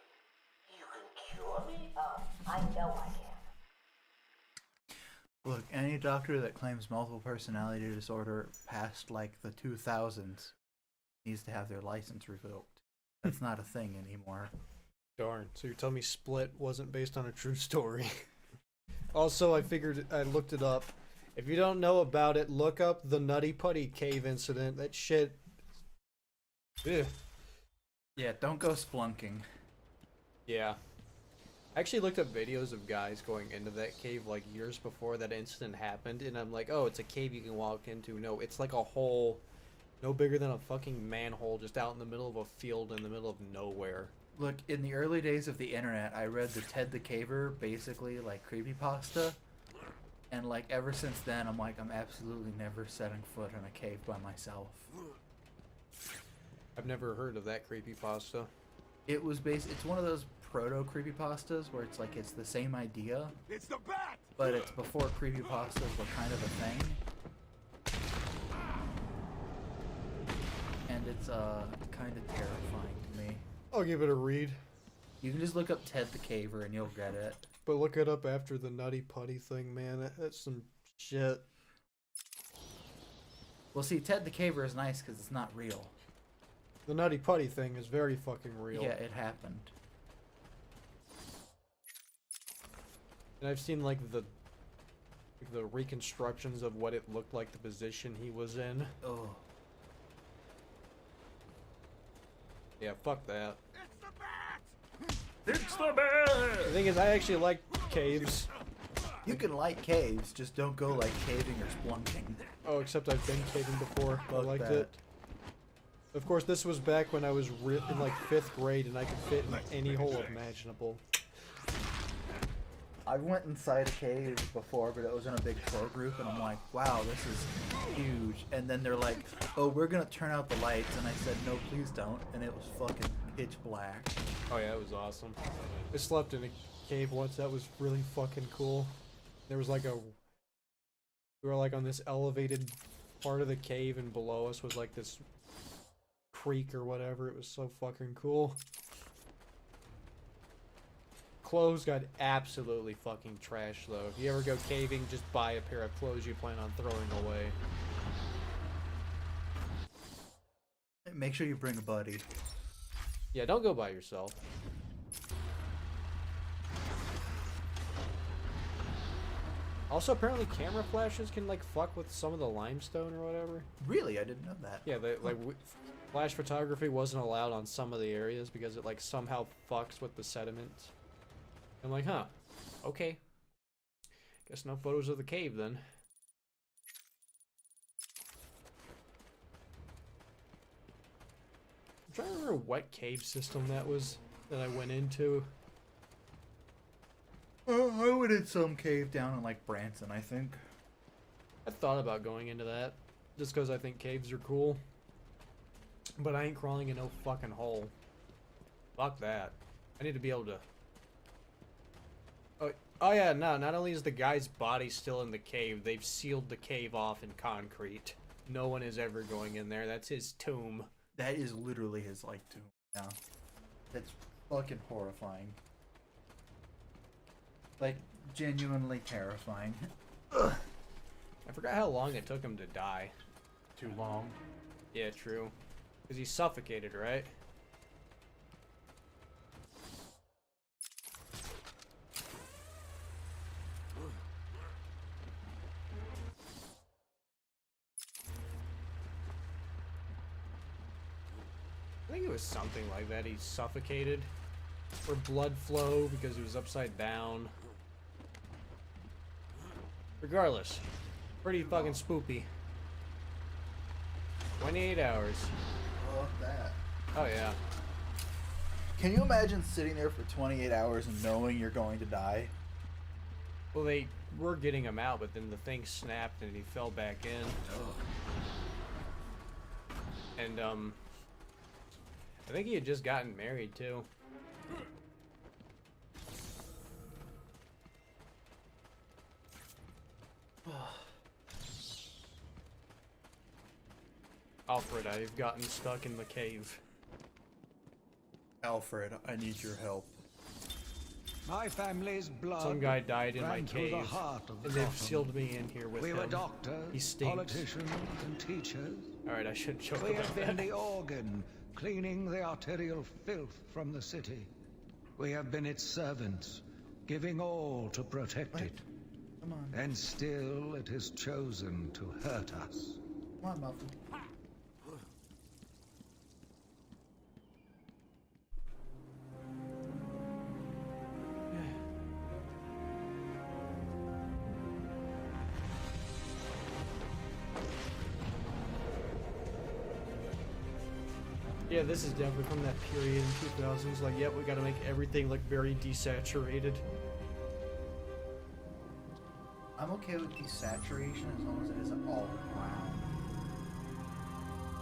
you can cure me? Oh, I know I can. Look, any doctor that claims multiple personality disorder past like the 2000s needs to have their license revoked. That's not a thing anymore. Darn. So you're telling me Split wasn't based on a true story? Also, I looked it up. If you don't know about it, look up the Nutty Putty Cave incident. That shit. Ugh. Yeah, don't go splunking. Yeah. I actually looked up videos of guys going into that cave like years before that incident happened, and I'm like, oh, it's a cave you can walk into. No, it's like a hole no bigger than a fucking manhole just out in the middle of a field in the middle of nowhere. Look, in the early days of the internet, I read the Ted the Caver, basically like creepypasta. And like ever since then, I'm like, I'm absolutely never setting foot in a cave by myself. I've never heard of that creepypasta. It was it's one of those proto creepypastas where it's like it's the same idea. It's the bat! But it's before creepypastas were kind of a thing. And it's kind of terrifying to me. I'll give it a read. You can just look up Ted the Caver and you'll get it. But look it up after the Nutty Putty thing, man. That's some shit. Well, see, Ted the Caver is nice because it's not real. The Nutty Putty thing is very fucking real. Yeah, it happened. And I've seen like the reconstructions of what it looked like, the position he was in. Oh. Yeah, fuck that. It's the bat! The thing is, I actually like caves. You can like caves, just don't go like caving or splunking. Oh, except I've been caving before. I Fuck liked that. it. Of course, this was back when I was in like 5th grade and I could fit in any hole imaginable. I went inside a cave before, but it was in a big pro group, and I'm like, wow, this is huge. And then they're like, oh, we're gonna turn out the lights, and I said, no, please don't. And it was fucking pitch black. Oh yeah, it was awesome. I slept in a cave once. That was really fucking cool. There was like we were like on this elevated part of the cave, and below us was like this creek or whatever. It was so fucking cool. Clothes got absolutely fucking trashed though. If you ever go caving, just buy a pair of clothes you plan on throwing away. Make sure you bring a buddy. Yeah, don't go by yourself. Also, apparently camera flashes can like fuck with some of the limestone or whatever. Really? I didn't know that. Yeah, flash photography wasn't allowed on some of the areas because it like somehow fucks with the sediment. I'm like, huh, okay. Guess no photos of the cave then. I'm trying to remember what cave system that I went into. I went in some cave down in like Branson, I think. I thought about going into that just because I think caves are cool. But I ain't crawling in no fucking hole. Fuck that. I need to be able to... Oh yeah, no, not only is the guy's body still in the cave, they've sealed the cave off in concrete. No one is ever going in there. That's his tomb. That is literally his, like, tomb. Yeah. It's fucking horrifying. Like, genuinely terrifying. Ugh. I forgot how long it took him to die. Too long. Yeah, true. Because he suffocated, right? I think it was something like that. He suffocated. Or blood flow because he was upside down. Regardless. Pretty fucking spoopy. 28 hours. Fuck that. Oh yeah. Can you imagine sitting there for 28 hours and knowing you're going to die? Well, they were getting him out, but then the thing snapped and he fell back in. And, I think he had just gotten married, too. Alfred, I've gotten stuck in the cave. Alfred, I need your help. My family's blood. Some guy died in my ran through cave, the heart of and they've Gotham. sealed me in here with we him. were doctors, He stinks. politicians, and teachers. Alright, I shouldn't joke We about have been that. the organ, cleaning the arterial filth from the city. We have been its servants, giving all to protect it. Come on. And still it has chosen to hurt us. Come on, Muffin. Yeah, this is definitely from that period in 2000s. Like, yep, we gotta make everything look very desaturated. I'm okay with desaturation as long as it isn't all brown.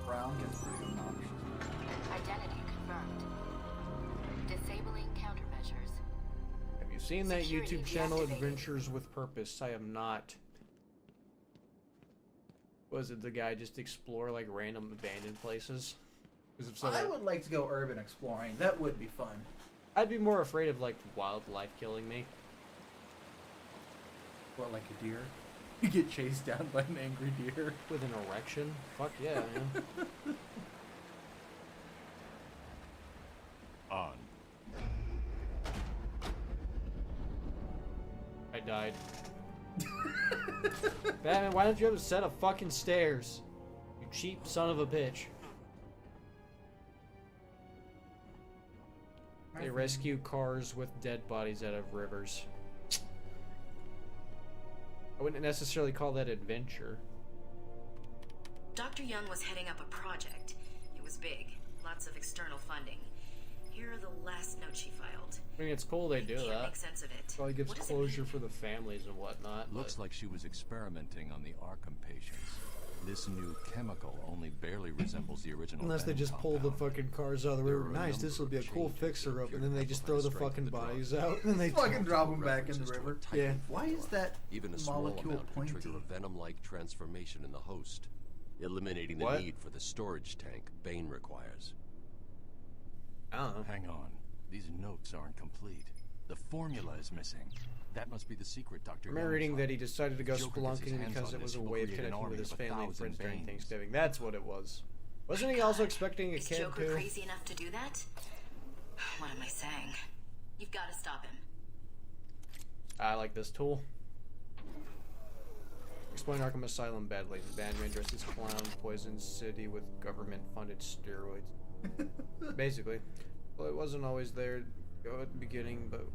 Brown gets pretty obnoxious. Identity confirmed. Disabling countermeasures. Have you seen that Security YouTube channel, deactivated. Adventures with Purpose? I am not. Was it the guy just explore, like, random abandoned places? Because if so, I would like to go urban exploring. That would be fun. I'd be more afraid of, like, wildlife killing me. What, like a deer? You get chased down by an angry deer. With an erection? Fuck yeah, man. On. I died. Batman, why don't you have a set of fucking stairs? You cheap son of a bitch. They rescue cars with dead bodies out of rivers. I wouldn't necessarily call that adventure. Dr. Young was heading up a project. It was big. Lots of external funding. Here are the last notes she filed. I mean, it's cool they do Can't that. make sense of it. Probably gives What does it closure for the families and whatnot. Looks like she was experimenting on the Arkham patients. This new chemical only barely resembles the original. Unless they Venom just pull the compound. fucking cars out of the river. There are a Nice, this will number be a of cool changes fixer that up, and appear then to they just throw the amplify fucking the drug. bodies out, and then they Fucking drop them back in the References to a river. type Yeah. of Why is that Even a small molecule amount pointy? could trigger a venom-like transformation in the host, eliminating the What? need for the storage tank Bane requires. I don't know. Hang on. These notes aren't complete. The formula is missing. That must be the secret, Dr. I remember reading that he decided to go Joker gets his spelunking hands because on it was this, a he'll way of create an connecting with army his of family and 1,000 friends during Banes. Thanksgiving. That's what it was. Wasn't he also expecting a Is kid Joker too? crazy enough to do that? What am I saying? You've got to stop him. I like this tool. Explain Arkham Asylum badly. Batman dresses clown, poisons city with government-funded steroids. Basically. Well, it wasn't always there at the beginning, but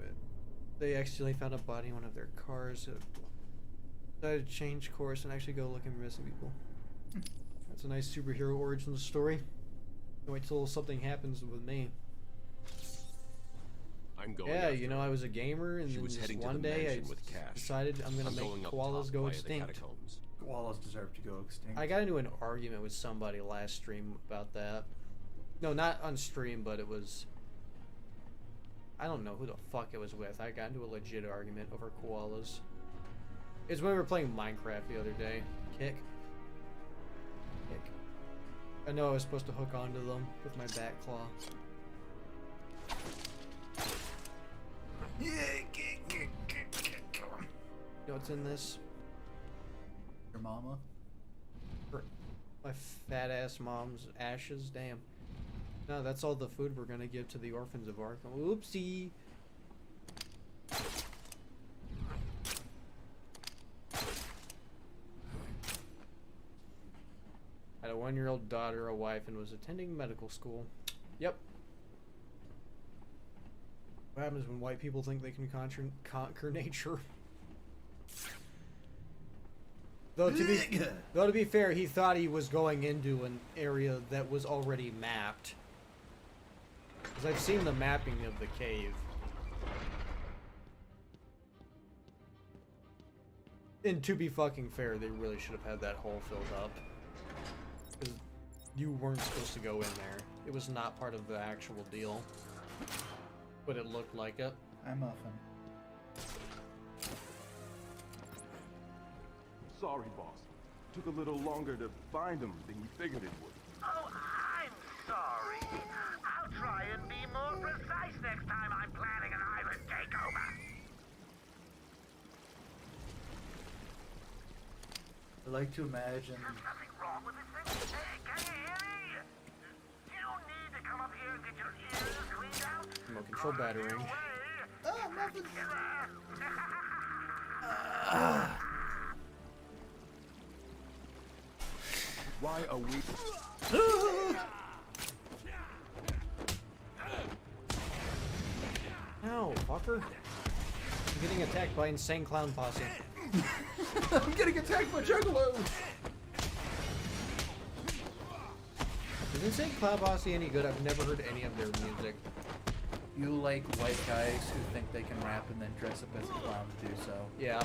they accidentally found a body in one of their cars. Decided to change course and actually go looking for missing people. That's a nice superhero origin story. Can't wait till something happens with me. I'm going. Yeah, after you know, her. I was a gamer, and She then was just heading to one the day I mansion with cash. decided I'm gonna I'm make going up koalas top go via the extinct. catacombs. Koalas deserve to go extinct. I got into an argument with somebody last stream about that. No, not on stream, but it was... I don't know who the fuck it was with. I got into a legit argument over koalas. It's when we were playing Minecraft the other day. Kick. I know I was supposed to hook onto them with my back claw. You know what's in this? Your mama? My fat ass mom's ashes? Damn. No, that's all the food we're gonna give to the orphans of Arkham. Oopsie! I had a 1-year-old daughter, a wife, and was attending medical school. Yep. What happens when white people think they can conquer nature? Though to be fair, he thought he was going into an area that was already mapped. Because I've seen the mapping of the cave. And to be fucking fair, they really should have had that hole filled up. Because you weren't supposed to go in there. It was not part of the actual deal. But it looked like it. Hi, Muffin. Sorry, boss. Took a little longer to find them than you figured it would. Oh, I'm sorry. I'll try and be more precise next time I'm planning an island takeover. I like to imagine. There's nothing wrong with this thing. Hey, can you hear me? You need to come up here and get your ears cleaned out. Remote control battering. Oh, Muffin! Why are we... Ow, fucker. I'm getting attacked by insane clown posse. I'm getting attacked by juggalos! Is Insane Clown Posse any good? I've never heard any of their music. You like white guys who think they can rap and then dress up as a clown to do so. Yeah.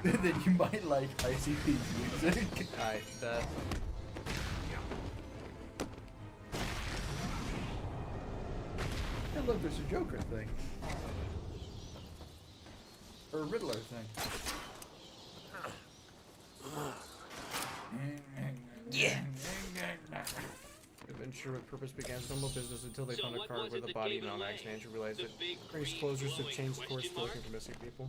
Then you might like ICP's music. I bet. Hey, look, there's a Joker thing. Or a Riddler thing. Yeah. Adventure with purpose began as normal business until they found a car with a body and on accident and realized that brings closures to change course for looking for missing people.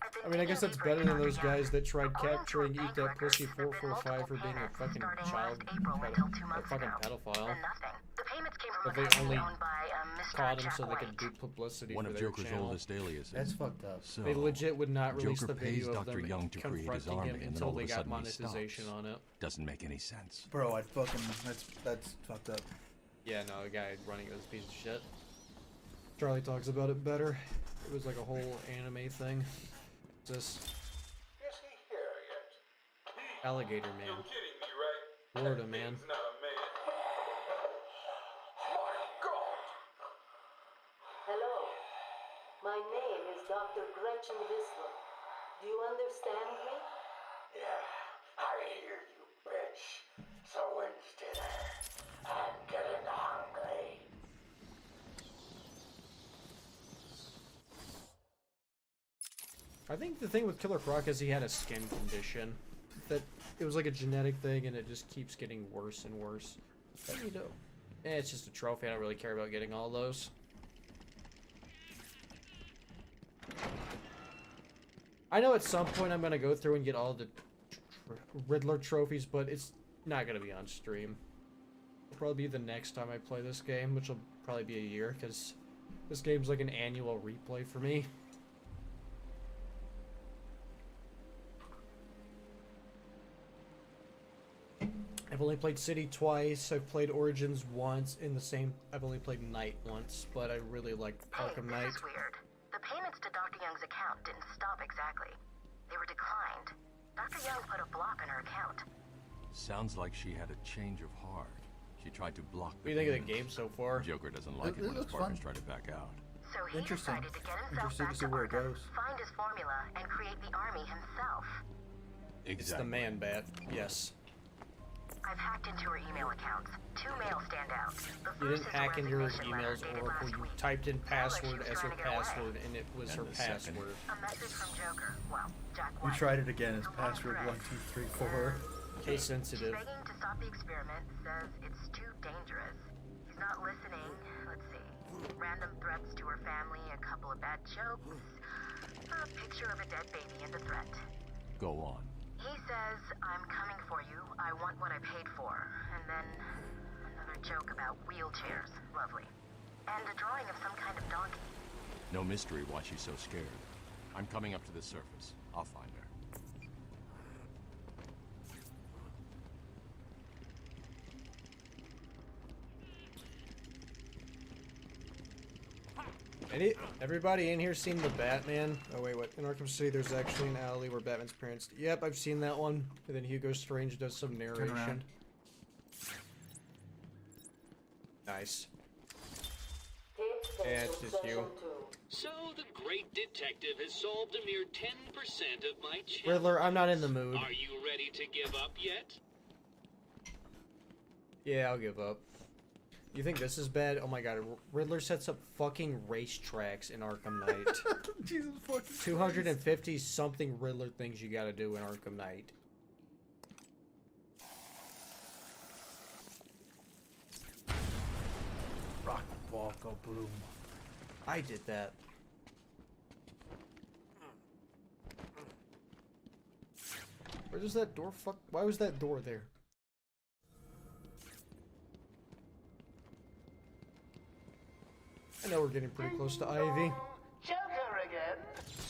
I I mean, I guess that's better than those guys that tried capturing Eat That Pussy 445 for being a fucking child, a fucking pedophile. But they only caught him so they could do publicity One for of their Joker's channel. oldest aliases. That's fucked up. So, They legit would not release Joker the pays video of Dr. them Young to create his confronting army, him and then until all of they a got sudden he monetization stops. on it. Doesn't make any sense. Bro, I fucking that's fucked up. Yeah, no, the guy running it was a piece of shit. Charlie talks about it better. It was like a whole anime thing. This Is he here yet? alligator man. You're kidding me, right? Florida man. He's not a man. My God! Hello. My name is Dr. Gretchen Whistler. Do you understand me? Yeah, I hear you, bitch. So when's dinner? I'm getting hungry. I think the thing with Killer Croc is he had a skin condition. That it was like a genetic thing and it just keeps getting worse and worse. What do you do? It's just a trophy. I don't really care about getting all those. I know at some point I'm gonna go through and get all the Riddler trophies, but it's not gonna be on stream. It'll probably be the next time I play this game, which will probably be a year, because this game's like an annual replay for me. I've only played City twice. I've played Origins once. I've only played Night once, but I really liked Arkham Knight. This is weird. The payments to Dr. Young's account didn't stop exactly. They were declined. Dr. Young put a block on her account. Sounds like she had a change of heart. She tried to block What do you think of the game so far? Joker doesn't like it when his partners try to back out. So he decided to get himself Interested back to see to where it Arkham, goes. find his formula, and create the army himself. It's the Man Bat. Yes. I've hacked into her email accounts. 2 mails stand out. The You first didn't is a hack into her resignation letter emails, dated Oracle. last You week. typed in Sounds like she password was as her trying to get away. password, and it was And her the second. password. A message from Joker. Well, Jack We White. tried it again as password 1234. Case She's sensitive. begging to stop the experiment, says it's too dangerous. He's not listening. Let's see. Random threats to her family, a couple of bad jokes, a picture of a dead baby and a threat. Go on. He says, I'm coming for you, I want what I paid for. And then another joke about wheelchairs. Lovely. And a drawing of some kind of donkey. No mystery why she's so scared. I'm coming up to the surface. I'll find her. Everybody in here seen the Batman? Oh wait, what? In Arkham City, there's actually an alley where Batman's parents. Yep, I've seen that one. And then Hugo Strange does some narration. around. Nice. Yeah, it's just you. So the great detective has solved a mere 10% of my challenge. Riddler, I'm not in the mood. Are you ready to give up yet? Yeah, I'll give up. You think this is bad? Oh my god, Riddler sets up fucking racetracks in Arkham Knight. Jesus fucking 250 something Riddler things you gotta do in Arkham Knight. Rock, ball, go boom. I did that. Where does that door fuck? Why was that door there? I know we're getting pretty close to Ivy. Joker again?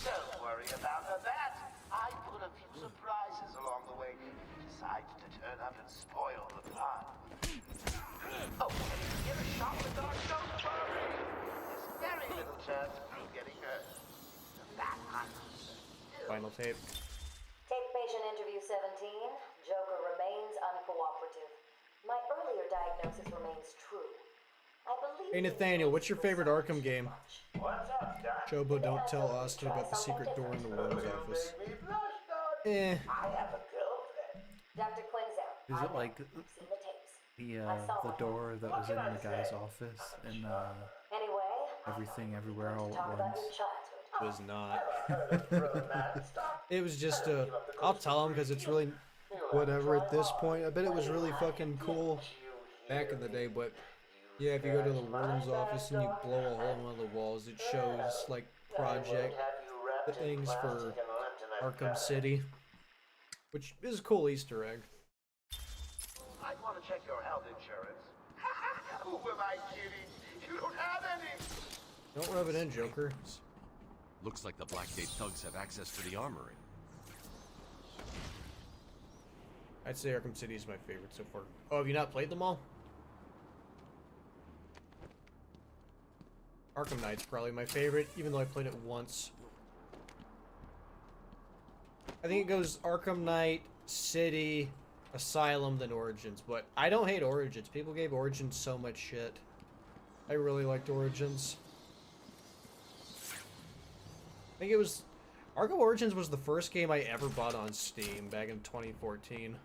Don't worry about that. I put a few surprises along the way if he decides to turn up and spoil the fun. Oh, get a shot with our Joker! There's very little chance of you getting hurt. That I'm Final tape. Take patient interview 17. Joker remains uncooperative. My earlier diagnosis remains true. I believe. Hey Nathaniel, what's your favorite Arkham game? What's up, Doc? Jobo, don't tell Austin about the secret door in the Warden's office. Eh. I have a girlfriend. Dr. Quinzel. Is it like Seen the tapes. the door that was in the guy's office and Anyway, everything everywhere all talk at about once? your childhood. It was not. It was just I'll tell him because it's really whatever at this point. I bet it was really fucking cool back in the day, but yeah, if you go to the Warden's office and you blow a hole in one of the walls, it shows like project the things for Arkham City, which is a cool Easter egg. I want to check your health insurance. Who am I kidding? You don't have any. Don't rub it in, Joker. Looks like the Blackgate thugs have access to the armory. I'd say Arkham City is my favorite so far. Oh, have you not played them all? Arkham Knight's probably my favorite, even though I played it once. I think it goes Arkham Knight, City, Asylum, then Origins. But I don't hate Origins. People gave Origins so much shit. I really liked Origins. I think it was... Arkham Origins was the first game I ever bought on Steam back in 2014.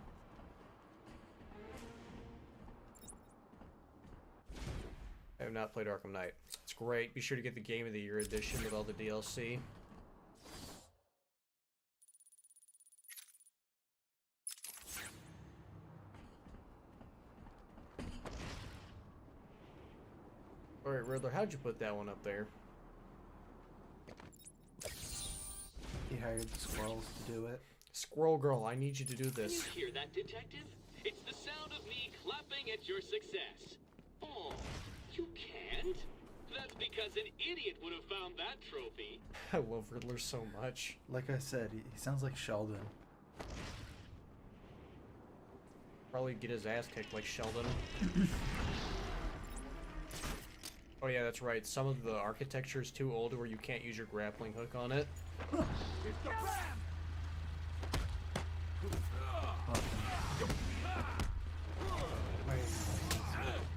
I have not played Arkham Knight. It's great. Be sure to get the Game of the Year edition with all the DLC. Alright, Riddler, how'd you put that one up there? He hired the squirrels to do it. Squirrel Girl, I need you to do this. Can you hear that, detective? It's the sound of me clapping at your success. Oh, you can't? That's because an idiot would have found that trophy. I love Riddler so much. Like I said, he sounds like Sheldon. Probably get his ass kicked like Sheldon. Oh yeah, that's right. Some of the architecture is too old where you can't use your grappling hook on it.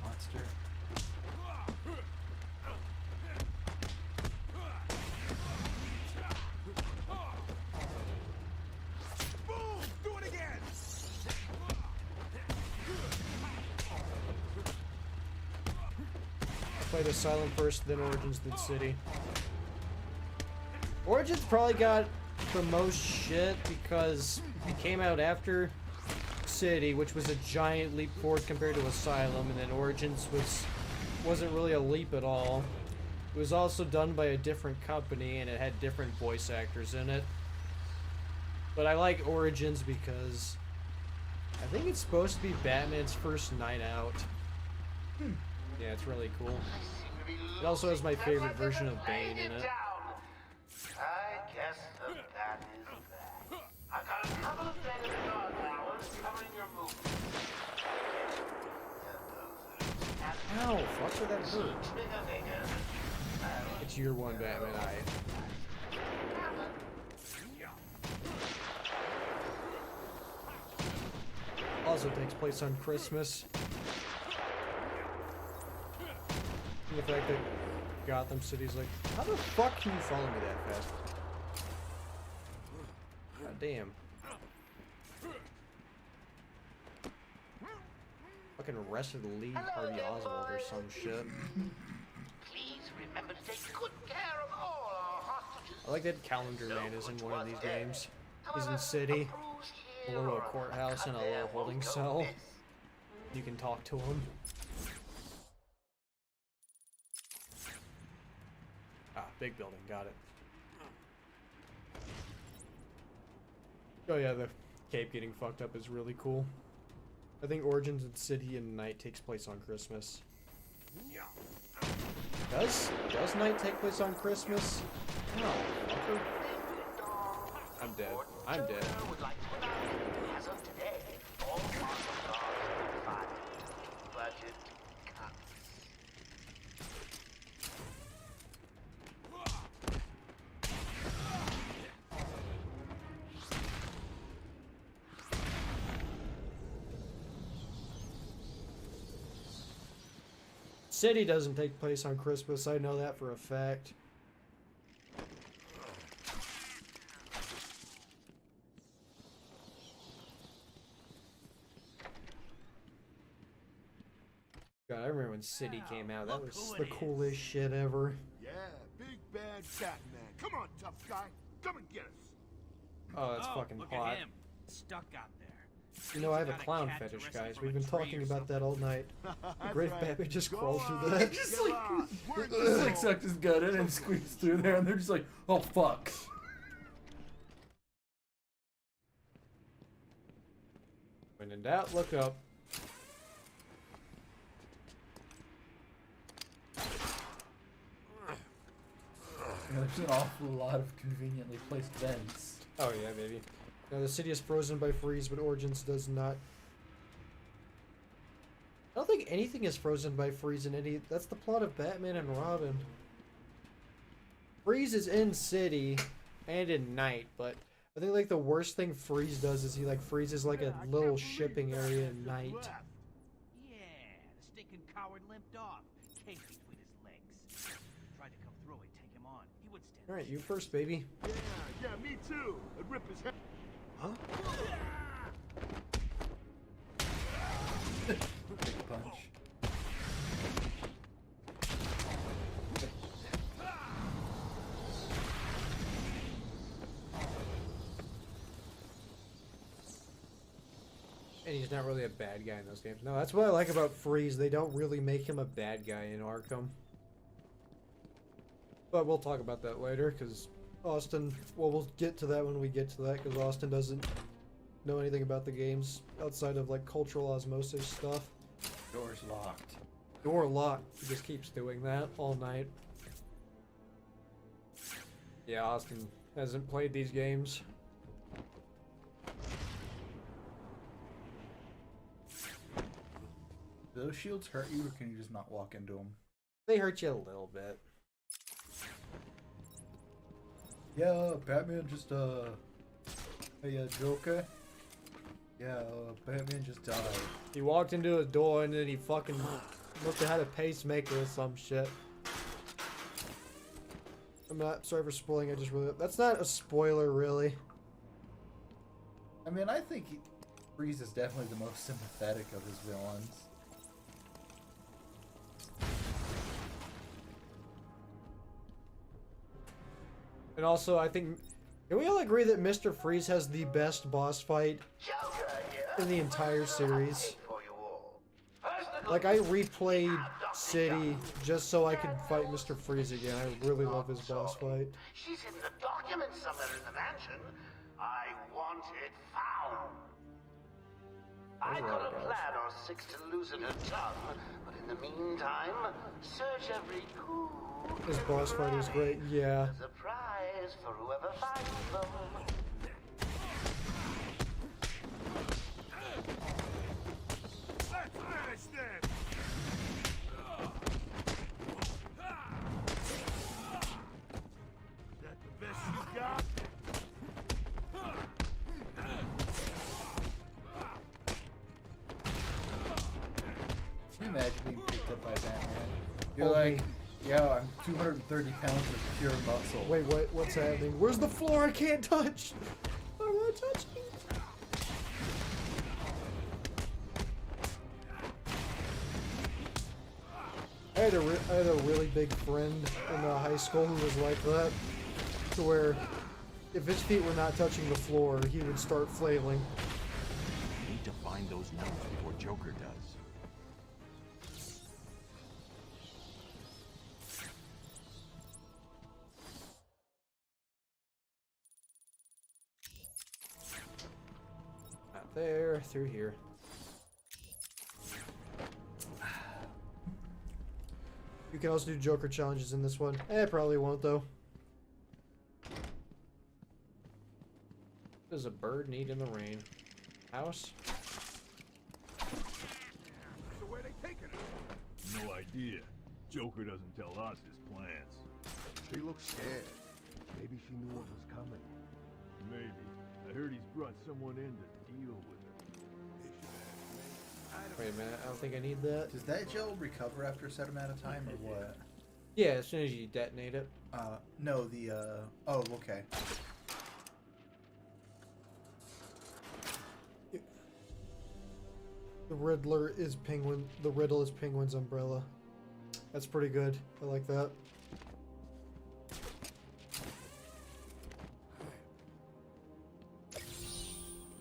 Monster. Boom! Do it again! Played Asylum first, then Origins, then City. Origins probably got the most shit because it came out after City, which was a giant leap forward compared to Asylum, and then Origins wasn't really a leap at all. It was also done by a different company, and it had different voice actors in it. But I like Origins because I think it's supposed to be Batman's first night out. Yeah, it's really cool. It also has my favorite version of Bane in it. I guess that is that. I've got a couple of things dog hours covering your movements. Ow, fuck with that hurt. It's year one Batman Also takes place on Christmas. And the fact that Gotham City's like, how the fuck can you follow me that fast? God damn. Fucking arrested lead Harvey Oswald or some shit. Please remember to take good care of all our hostages. I like that Calendar Man is in one of these games. He's in City, a little courthouse and a little holding cell. You can talk to him. Ah, big building, got it. Oh yeah, the cape getting fucked up is really cool. I think Origins and City and Night takes place on Christmas. Does Night take place on Christmas? No, fucker. I'm dead. I'm dead. As of today, all Gotham cars budget cuts. City doesn't take place on Christmas, I know that for a fact. God, I remember when City came out. That was the coolest shit ever. Yeah, big bad Batman. Come on, tough guy. Come and get us. Oh, that's fucking look hot. At him. Stuck out there. You know, I have a clown fetish, guys. We've been talking about that all night. The Great Batman just crawled through that. Just like sucked his gut in and squeezed through there, and they're just like, oh fuck. in doubt, look up. There's an awful lot of conveniently placed vents. Oh yeah, baby. Now the city is frozen by freeze, but Origins does not. I don't think anything is frozen by freeze in any. That's the plot of Batman and Robin. Freeze is in city and in night, but I think like the worst thing Freeze does is he like freezes like a little shipping area at night. Yeah, the stinking coward limped off, cage between his legs. Tried to come through and take him on. He would stand. All right, you first, baby. Yeah, me too. I'd rip his head. Huh? Big punch. And he's not really a bad guy in those games. No, that's what I like about Freeze. They don't really make him a bad guy in Arkham. But we'll talk about that later, because Austin... Well, we'll get to that when we get to that, because Austin doesn't know anything about the games outside of, like, cultural osmosis stuff. Door's locked. Door locked. He just keeps doing that all night. Yeah, Austin hasn't played these games. Do those shields hurt you, or can you just not walk into them? They hurt you a little bit. Yeah, Batman just, hey, Joker? Yeah, Batman just died. He walked into a door and then he fucking looked at how to pacemaker or some shit. I'm not sorry for spoiling, I just really... That's not a spoiler, really. I mean, I think Freeze is definitely the most sympathetic of his villains. And also, I think... Can we all agree that Mr. Freeze has the best boss fight in the entire series? Like, I replayed City just so I could fight Mr. Freeze again. I really love his boss fight. She's in the documents somewhere in the mansion. I want it found. I've got a plan or six to loosen her tongue, but in the meantime, search every cool. His boss fight is great, yeah. There's a prize for whoever finds them. Let's finish this! Is that the best you got? Can you imagine being picked up by Batman? You're like, yeah, I'm 230 pounds of pure muscle. Wait, what's happening? Where's the floor? I can't touch! I'm not touching! I had a really big friend in high school who was like that, to where if his feet were not touching the floor, he would start flailing. We need to find those notes before Joker does. Not there, through here. You can also do Joker challenges in this one. Probably won't though. What does a bird need in the rain? House? So where they taking her? No idea. Joker doesn't tell us his plans. She looks scared. Maybe she knew what was coming. Maybe. I heard he's brought someone in to deal with her. Wait a minute, I don't think I need that. Does that gel recover after a certain amount of time, or what? Yeah, as soon as you detonate it. No, the, oh, okay. The Riddler is Penguin. The riddle is Penguin's umbrella. That's pretty good. I like that.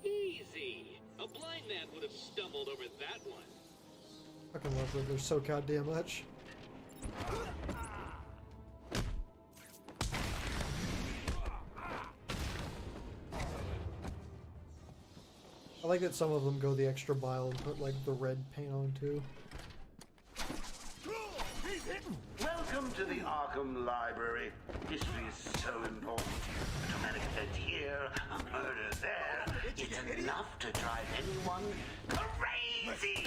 Easy. A blind man would have stumbled over that one. Fucking love Riddler so goddamn much. I I like that some of them go the extra mile and put like the red paint on too. Welcome to the Arkham Library. History is so important. A traumatic event here, a murder there. It's enough to drive anyone crazy.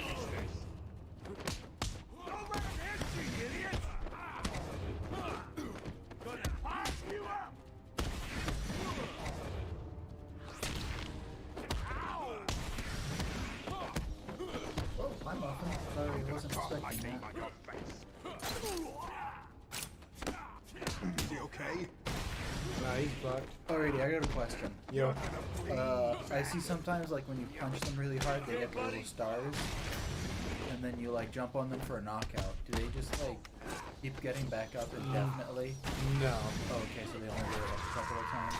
Don't let him hit you, idiot! Gonna fuck you up! Oh, hi, Muffin. Sorry, I wasn't expecting that. Is he okay? Nah, he's fucked. Alrighty, I got a question. Yo. I see sometimes, like, when you punch them really hard, they get the little stars. And then you, like, jump on them for a knockout. Do they just, like, keep getting back up indefinitely? No. Oh, okay, so they only do it, like, a couple of times.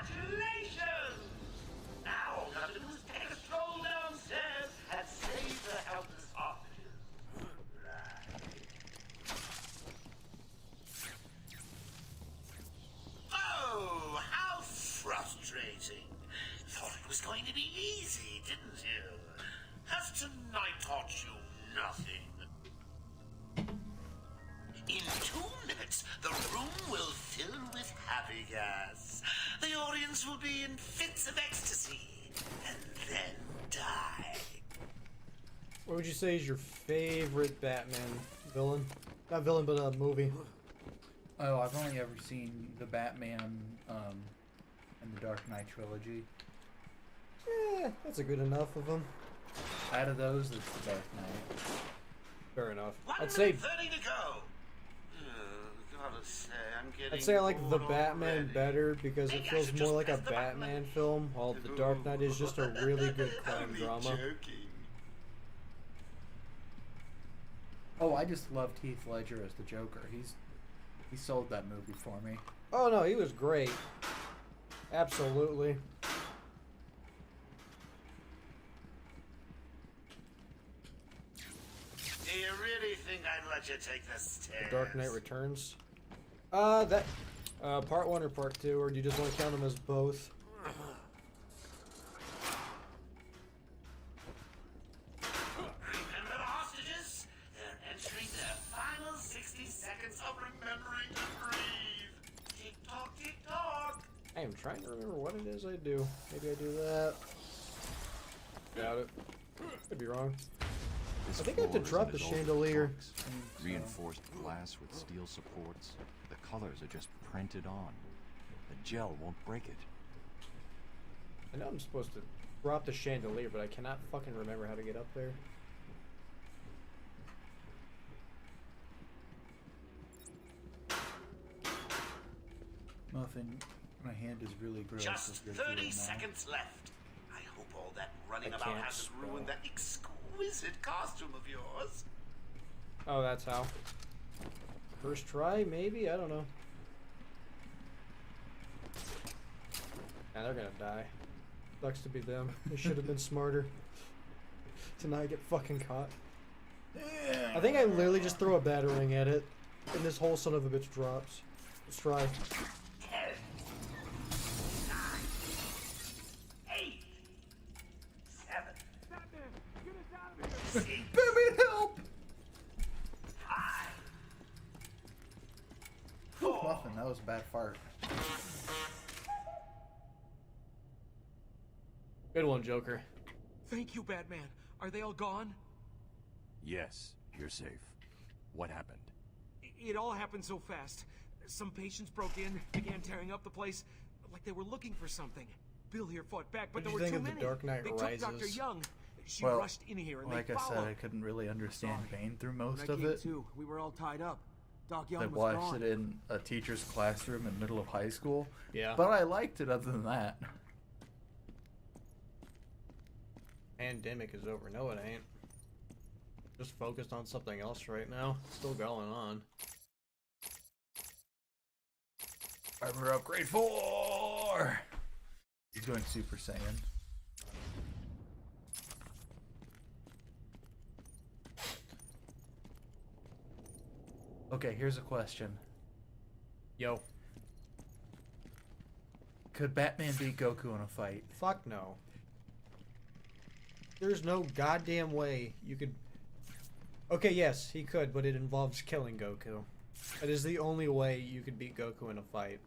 Congratulations! Now all you have to do is take a stroll downstairs and save the helpless hostages. Oh, how frustrating. Thought it was going to be easy, didn't you? Has tonight taught you nothing? In 2 minutes, the room will fill with happy gas. The audience will be in fits of ecstasy, and then die. What would you say is your favorite Batman villain? Not villain, but movie. Oh, I've only ever seen the Batman and the Dark Knight trilogy. Yeah, that's a good enough of them. Out of those, it's the Dark Knight. Fair enough. 1 I'd say minute 30 to go. Gotta say, I'm getting I'd say I like the bored Batman already. better because it Maybe I feels should more just like a press the button. Batman film, while The Dark Knight is just a really good crime Only drama. joking. Oh, I just loved Heath Ledger as the Joker. He sold that movie for me. Oh no, he was great. Absolutely. Do you really think I'd let you take the stairs? The Dark Knight Returns. Part 1 or part 2, or do you just want to count them as both? Remember the hostages? They're entering their final 60 seconds of remembering to breathe. Tick tock, tick tock. I am trying to remember what it is I do. Maybe I do that. Doubt it. Could be wrong. This I think I have to floor is drop in the its old chandelier. box. Reinforced glass with steel supports. The colors are just printed on. The gel won't break it. I know I'm supposed to drop the chandelier, but I cannot fucking remember how to get up there. Muffin, my hand is really gross. Just as you're doing 30 that. seconds left. I hope all that running I about can't hasn't spell. ruined that exquisite costume of yours. Oh, that's how. First try, maybe? I don't know. Yeah, they're gonna die. Sucks to be them. They should have been smarter to not get fucking caught. I think I literally just throw a batarang at it, and this whole son of a bitch drops. Let's try. 10, 9, 8, 7, Batman, get us out of here! 6, Batman, help! 5, 4, Muffin, that was a bad fart. Good one, Joker. Thank you, Batman. Are they all gone? Yes, you're safe. What happened? It all happened so fast. Some patients broke in, began tearing up the place, like they were looking for something. Bill here fought back, but What there did were you too think of many. The Dark Knight They Rises? took Dr. Young. She Well, rushed in here and like they I said, followed. I couldn't really understand Sorry. Bane through When most I of came it. to, we were all tied up. Doc Young I was watched gone. it in a teacher's classroom in the middle of high school. Yeah. But I liked it other than that. Pandemic is over. No, it ain't. Just focused on something else right now. Still going on. Armor upgrade 4! He's going Super Saiyan. Okay, here's a question. Yo. Could Batman beat Goku in a fight? Fuck no. There's no goddamn way you could... Okay, yes, he could, but it involves killing Goku. That is the only way you could beat Goku in a fight.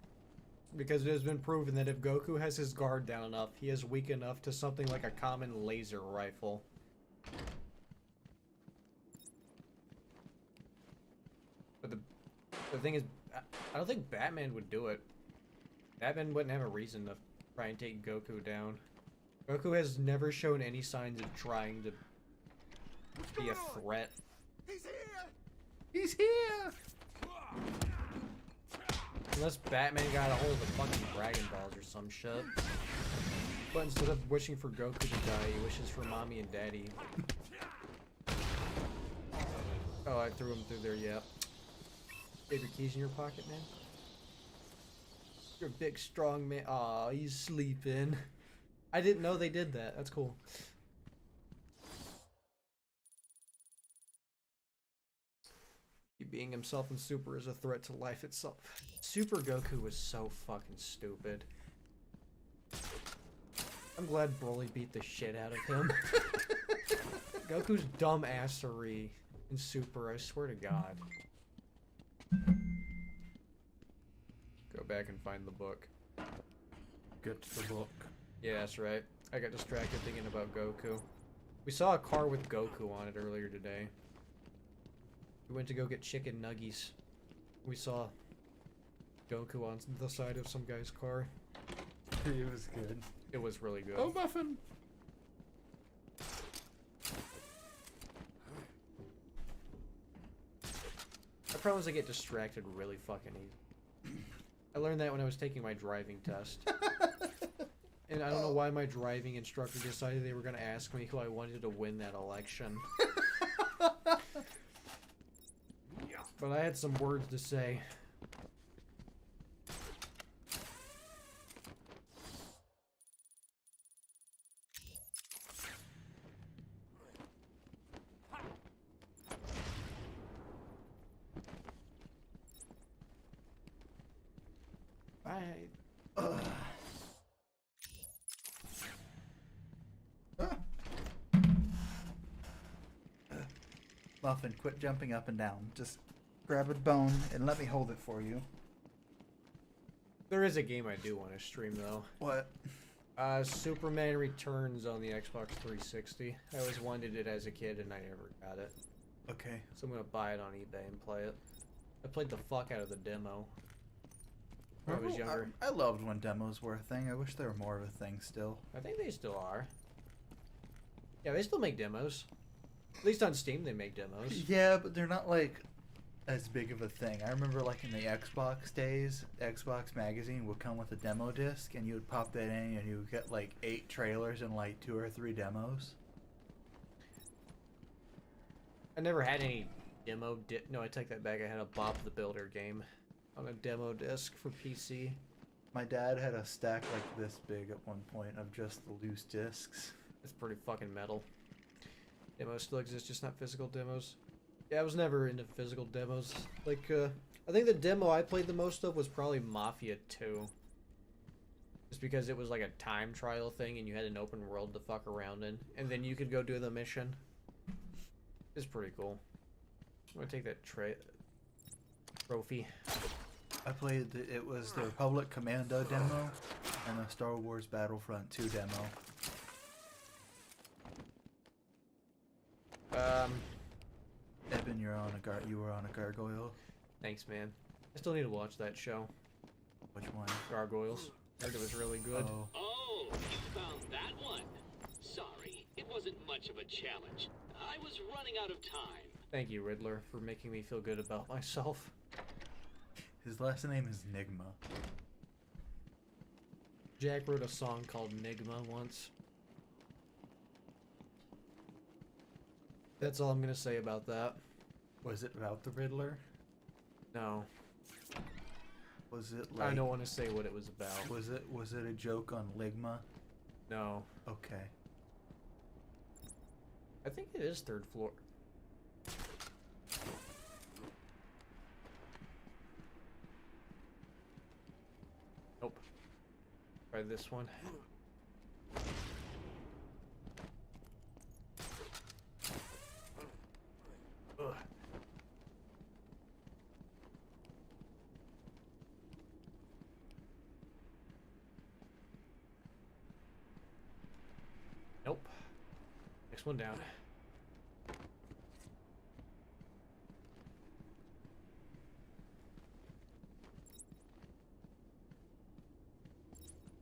Because it has been proven that if Goku has his guard down enough, he is weak enough to something like a common laser rifle. But the thing is, I don't think Batman would do it. Batman wouldn't have a reason to try and take Goku down. Goku has never shown any signs of trying to be a threat. He's here! He's here! Unless Batman got a hold of fucking Dragon Balls or some shit. But instead of wishing for Goku to die, he wishes for Mommy and Daddy. Oh, I threw him through there, yeah. You have your keys in your pocket, man? You're a big, strong man. Aw, he's sleeping. I didn't know they did that. That's cool. He being himself in Super is a threat to life itself. Super Goku was so fucking stupid. I'm glad Broly beat the shit out of him. Goku's dumb assery in Super, I swear to God. Go back and find the book. Get to the book. Yeah, that's right. I got distracted thinking about Goku. We saw a car with Goku on it earlier today. We went to go get chicken nuggies. We saw Goku on the side of some guy's car. It was good. It was really good. Oh, muffin! My problem is I get distracted really fucking easy. I learned that when I was taking my driving test. And I don't know why my driving instructor decided they were going to ask me who I wanted to win that election. But I had some words to say. Muffin, quit jumping up and down. Just grab a bone and let me hold it for you. There is a game I do want to stream, though. What? Superman Returns on the Xbox 360. I always wanted it as a kid, and I never got it. Okay. So I'm gonna buy it on eBay and play it. I played the fuck out of the demo when I was younger. I loved when demos were a thing. I wish they were more of a thing still. I think they still are. Yeah, they still make demos. At least on Steam they make demos. Yeah, but they're not like as big of a thing. I remember like in the Xbox days, Xbox Magazine would come with a demo disc and you would pop that in and you would get like 8 trailers and like 2 or 3 demos. I never had any demo no, I take that back. I had a Bob the Builder game on a demo disc for PC. My dad had a stack like this big at one point of just the loose discs. It's pretty fucking metal. Demos still exist, just not physical demos. Yeah, I was never into physical demos. Like, I think the demo I played the most of was probably Mafia 2. Just because it was like a time trial thing and you had an open world to fuck around in. And then you could go do the mission. It's pretty cool. I'm gonna take that trophy. I played, it was the Republic Commando demo and the Star Wars Battlefront 2 demo. Eben, you were on a gargoyle. Thanks, man. I still need to watch that show. Which one? Gargoyles. I heard it was really good. Oh, you found that one. Sorry, it wasn't much of a challenge. I was running out of time. Thank you, Riddler, for making me feel good about myself. His last name is Nigma. Jack wrote a song called Nigma once. That's all I'm gonna say about that. Was it about the Riddler? No. Was it like... I don't want to say what it was about. Was it a joke on Ligma? No. Okay. I think it is third floor. Try this one. Ugh. Nope. Next one down.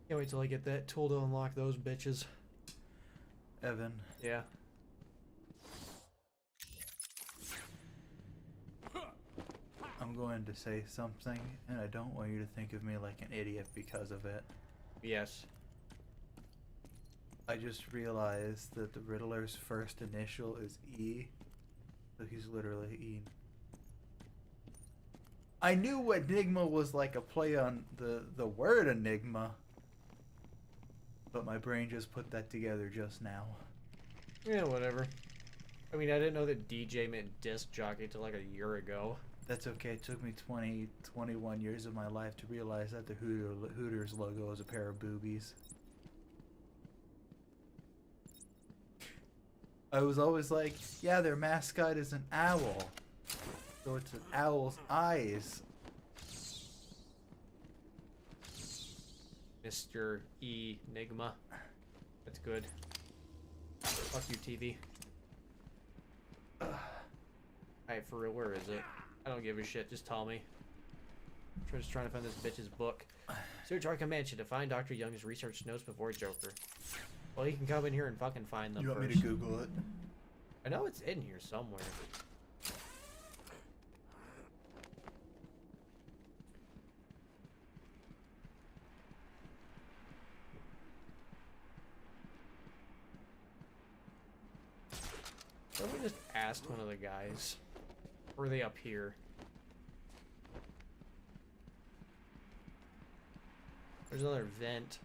Can't wait till I get that tool to unlock those bitches. Evan. Yeah. I'm going to say something, and I don't want you to think of me like an idiot because of it. Yes. I just realized that the Riddler's first initial is E, so he's literally E. I knew what Enigma was like a play on the word enigma, but my brain just put that together just now. Yeah, whatever. I mean, I didn't know that DJ meant disc jockey till like a year ago. That's okay. It took me 21 years of my life to realize that the Hooters logo is a pair of boobies. I was always like, yeah, their mascot is an owl. So it's an owl's eyes. Mr. Enigma. That's good. Fuck you, TV. Alright, for real, where is it? I don't give a shit, just tell me. I'm just trying to find this bitch's book. Search Arkham Mansion to find Dr. Young's research notes before Joker. Well, he can come in here and fucking find them You want first. me to Google it? I know it's in here somewhere. Let me just ask one of the guys. Or are they up here? There's another vent.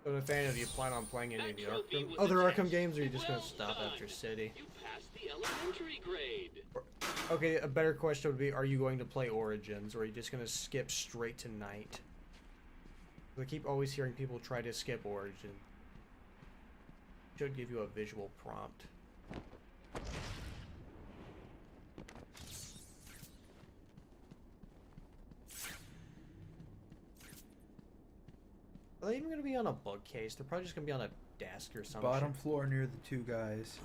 So I'm a fan of you plan on playing any of the other Arkham games, or are you just gonna stop after City? You passed the elementary grade. Okay, a better question would be, are you going to play Origins, or are you just gonna skip straight to Night? I keep always hearing people try to skip Origin. Should give you a visual prompt. Are they even going to be on a bookcase? They're probably just going to be on a desk or something. Bottom floor near the two guys.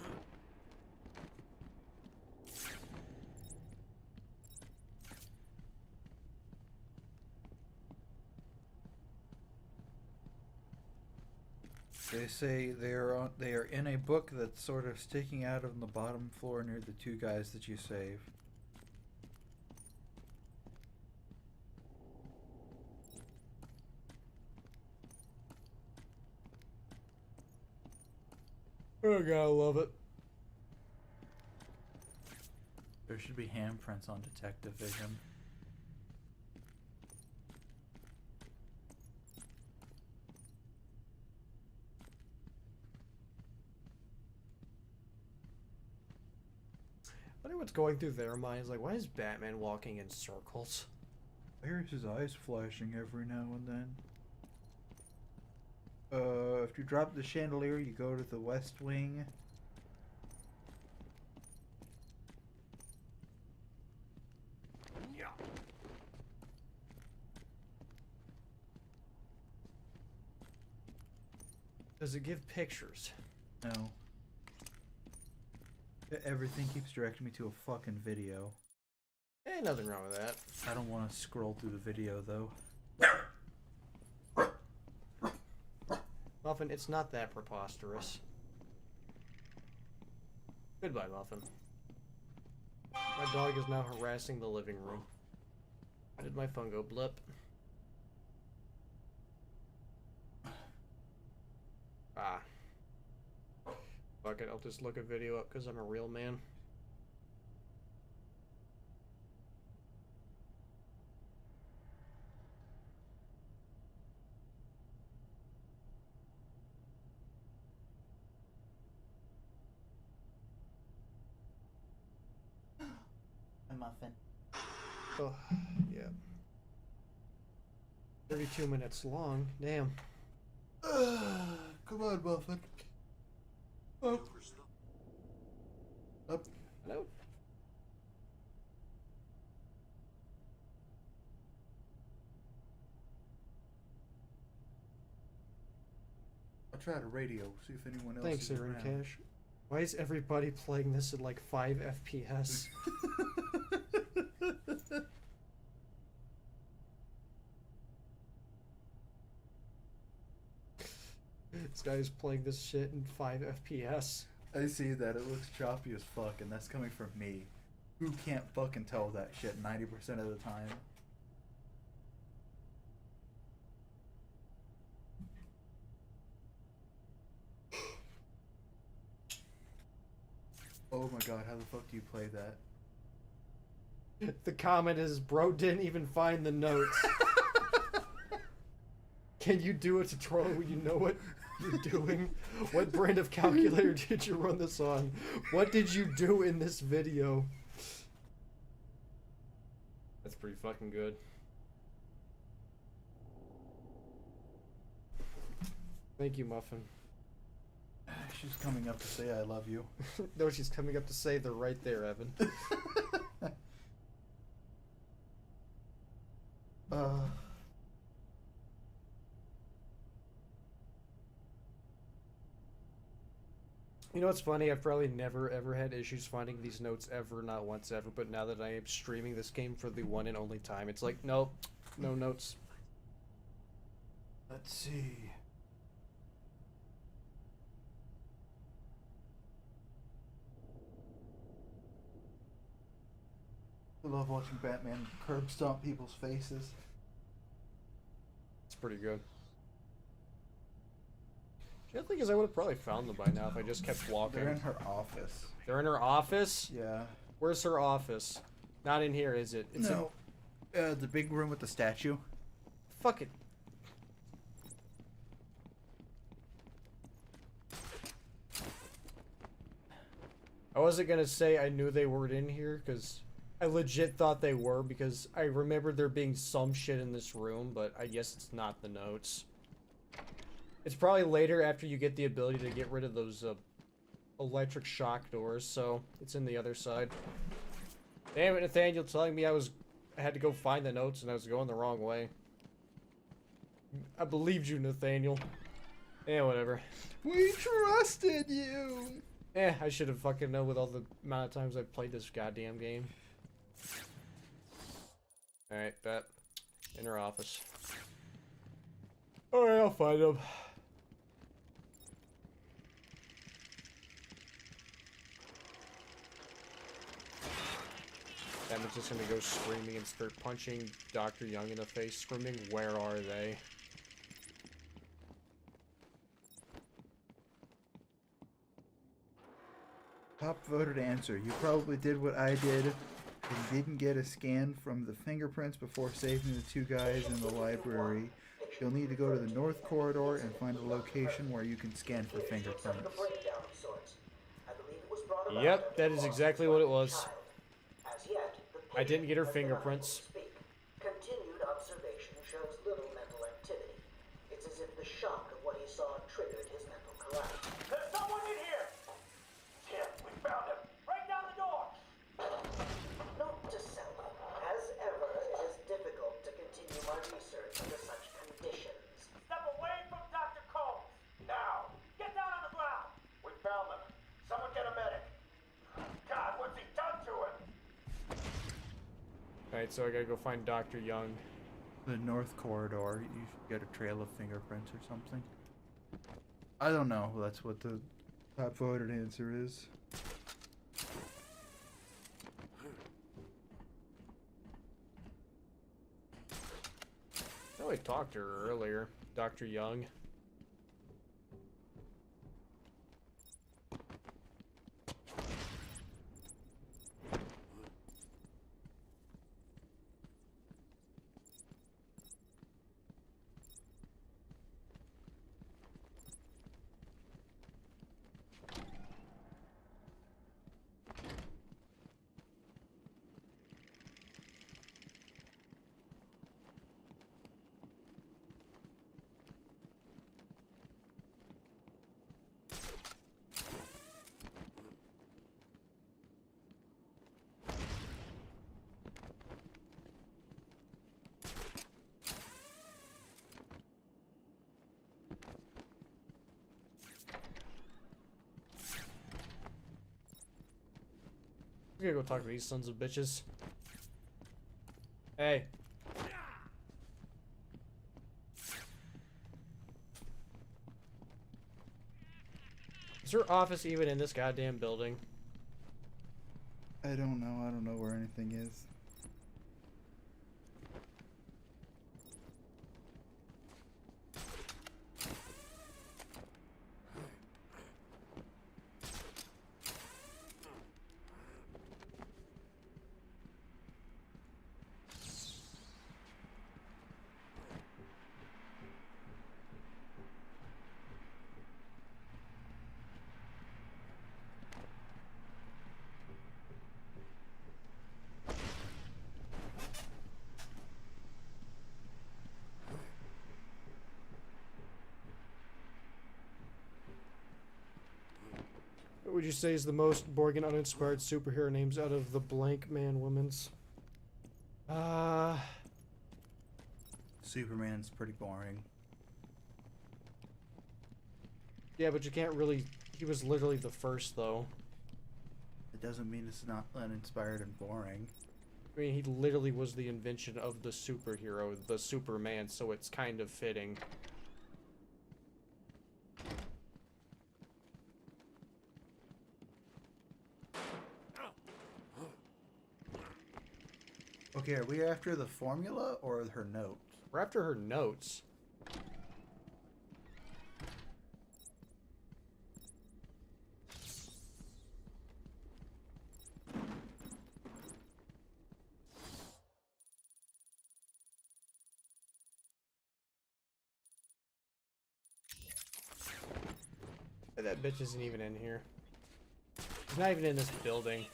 They say they are in a book that's sort of sticking out on the bottom floor near the two guys that you save. Oh god, I love it. There should be handprints on Detective Vision. I wonder what's going through their minds. Like, why is Batman walking in circles? Where's his eyes flashing every now and then? If you drop the chandelier, you go to the West Wing. Does it give pictures? No. Everything keeps directing me to a fucking video. Ain't nothing wrong with that. I don't want to scroll through the video, though. Muffin, it's not that preposterous. Goodbye, Muffin. My dog is now harassing the living room. Why did my phone go blip? Ah. Fuck it, I'll just look a video up because I'm a real man. muffin. Oh, yeah. 32 minutes long. Damn. Come on, muffin. Up. Up. Hello. I'll try to radio, see if anyone else Thanks, is Aaron around. Cash. Why is everybody playing this at like 5 FPS? This guy's playing this shit in 5 FPS. I see that. It looks choppy as fuck, and that's coming from me. Who can't fucking tell that shit 90% of the time? Oh my god, how the fuck do you play that? The comment is, bro didn't even find the notes. Can you do a tutorial when you know what you're doing? What brand of calculator did you run this on? What did you do in this video? That's pretty fucking good. Thank you, Muffin. She's coming up to say I love you. No, she's coming up to say they're right there, Evan. You know what's funny? I've probably never ever had issues finding these notes ever, not once ever, but now that I am streaming this game for the one and only time, it's like, nope, no notes. Let's see. I love watching Batman curb stomp people's faces. It's pretty good. The other thing is I would have probably found them by now if I just kept walking. They're in her office. They're in her office? Yeah. Where's her office? Not in here, is it? It's no. The big room with the statue. Fuck it. I wasn't gonna say I knew they weren't in here, because I legit thought they were, because I remembered there being some shit in this room, but I guess it's not the notes. It's probably later after you get the ability to get rid of those electric shock doors, so it's in the other side. Damn it, Nathaniel, telling me I had to go find the notes and I was going the wrong way. I believed you, Nathaniel. Yeah, whatever. We trusted you! I should have fucking known with all the amount of times I've played this goddamn game. Alright, bet. In her office. Alright, I'll find him. Batman's just gonna go screaming and start punching Dr. Young in the face, screaming, "Where are they?" Top voted answer. You probably did what I did and didn't get a scan from the fingerprints before saving the two guys in the library. You'll need to go to the north corridor and find a location where you can scan for fingerprints. Yep, that is exactly what it was. I didn't get her fingerprints. Continued observation shows little mental activity. It's as if the shock of what he saw triggered his mental collapse. There's someone in here! Tim, we found him! Right down the door! Note to self, as ever, it is difficult to continue my research under such conditions. Step away from Dr. Combs! Now! Get down on the ground! We found them. Someone get a medic. God, what's he done to him? Alright, so I gotta go find Dr. Young. The north corridor, you should get a trail of fingerprints or something. I don't know, that's what the top voted answer is. I know I talked to her earlier, Dr. Young. We gotta go talk to these sons of bitches. Hey. Is her office even in this goddamn building? I don't know. I don't know where anything is. What would you say is the most Borgen uninspired superhero names out of the blank man women's? Superman's pretty boring. Yeah, but you can't really... He was literally the first, though. It doesn't mean it's not uninspired and boring. I mean, he literally was the invention of the superhero, the Superman, so it's kind of fitting. Okay, are we after the formula or her notes? We're after her notes. That bitch isn't even in here. He's not even in this building.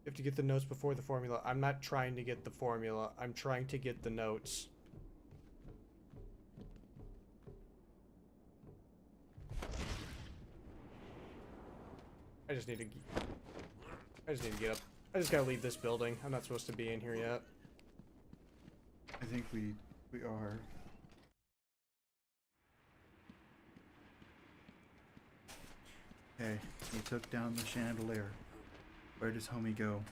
You have to get the notes before the formula. I'm not trying to get the formula. I'm trying to get the notes. I just need to get up. I just gotta leave this building. I'm not supposed to be in here yet. I think we are. Okay, he took down the chandelier. Where does homie go?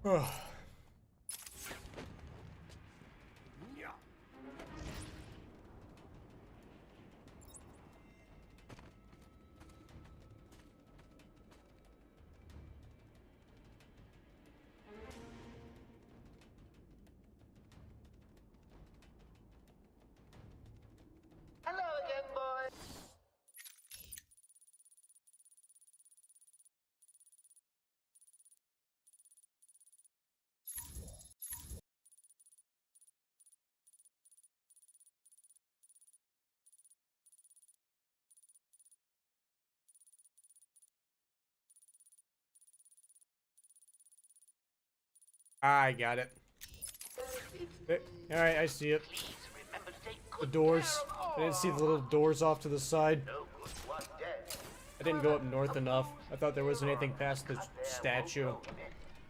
Ugh. Hello again, boy. I got it. Alright, I see it. The doors. I didn't see the little doors off to the side. I didn't go up north enough. I thought there wasn't anything past the statue.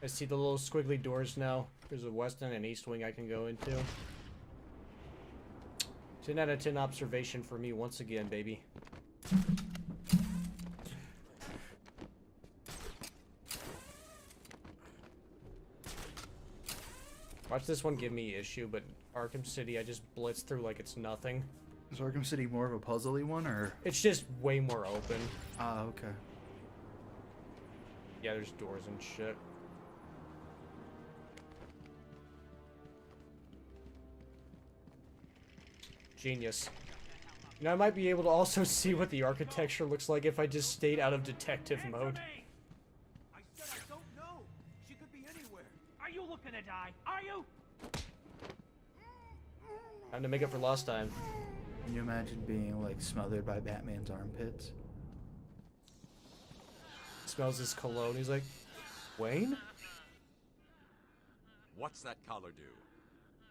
I see the little squiggly doors now. There's a west end and east wing I can go into. 10 out of 10 observation for me once again, baby. Watch this one give me issue, but Arkham City, I just blitz through like it's nothing. Is Arkham City more of a puzzly one, or? It's just way more open. Ah, okay. Yeah, there's doors and shit. Genius. You know, I might be able to also see what the architecture looks like if I just stayed out of detective mode. I said I don't know. She could be anywhere. Are you looking to die? Are you? Time to make up for lost time. Can you imagine being like smothered by Batman's armpits? Smells his cologne. He's like, Wayne? What's that collar do?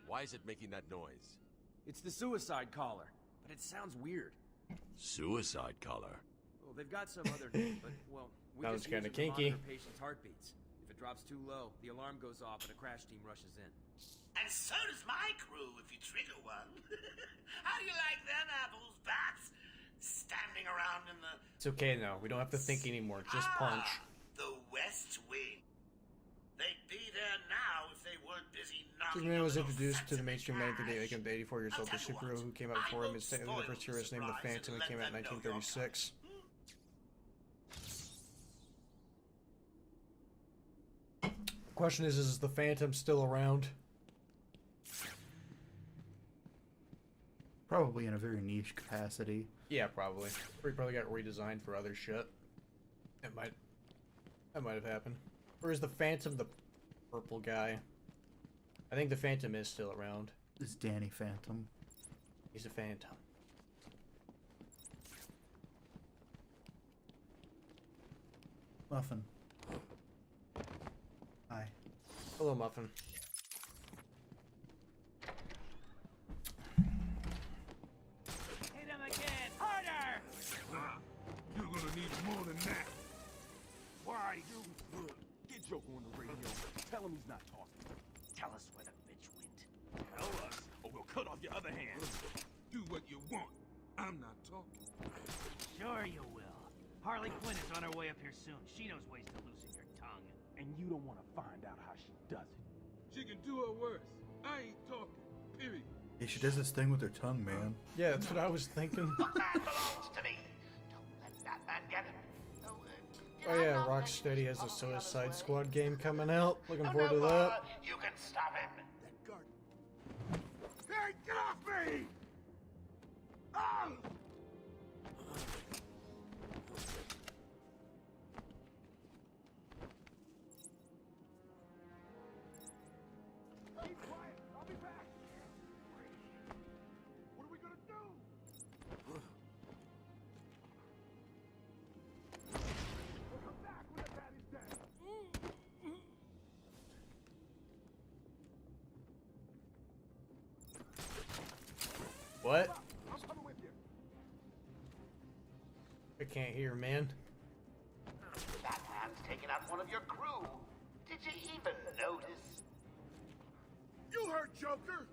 Why is it making that noise? It's the suicide collar, but it sounds weird. Suicide collar? Well, they've got some other name, but, well, we That was just use kinda it to kinky. monitor patients' heartbeats. If it drops too low, the alarm goes off and a crash team rushes in. And so does my crew if you trigger one. How do you like them apples, bats? Standing around in the... It's okay now. We don't have to think anymore. Just punch. The West Wing. They'd be there now if they weren't busy knocking... Superman was introduced to the mainstream light of the day, making the 84 years old. The superhero who came out before him is technically the first hero named the Phantom and came out in 1936. Question is the Phantom still around? Probably in a very niche capacity. Yeah, probably. Or he probably got redesigned for other shit. That might have happened. Or is the Phantom the purple guy? I think the Phantom is still around. It's Danny Phantom. He's a Phantom. Muffin. Hi. Hello, Muffin. Hit him again! Harder! You're gonna need more than that. Why, you... Get Joker on the radio. Tell him he's not talking. Tell us where the bitch went. Tell us, or we'll cut off your other hand. Do what you want. I'm not talking. Sure you will. Harley Quinn is on her way up here soon. She knows ways to loosen your tongue. And you don't want to find out how she does it. She can do her worse. I ain't talking. Period. Yeah, she does this thing with her tongue, man. Yeah, that's what I was thinking. That belongs to me. Don't let that man get it. Oh yeah, Rocksteady has a Suicide Squad game coming out. Looking forward to that. You can stop him. That guard. Hey, get off me! Oh! Be quiet. I'll be back. What are we gonna do? We'll come back when the bat is dead. What? I'm coming with you. I can't hear, man. Batman's taken out one of your crew. Did you even notice? You heard Joker.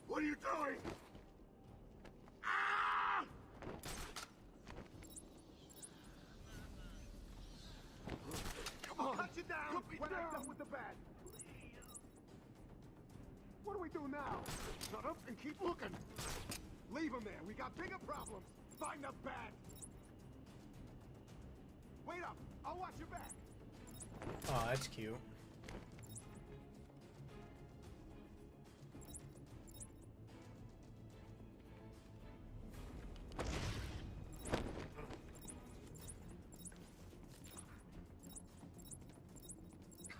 What are you doing? Ah! Come on, cut you down. When I'm done with the bat. What do we do now? Shut up and keep looking. Leave him there. We got bigger problems. Find the bat. Wait up. I'll watch your back. Oh, that's cute.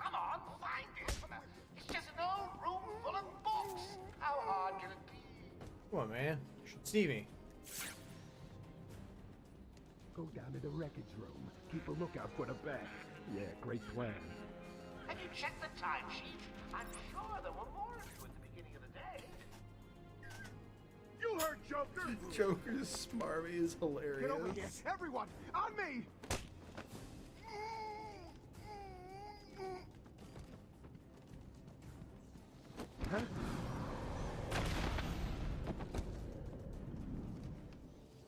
Come on, find it. It's just an old room full of books. How hard can it be? Come on, man. Stevie. Go down to the wreckage room. Keep a lookout for the bat. Yeah, great plan. Have you checked the timesheet? I'm sure there were more of you at the beginning of the day. You heard Joker. Joker's smarmy is hilarious. Get over here, everyone! On me! Huh?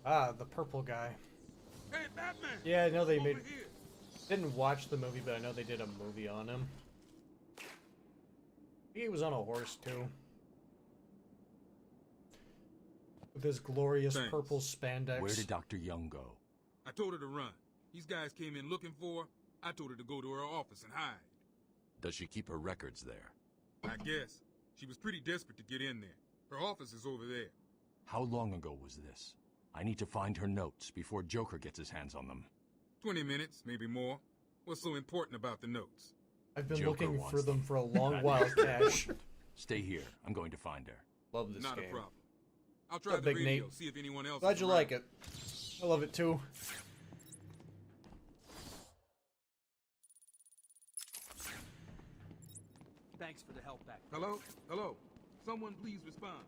Ah, the purple guy. Hey, Batman! Yeah, I know they Over made. here. Didn't watch the movie, but I know they did a movie on him. I think he was on a horse too. With his glorious Thanks. purple spandex. Where did Dr. Young go? I told her to run. These guys came in looking for her. I told her to go to her office and hide. Does she keep her records there? I guess. She was pretty desperate to get in there. Her office is over there. How long ago was this? I need to find her notes before Joker gets his hands on them. 20 minutes, maybe more. What's so important about the notes? I've been Joker looking wants for them them. for a long while, Cash. Stay here. I'm going to find her. Love this Not game. a problem. I'll try What's the up, Big radio, Nate? see if anyone else Glad is you around. like it. I love it too. Thanks for the help back. Hello? Hello? Someone please respond.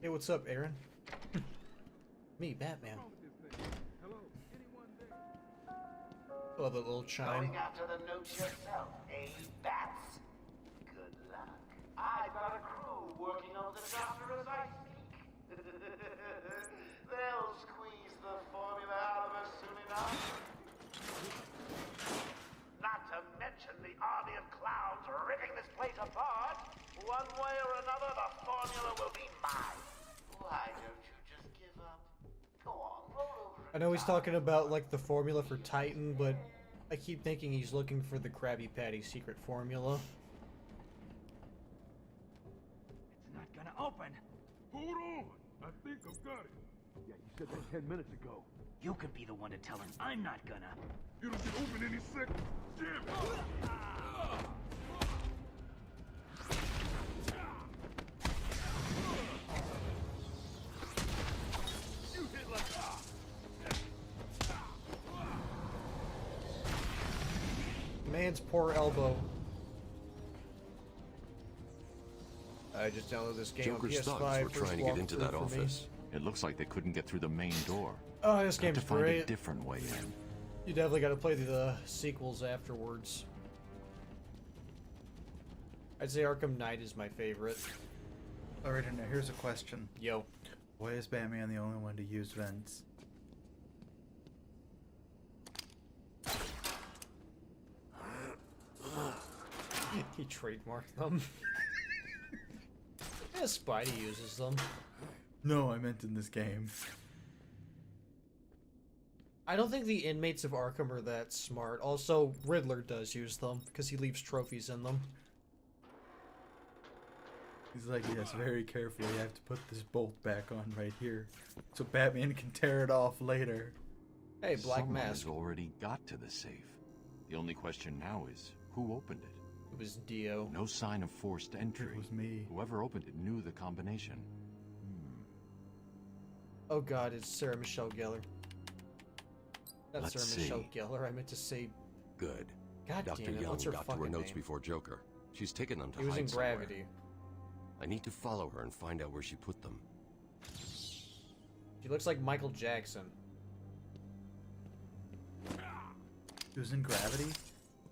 Hey, what's up, Aaron? Me, Batman. Hello? Anyone there? Love that little chime. Going after the notes yourself, eh, Bats? Good luck. I've got a crew working on the doctor as I speak. They'll squeeze the formula out of us soon enough. Not to mention the army of clowns ripping this place apart. One way or another, the formula will be mine. Why don't you just give up? Go on, roll over. I know he's talking about like the formula for Titan, but I keep thinking he's looking for the Krabby Patty secret formula. It's not gonna open. Hold on. I think I've got it. Yeah, you said that 10 minutes ago. You can be the one to tell him I'm not gonna. It'll be open any second. Damn it. You hit like Man's poor elbow. I just downloaded this game Joker's on PS5. thugs were first trying to get into walkthrough that for me. office. It looks like they couldn't get through the main door. Oh, this Have game's to find great. a different way in. You definitely got to play the sequels afterwards. I'd say Arkham Knight is my favorite. Alright, now here's a question. Yo. Why is Batman the only one to use vents? He trademarked them. Yeah, Spidey uses them. No, I meant in this game. I don't think the inmates of Arkham are that smart. Also, Riddler does use them, because he leaves trophies in them. He's like, yes, very carefully, I have to put this bolt back on right here, so Batman can tear it off later. Hey, Black Someone Mask. has already got to the safe. The only question now is, who opened it? It was Dio. No sign of forced entry. It was me. Whoever opened it knew the combination. Oh god, it's Sarah Michelle Gellar. Not Let's Sarah Michelle see. Gellar, I meant to say... Good. God Dr. damn it, Young what's her got to her fucking notes name? before Joker. She's taken them to He was hide in somewhere. Gravity. I need to follow her and find out where she put them. She looks like Michael Jackson. He was in Gravity?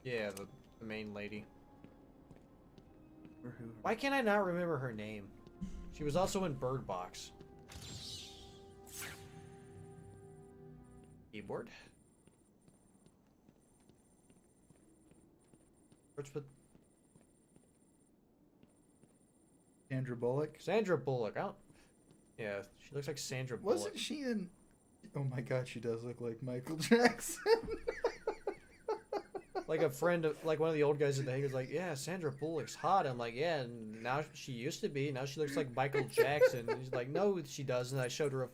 Yeah, the main lady. Or who? Why can't I not remember her name? She was also in Bird Box. Keyboard. What's with Sandra Bullock? Sandra Bullock? Out. Yeah, she looks like Sandra Bullock. Wasn't she in... Oh my god, she does look like Michael Jackson. Like a friend of, like one of the old guys at the Hague was like, yeah, Sandra Bullock's hot. I'm like, yeah, and now she used to be. Now she looks like Michael Jackson. And he's like, no, she doesn't. I showed him a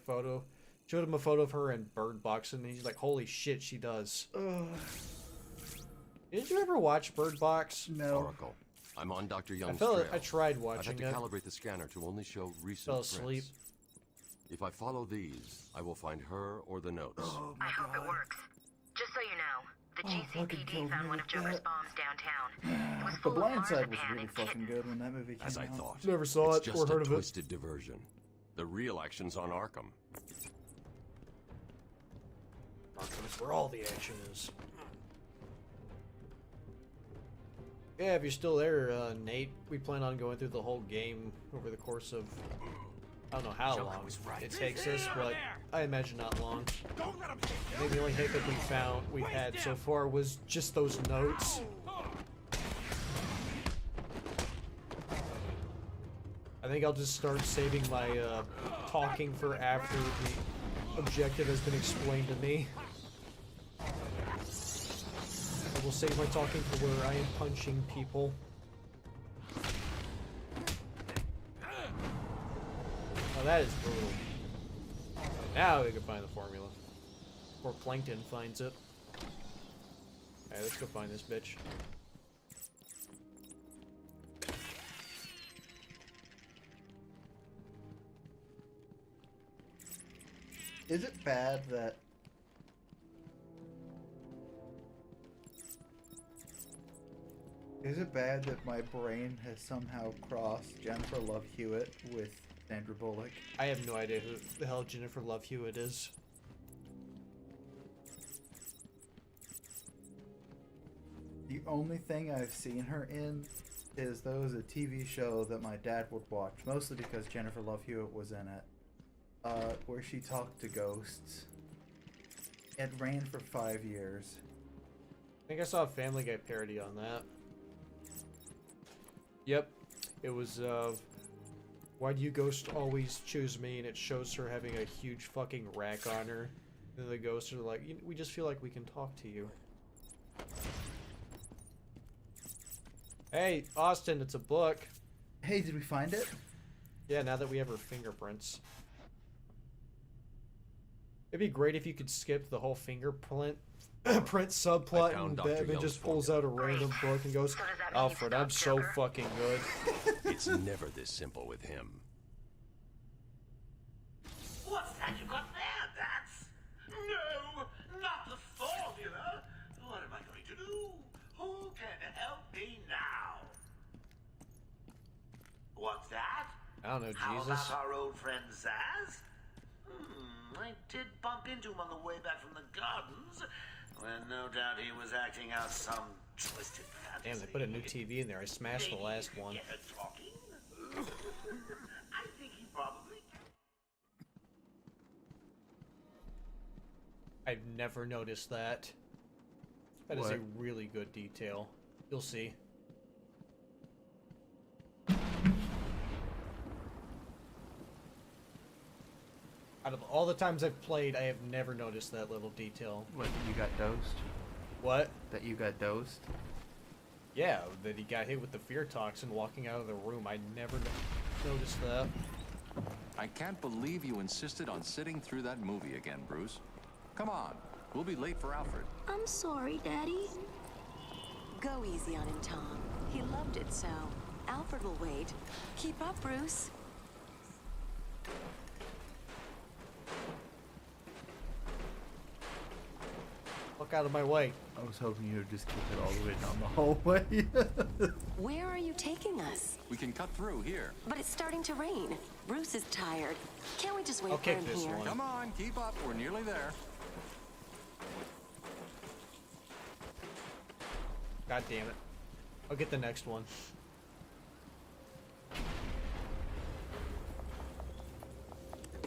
photo of her in Bird Box, and he's like, holy shit, she does. Did you ever watch Bird Box? No. Oracle. I'm on Dr. Young's trail. trail. I tried I've watching had to it. calibrate the scanner to only show recent Fell prints. asleep. If I follow these, I will find her or the notes. I hope it works. Just so you know, the fucking kill GCPD found me one of with Joker's that. bombs downtown. It was The full of Blind Side was marzipan really and fucking good when that movie came As I out. thought. Never saw It's it just or heard a of it. twisted diversion. The real action's on Arkham. Arkham is where all the action is. Yeah, if you're still there, Nate, we plan on going through the whole game over the course of, I don't know how Joker long was right. it takes us, but I imagine not long. I think the only hiccup we've had so far was just those notes. I think I'll just start saving my talking for after the objective has been explained to me. I will save my talking for where I am punching people. Oh, that is brutal. Now we can find the formula. Or Plankton finds it. Alright, let's go find this bitch. Is it bad that Is it bad that my brain has somehow crossed Jennifer Love Hewitt with Sandra Bullock? I have no idea who the hell Jennifer Love Hewitt is. The only thing I've seen her in is there was a TV show that my dad would watch, mostly because Jennifer Love Hewitt was in it, where she talked to ghosts. It ran for 5 years. I think I saw a Family Guy parody on that. Yep. It was, why do you ghosts always choose me? And it shows her having a huge fucking rack on her. And the ghosts are like, we just feel like we can talk to you. Hey, Austin, it's a book. Hey, did we find it? Yeah, now that we have her fingerprints. It'd be great if you could skip the whole fingerprint subplot and Batman just pulls out a random book and goes, Alfred, I'm so fucking good. It's never this simple with him. What's that you got there, Bats? No, not the formula. What am I going to do? Who can help me now? What's that? I don't know, How Jesus. about our old friend Zaz? I did bump into him on the way back from the gardens, when no doubt he was acting out some twisted fantasy. Damn, they put a new TV in there. I smashed the last one. Get her talking? I think he probably... I've never noticed that. That is What? a really good detail. You'll see. Out of all the times I've played, I have never noticed that little detail. What, that you got dosed? What? That you got dosed? Yeah, that he got hit with the fear toxin walking out of the room. I never noticed that. I can't believe you insisted on sitting through that movie again, Bruce. Come on, we'll be late for Alfred. I'm sorry, Daddy. Go easy on him, Tom. He loved it so. Alfred will wait. Keep up, Bruce. Look out of my way. I was hoping you would just keep it all the way down the hallway. Where are you taking us? We can cut through here. But it's starting to rain. Bruce is tired. Can't we just wait I'll for kick him this here? one. Come on, keep up. We're nearly there. God damn it. I'll get the next one.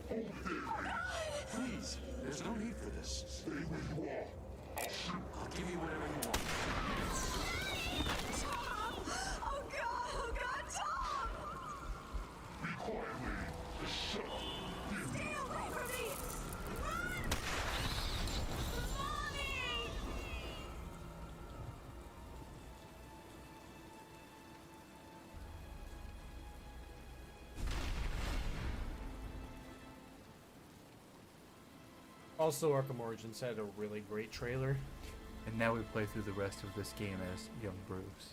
Please, there's no need for this. Stay where you are. I'll give you whatever you want. Oh God, Tom! Be quiet, lady. Just shut up. Stay away from me! Run! Mommy! Also, Arkham Origins had a really great trailer. And now we play through the rest of this game as young Bruce.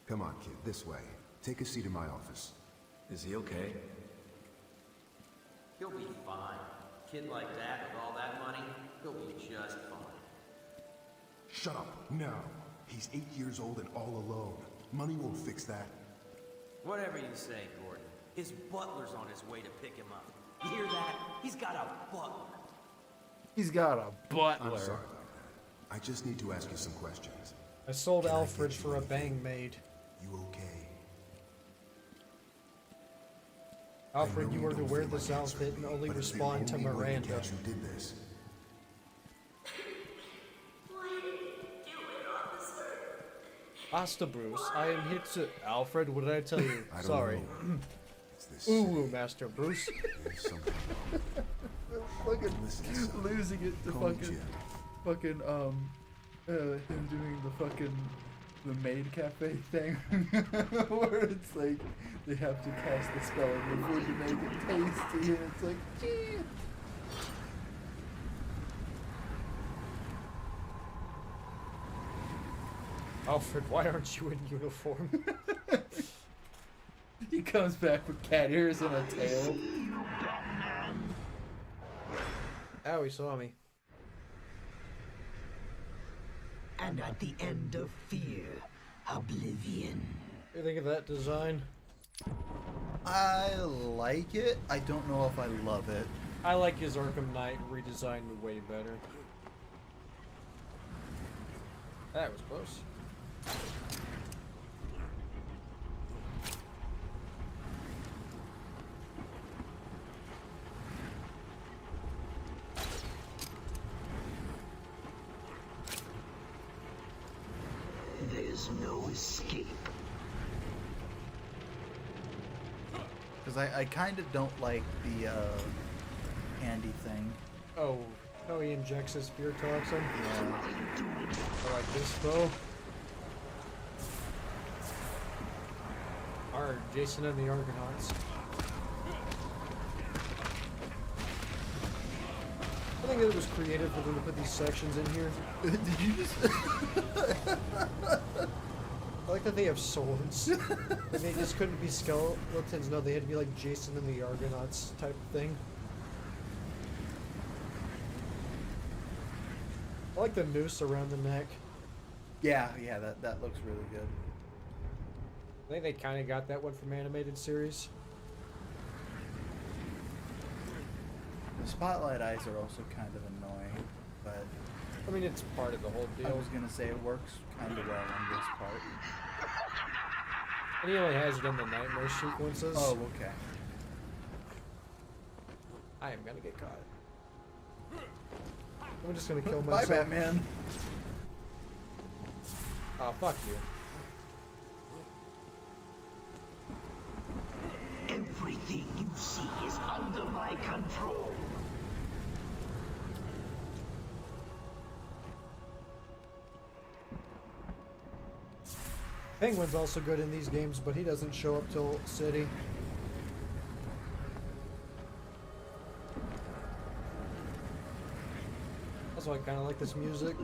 Come on, kid, this way. Take a seat in my office. Is he okay? He'll be fine. Kid like that with all that money, he'll be just fine. Shut up, now. He's 8 years old and all alone. Money won't fix that. Whatever you say, Gordon. His butler's on his way to pick him up. You hear that? He's got a butler. He's got a butler. I'm sorry about that. I just need to ask you some questions. I sold Can I Alfred get you for a anything? bang maid. You okay? Alfred, I know you were to don't wear feel this like outfit and answering me, only but it's the respond to only way Miranda. catch who did this. Asta Bruce, I am here to... Alfred, what did I tell you? I don't Sorry. know. It's this Ooh, Master Bruce. There's something wrong. Fucking Listen, losing it to call me fucking, Jim. him doing the fucking, the maid cafe thing, where it's like, they have to cast the spell on the food to make it tasty, and it's like, gee. Alfred, why aren't you in uniform? He comes back with cat ears and a tail. Oh, he saw me. And at the end of fear, oblivion. What do you think of that design? I like it. I don't know if I love it. I like his Arkham Knight redesigned way better. That was close. There's no escape. Because I kind of don't like the handy thing. Oh, how he injects his fear toxin? Yeah. I like this bow. Or Jason and the Argonauts. I think it was creative for them to put these sections in here. Did you just... I like that they have swords. And they just couldn't be skeletons. No, they had to be like Jason and the Argonauts type of thing. I like the noose around the neck. Yeah, that looks really good. I think they kind of got that one from animated series. The spotlight eyes are also kind of annoying, but... I mean, it's part of the whole deal. I was going to say it works kind of well on this part. And he only has it in the nightmare sequences. Oh, okay. I am gonna get caught. I'm just gonna kill Bye, myself. Batman. Oh, fuck you. Everything you see is under my control. Penguin's also good in these games, but he doesn't show up till City. Also, I kind of like this music.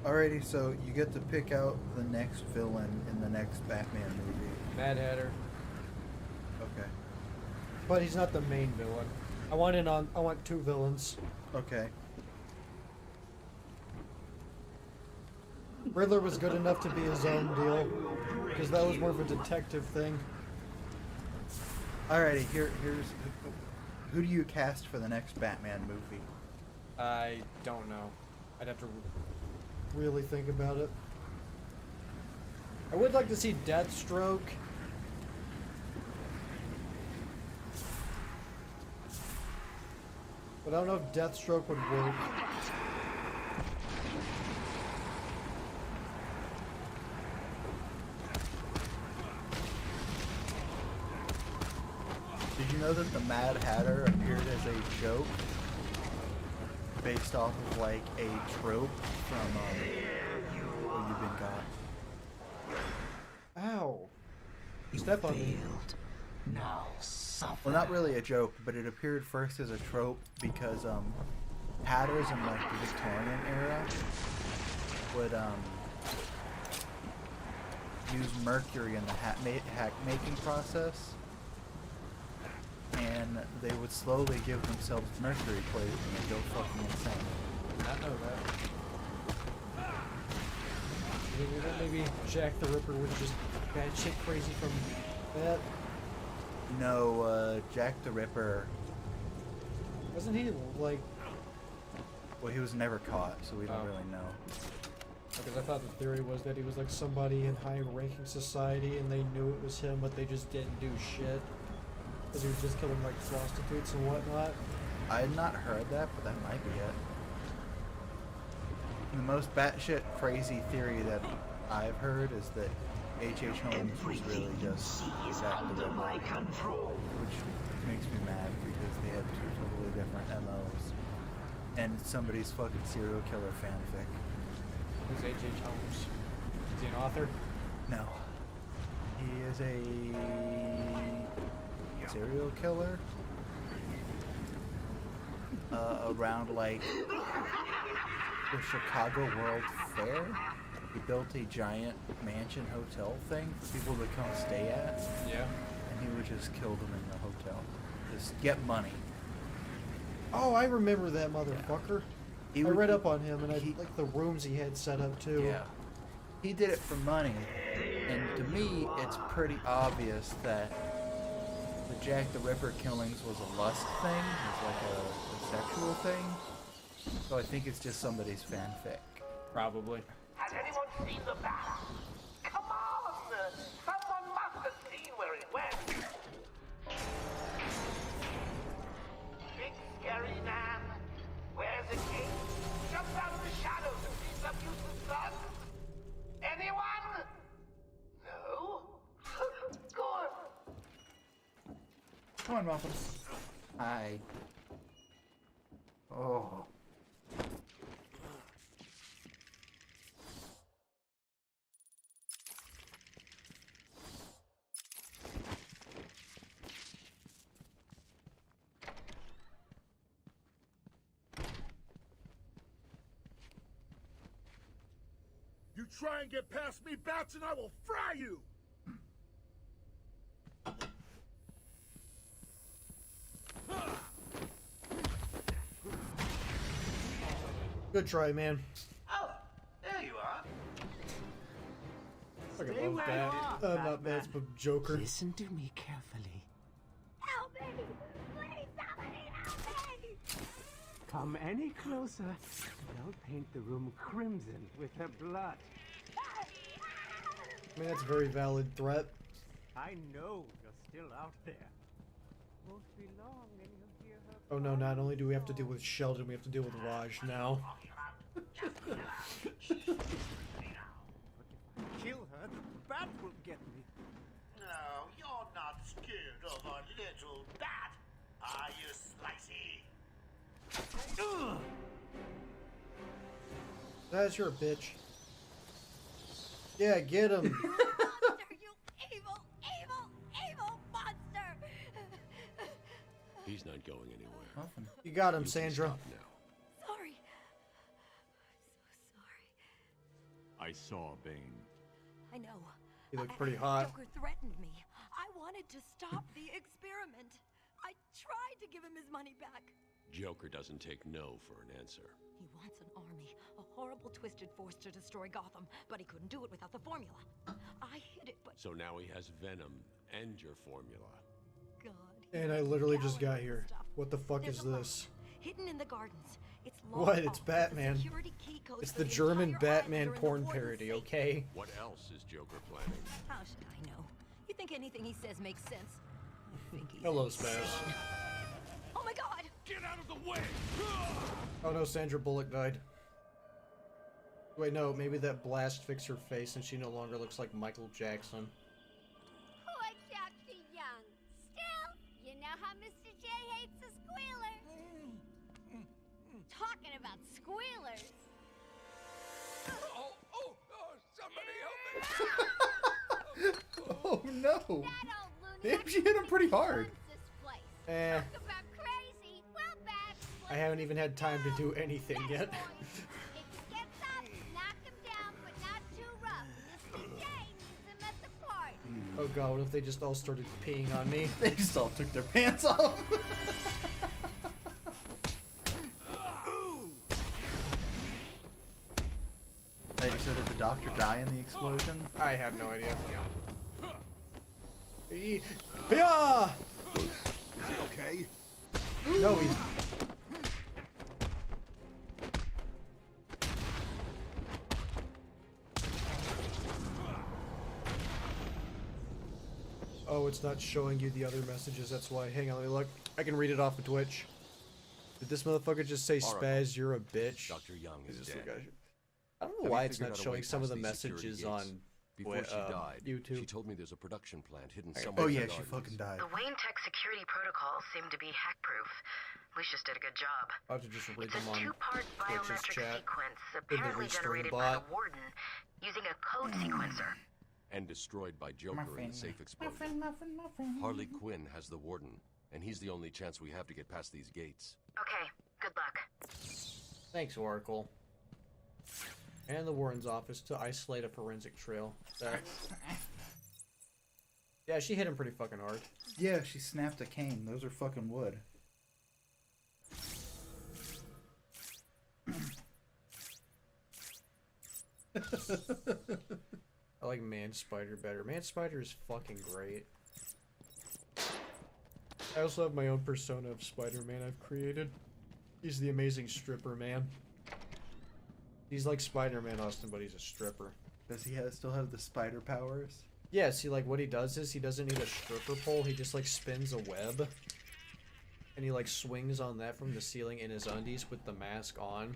Alrighty, so you get to pick out the next villain in the next Batman movie. Mad Hatter. Okay. But he's not the main villain. I want two villains. Okay. Riddler was good enough to be his own deal, because that was more of a detective thing. Alrighty, here's who do you cast for the next Batman movie? I don't know. I'd have to really think about it. I would like to see Deathstroke. But I don't know if Deathstroke would work. Did you know that the Mad Hatter appeared as a joke based off of like a trope from Well, You've Been Got? Ow. Step on me. Now suffer. Well, not really a joke, but it appeared first as a trope because hatters in like the Victorian era would use mercury in the hat making process, and they would slowly give themselves mercury poisoning and go fucking insane. Did not know that. Maybe Jack the Ripper was just bad shit crazy from that. No, Jack the Ripper. Wasn't he like? Well, he was never caught, so we don't really know. Because I thought the theory was that he was like somebody in high-ranking society, and they knew it was him, but they just didn't do shit. Because he was just killing like prostitutes and whatnot. I had not heard that, but that might be it. The most batshit crazy theory that I've heard is that H.H. Holmes was really just Jack the Ripper, which makes me mad because they had two totally different MOs, and somebody's fucking serial killer fanfic. Who's H.H. Holmes? Is he an author? No. He is a serial killer. Around like the Chicago World Fair, he built a giant mansion hotel thing for people to come stay at. Yeah. And he would just kill them in the hotel. Just get money. Oh, I remember that motherfucker. I read up on him, and I like the rooms he had set up too. Yeah. He did it for money. And to me, it's pretty obvious that the Jack the Ripper killings was a lust thing. It's like a sexual thing. So I think it's just somebody's fanfic. Probably. Has anyone seen the bat? Come on! Someone must have seen where it went! Big scary man wears a cape, jumps out of the shadows and sees some useless sun. Anyone? No? Good. Come on, Muffins. Hi. Oh. You try and get past me, Bats, and I will fry you! Good try, man. Oh, there you are. Fucking Stay love where Bat. you are, Not Bats, but Joker. Listen to me carefully. Help me! Please, somebody help me! Come any closer, they'll paint the room crimson with her blood. I mean, that's a very valid threat. I know you're still out there. Won't be long and you'll hear her. Oh no, not only do we have to deal with Sheldon, we have to deal with Raj now. Kill her, the bat will get me. No, you're not scared of a little bat, are you, Slicey? That's your bitch. Yeah, get him. Monster, you evil, evil, evil monster! He's not going anywhere. Muffin. You got him, You can Sandra. stop now. Sorry. I'm so sorry. I saw Bane. I know. He looked pretty hot. Joker threatened me. I wanted to stop the experiment. I tried to give him his money back. Joker doesn't take no for an answer. He wants an army, a horrible twisted force to destroy Gotham, but he couldn't do it without the formula. I hid it, but So now he has Venom and your formula. God. And I literally just got here. What the fuck There's is a lock, this? hidden in the gardens. It's What? locked It's off with Batman. security key codes It's for the German entire Batman island are in the porn warden's parody, safe. okay? What else is Joker planning? How should I know? You think anything he says makes sense? I think he's Hello, insane. Spaz. Oh my God! Get out of the way! Oh no, Sandra Bullock died. Wait, no, maybe that blast fixed her face and she no longer looks like Michael Jackson. Poor Dr. Young. Still, you know how Mr. J hates a squealer. Talking about squealers. Somebody help me! Oh no! That old Damn, lunatic she hit him pretty hard. owns this place. Eh, Talk about crazy. Well, Babs, I haven't even had time to do anything yet. if he gets up, knock him down, but not too rough. Mr. J needs him at the party. Oh god, what if they just all started peeing on me? They just all took their pants off. Hey, so did the doctor die in the explosion? I have no idea. Yeah! Okay. No, he's... Oh, it's not showing you the other messages, that's why. Hang on, let me look. I can read it off of Twitch. Did this motherfucker just say, Oracle. Spaz, you're a bitch? Dr. Young is Just dead. look at it. I don't know Have why you it's figured not out a way showing some of past the these security messages gates? on Before she died, YouTube. she told me there's a production plant hidden Oh, somewhere. Oh in yeah, the she gardens. fucking died. The Wayne Tech security protocols seem to be hack-proof. Lucius did a good job. I'll have to just read It's a them on two-part Twitch's biometric chat. sequence With the apparently restore generated by bot. the Warden using a code sequencer. And destroyed by Joker in the safe explosion. Harley Quinn has the Warden, and he's the only chance we have to get past these gates. Okay, good luck. Thanks, Oracle. And the Warden's office to isolate a forensic trail. That Yeah, she hit him pretty fucking hard. Yeah, she snapped a cane. Those are fucking wood. I like Man Spider better. Man Spider is fucking great. I also have my own persona of Spider-Man I've created. He's the amazing stripper man. He's like Spider-Man, Austin, but he's a stripper. Does he still have the spider powers? Yeah, see, like, what he does is he doesn't need a stripper pole. He just, like, spins a web. And he, like, swings on that from the ceiling in his undies with the mask on.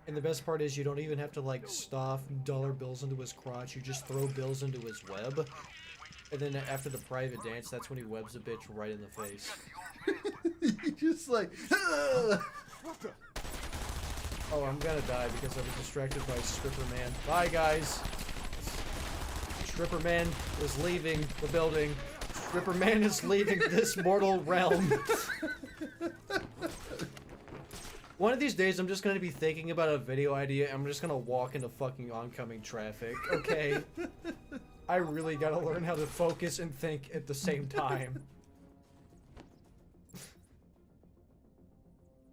And the best part is you don't even have to, like, stuff dollar bills into his crotch. You just throw bills into his web. And then after the private dance, that's when he webs a bitch right in the face. He just, like... Oh, I'm gonna die because I was distracted by Stripper Man. Bye, guys. Stripper Man is leaving the building. Stripper Man is leaving this mortal realm. One of these days, I'm just gonna be thinking about a video idea, and I'm just gonna walk into fucking oncoming traffic. Okay? I really gotta learn how to focus and think at the same time.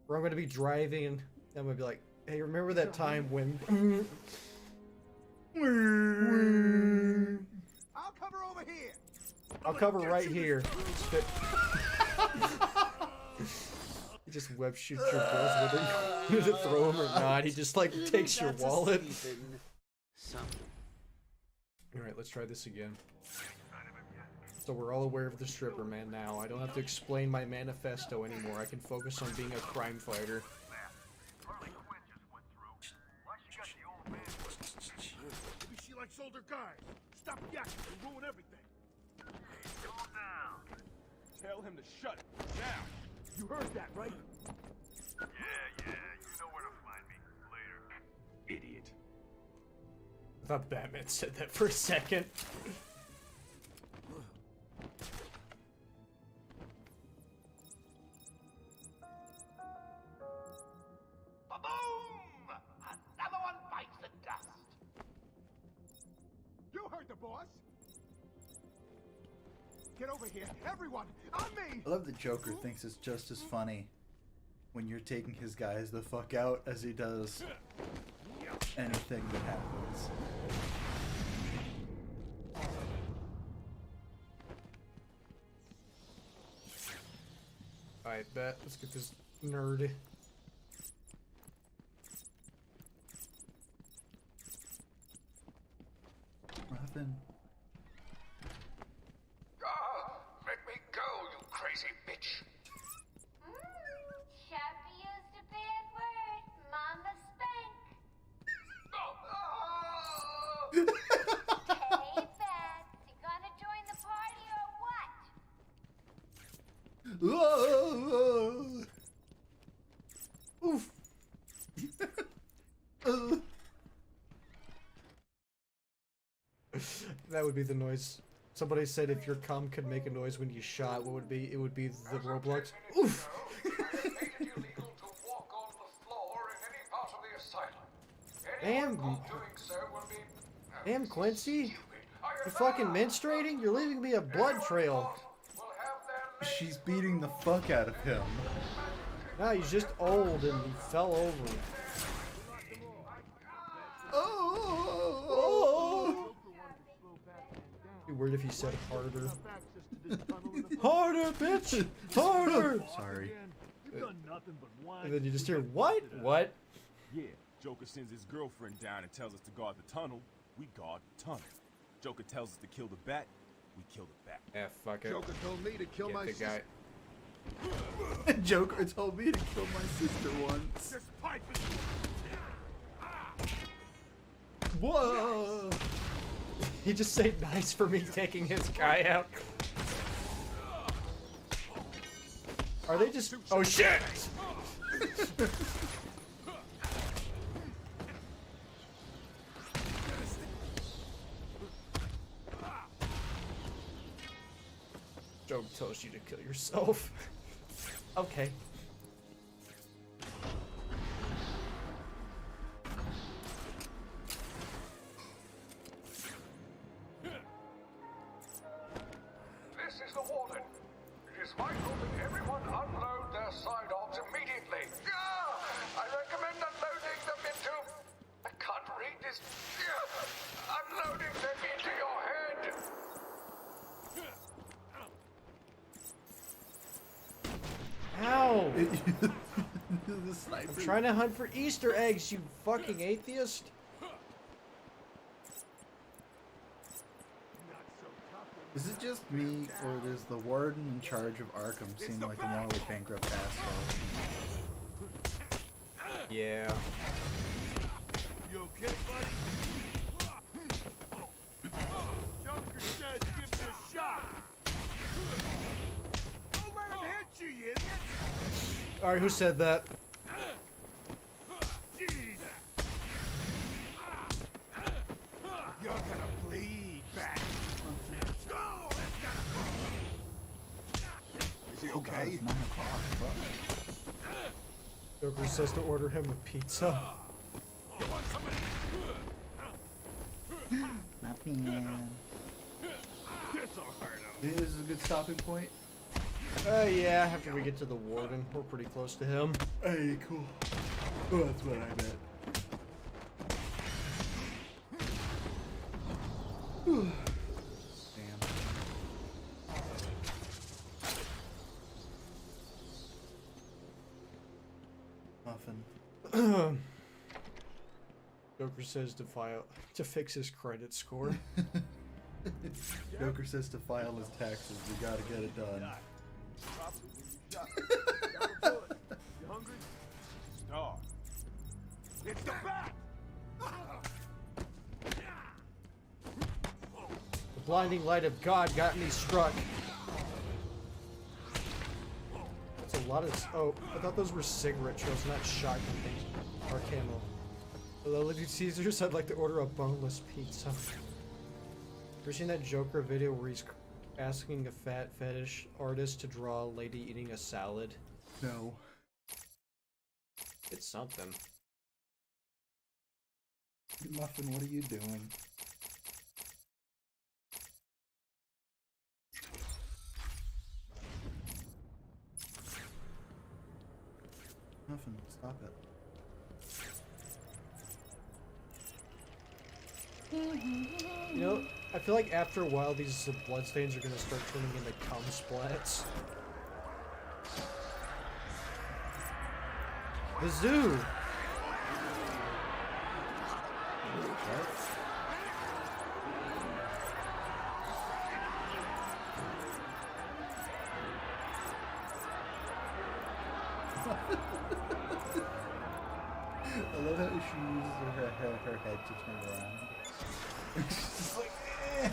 Or I'm gonna be driving, and I'm gonna be like, hey, remember that time when... I'll cover over here. I'll cover right here. He just web shoots your balls with it. You to throw him or not. He just like takes your wallet. Alright, let's try this again. So we're all aware of the stripper man now. I don't have to explain my manifesto anymore. I can focus on being a crime fighter. Maybe she likes older guys. Stop yakking and ruin everything. Hey, calm down. Tell him to shut it. Now. You heard that, right? Yeah. You know where to find me. Later. Idiot. I thought Batman said that for a second. Ba-boom! Another one bites the dust. You heard the boss. Get over here, everyone! On me! I love the Joker thinks it's just as funny when you're taking his guys the fuck out as he does anything that happens. Alright, bet. Let's get this nerd. Nothing. Let me go, you crazy bitch! Chappie used a bad word. Mama spank. Hey, Bats, you gonna join the party or what? Oof. That would be the noise. Somebody said if your cum could make a noise when you shot, what would it be? It would be the Roblox. Oof. Damn, Quincy. You're fucking menstruating? You're leaving me a blood trail. She's beating the fuck out of him. No, he's just old and he fell over. Oh! Be weird if he said harder. Harder, bitch! Harder! Sorry. And then you just hear, what? What? Yeah, Joker sends his girlfriend down and tells us to guard the tunnel. We guard the tunnel. Joker tells us to kill the bat. We kill the bat. Yeah, fuck it. Joker told me to kill my sister. Joker told me to kill my sister once. This pipe is... Whoa! He just said nice for me taking his guy out. Are they just... Oh shit! Joke tells you to kill yourself. Okay. This is the Warden. It is vital that everyone unload their sidearms immediately. I recommend unloading them into... I can't read this. Unloading them into your head. Ow! The sniper. I'm trying to hunt for Easter eggs, you fucking atheist. Is it just me, or does the warden in charge of Arkham seem like a morally bankrupt asshole? Yeah. You okay, buddy? Joker says give it a shot. Don't let him hit you, you idiot. Alright, who said that? Jeez. You're gonna bleed back. Oh, that's gotta Is he okay? Joker says to order him a pizza. Muffin. This is a good stopping point. Yeah, after we get to the Warden, we're pretty close to him. Hey, cool. Oh, that's what I meant. Damn. Muffin. Joker says to fix his credit score. Joker says to file his taxes. We gotta get it done. You hungry? Starve. It's the bat! The blinding light of God got me struck. That's a lot of... Oh, I thought those were cigarette trails, not shotgun things. Or camo. Hello, Little Caesars. I'd like to order a boneless pizza. Ever seen that Joker video where he's asking a fat fetish artist to draw a lady eating a salad? No. It's something. Muffin, what are you doing? Muffin, stop it. You know, I feel like after a while these bloodstains are gonna start turning into cum splats. The zoo! I love how she uses her head to turn around. She's just like, eh.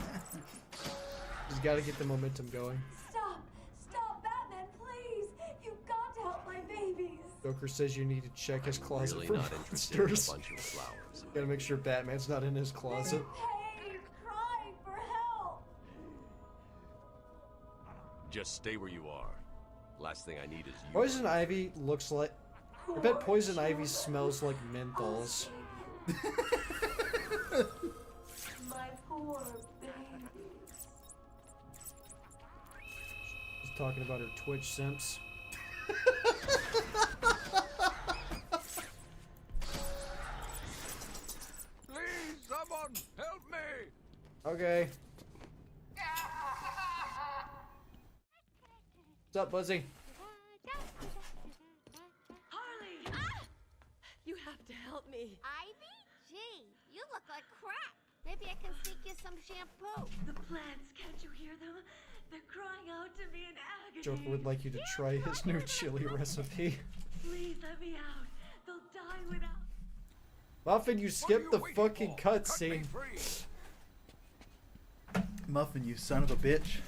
She's gotta get the momentum going. Stop! Stop, Batman, please! You've got to help my babies! Joker says you need to check his closet Really for not interested in a monsters. bunch of flowers. Gotta make sure Batman's not in his closet. Pain, crying for help! Just stay where you are. Last thing I need is you. Poison Ivy looks like... I bet Poison Ivy smells like menthols. My poor baby. She's talking about her Twitch simps. Please, someone, help me! Okay. What's up, Buzzy? Harley! You have to help me. Ivy? Gee, you look like crap. Maybe I can sneak you some shampoo. The plants, can't you hear them? They're crying out to me in agony. Joker would like you to try his new chili recipe. Please let me out. They'll die without... Muffin, you skipped the fucking cutscene. Muffin, you son of a bitch.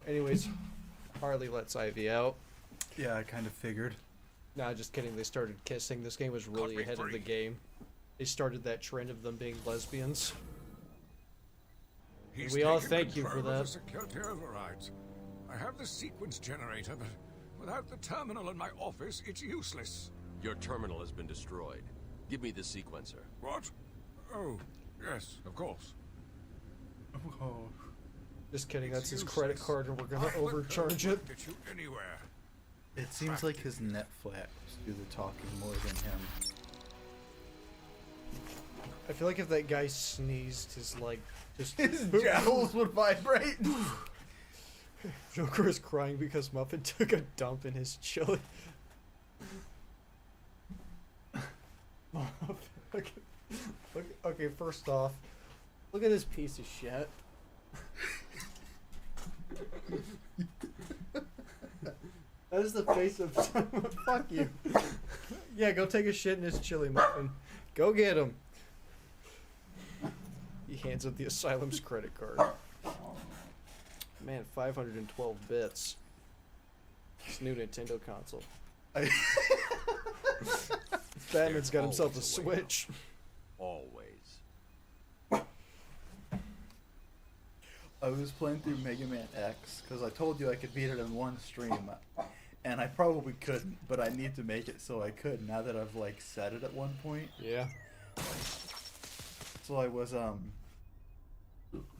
Anyways, Harley lets Ivy out. Yeah, I kind of figured. Nah, just kidding. They started kissing. This game was really ahead of the game. They started that trend of them being lesbians. And we all thank you for that. Security overrides. I have the sequence generator, but without the terminal in my office, it's useless. Your terminal has been destroyed. Give me the sequencer. What? Oh, yes, of course. Oh. Just kidding, that's his credit card and we're gonna overcharge it. Get you anywhere. It seems like his Netflix do the talking more than him. I feel like if that guy sneezed, his like just his jowls would vibrate. Joker is crying because Muffin took a dump in his chili. Okay, first off, look at this piece of shit. That is the face of someone. Fuck you. Yeah, go take a shit in his chili, Muffin. Go get him. He hands up the Asylum's credit card. Man, 512 bits. This new Nintendo console. Batman's got himself a Switch. Always. I was playing through Mega Man X because I told you I could beat it in one stream, and I probably couldn't, but I need to make it so I could now that I've like said it at one point. Yeah. So I was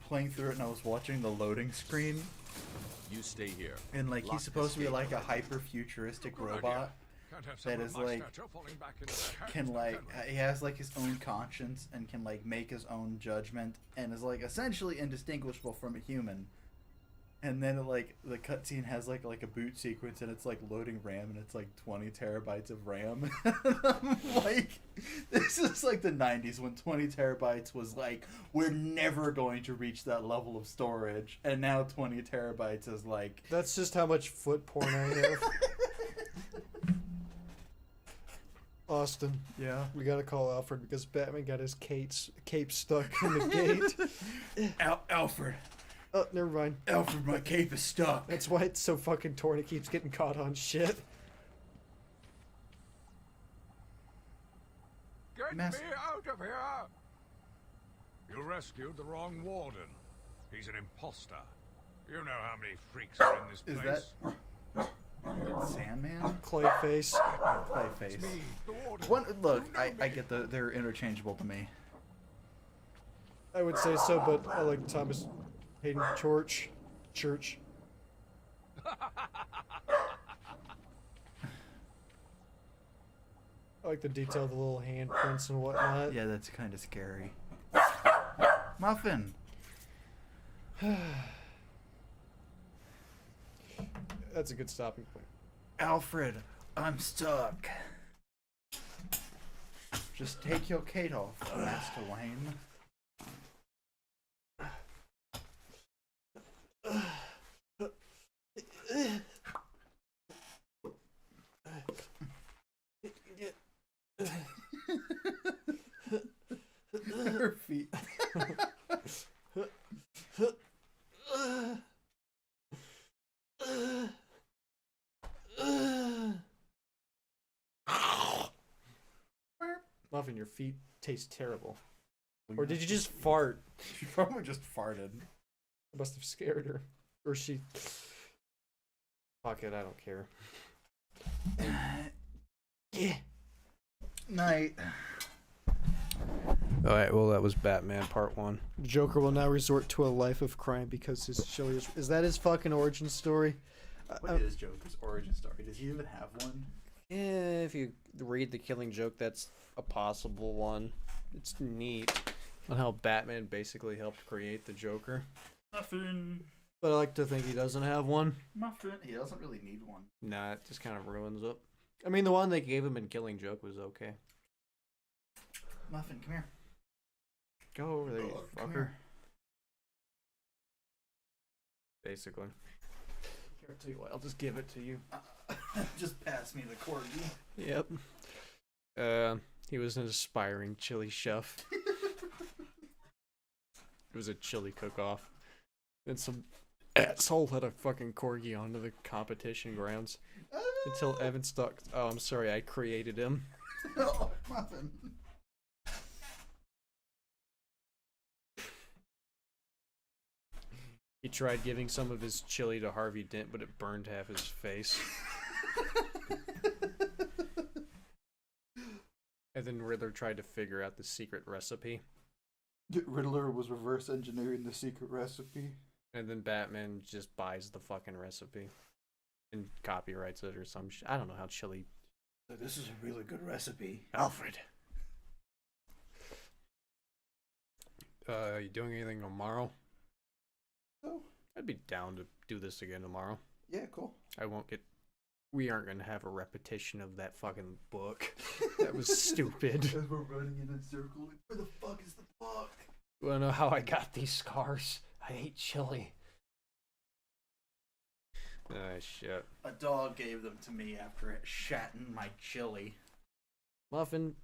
playing through it and I was watching the loading screen. You stay here. And like he's supposed to be like a hyper futuristic robot that is like can like he has like his own conscience and can like make his own judgment and is like essentially indistinguishable from a human. And then like the cutscene has like a boot sequence and it's like loading RAM and it's like 20 terabytes of RAM. I'm like, this is like the 90s when 20 terabytes was like, we're never going to reach that level of storage, and now 20 terabytes is like, that's just how much foot porn I have. Austin. Yeah. We gotta call Alfred because Batman got his cape stuck in the gate. Alfred. Oh, never mind. Alfred, my cape is stuck. That's why it's so fucking torn. It keeps getting caught on shit. Get me out of here! You rescued the wrong warden. He's an imposter. You know how many freaks are in this place. Is that Sandman? Clayface. Clayface. One, look, I get they're interchangeable to me. I would say so, but I like Thomas Hayden Church. I like the detail of the little handprints and whatnot. Yeah, that's kind of scary. Muffin. That's a good stopping point. Alfred, I'm stuck. Just take your cape off, Master Wayne. Her feet. Muffin, your feet taste terrible. Or did you just fart? She probably just farted. I must have scared her. Or she... Fuck it, I don't care. Yeah. Night. Alright, well that was Batman Part 1. Joker will now resort to a life of crime because his chili is that his fucking origin story? What is Joker's origin story? Does he even have one? Yeah, if you read The Killing Joke, that's a possible one. It's neat on how Batman basically helped create the Joker. Muffin. But I like to think he doesn't have one. Muffin. He doesn't really need one. Nah, it just kind of ruins it. I mean, the one they gave him in Killing Joke was okay. Muffin, come here. Go over there, you fucker. Basically. Here, I'll tell you what, I'll just give it to you. Just pass me the corgi. Yep. He was an aspiring chili chef. It was a chili cook-off. And some asshole had a fucking corgi onto the competition grounds. Until Evan stuck. Oh, I'm sorry, I created him. Oh, Muffin. He tried giving some of his chili to Harvey Dent, but it burned half his face. And then Riddler tried to figure out the secret recipe. Riddler was reverse engineering the secret recipe. And then Batman just buys the fucking recipe and copyrights it or some shit. I don't know how chili. This is a really good recipe. Alfred. You doing anything tomorrow? Oh. I'd be down to do this again tomorrow. Yeah, cool. I won't get. We aren't gonna have a repetition of that fucking book. That was stupid. As we're running in a circle, where the fuck is the book? You wanna know how I got these scars? I ate chili. Ah, shit. A dog gave them to me after it shat in my chili. Muffin,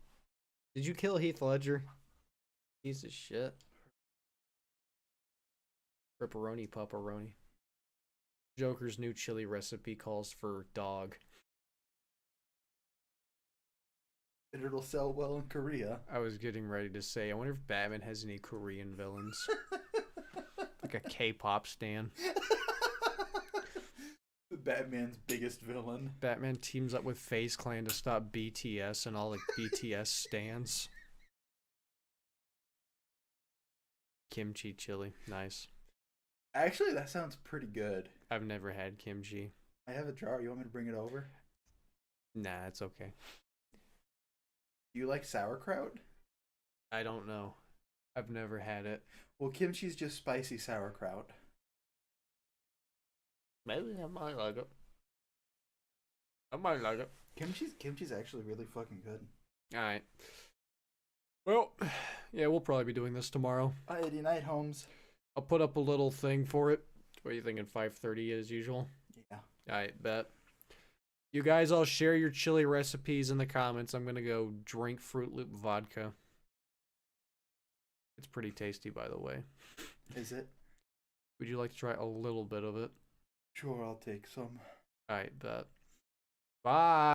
did you kill Heath Ledger? Piece of shit. Ripperoni pupperoni. Joker's new chili recipe calls for dog. And it'll sell well in Korea. I was getting ready to say, I wonder if Batman has any Korean villains. Like a K-pop stan. Batman's biggest villain. Batman teams up with FaZe Clan to stop BTS and all the BTS stans. Kimchi chili. Nice. Actually, that sounds pretty good. I've never had kimchi. I have a jar. You want me to bring it over? Nah, it's okay. You like sauerkraut? I don't know. I've never had it. Well, kimchi's just spicy sauerkraut. Maybe I might like it. I might like it. Kimchi's actually really fucking good. Alright. Well, yeah, we'll probably be doing this tomorrow. Alrighty, night, Holmes. I'll put up a little thing for it. What are you thinking, 5:30 as usual? Yeah. Alright, bet. You guys all share your chili recipes in the comments. I'm gonna go drink Fruit Loop vodka. It's pretty tasty, by the way. Is it? Would you like to try a little bit of it? Sure, I'll take some. Alright, bet. Bye!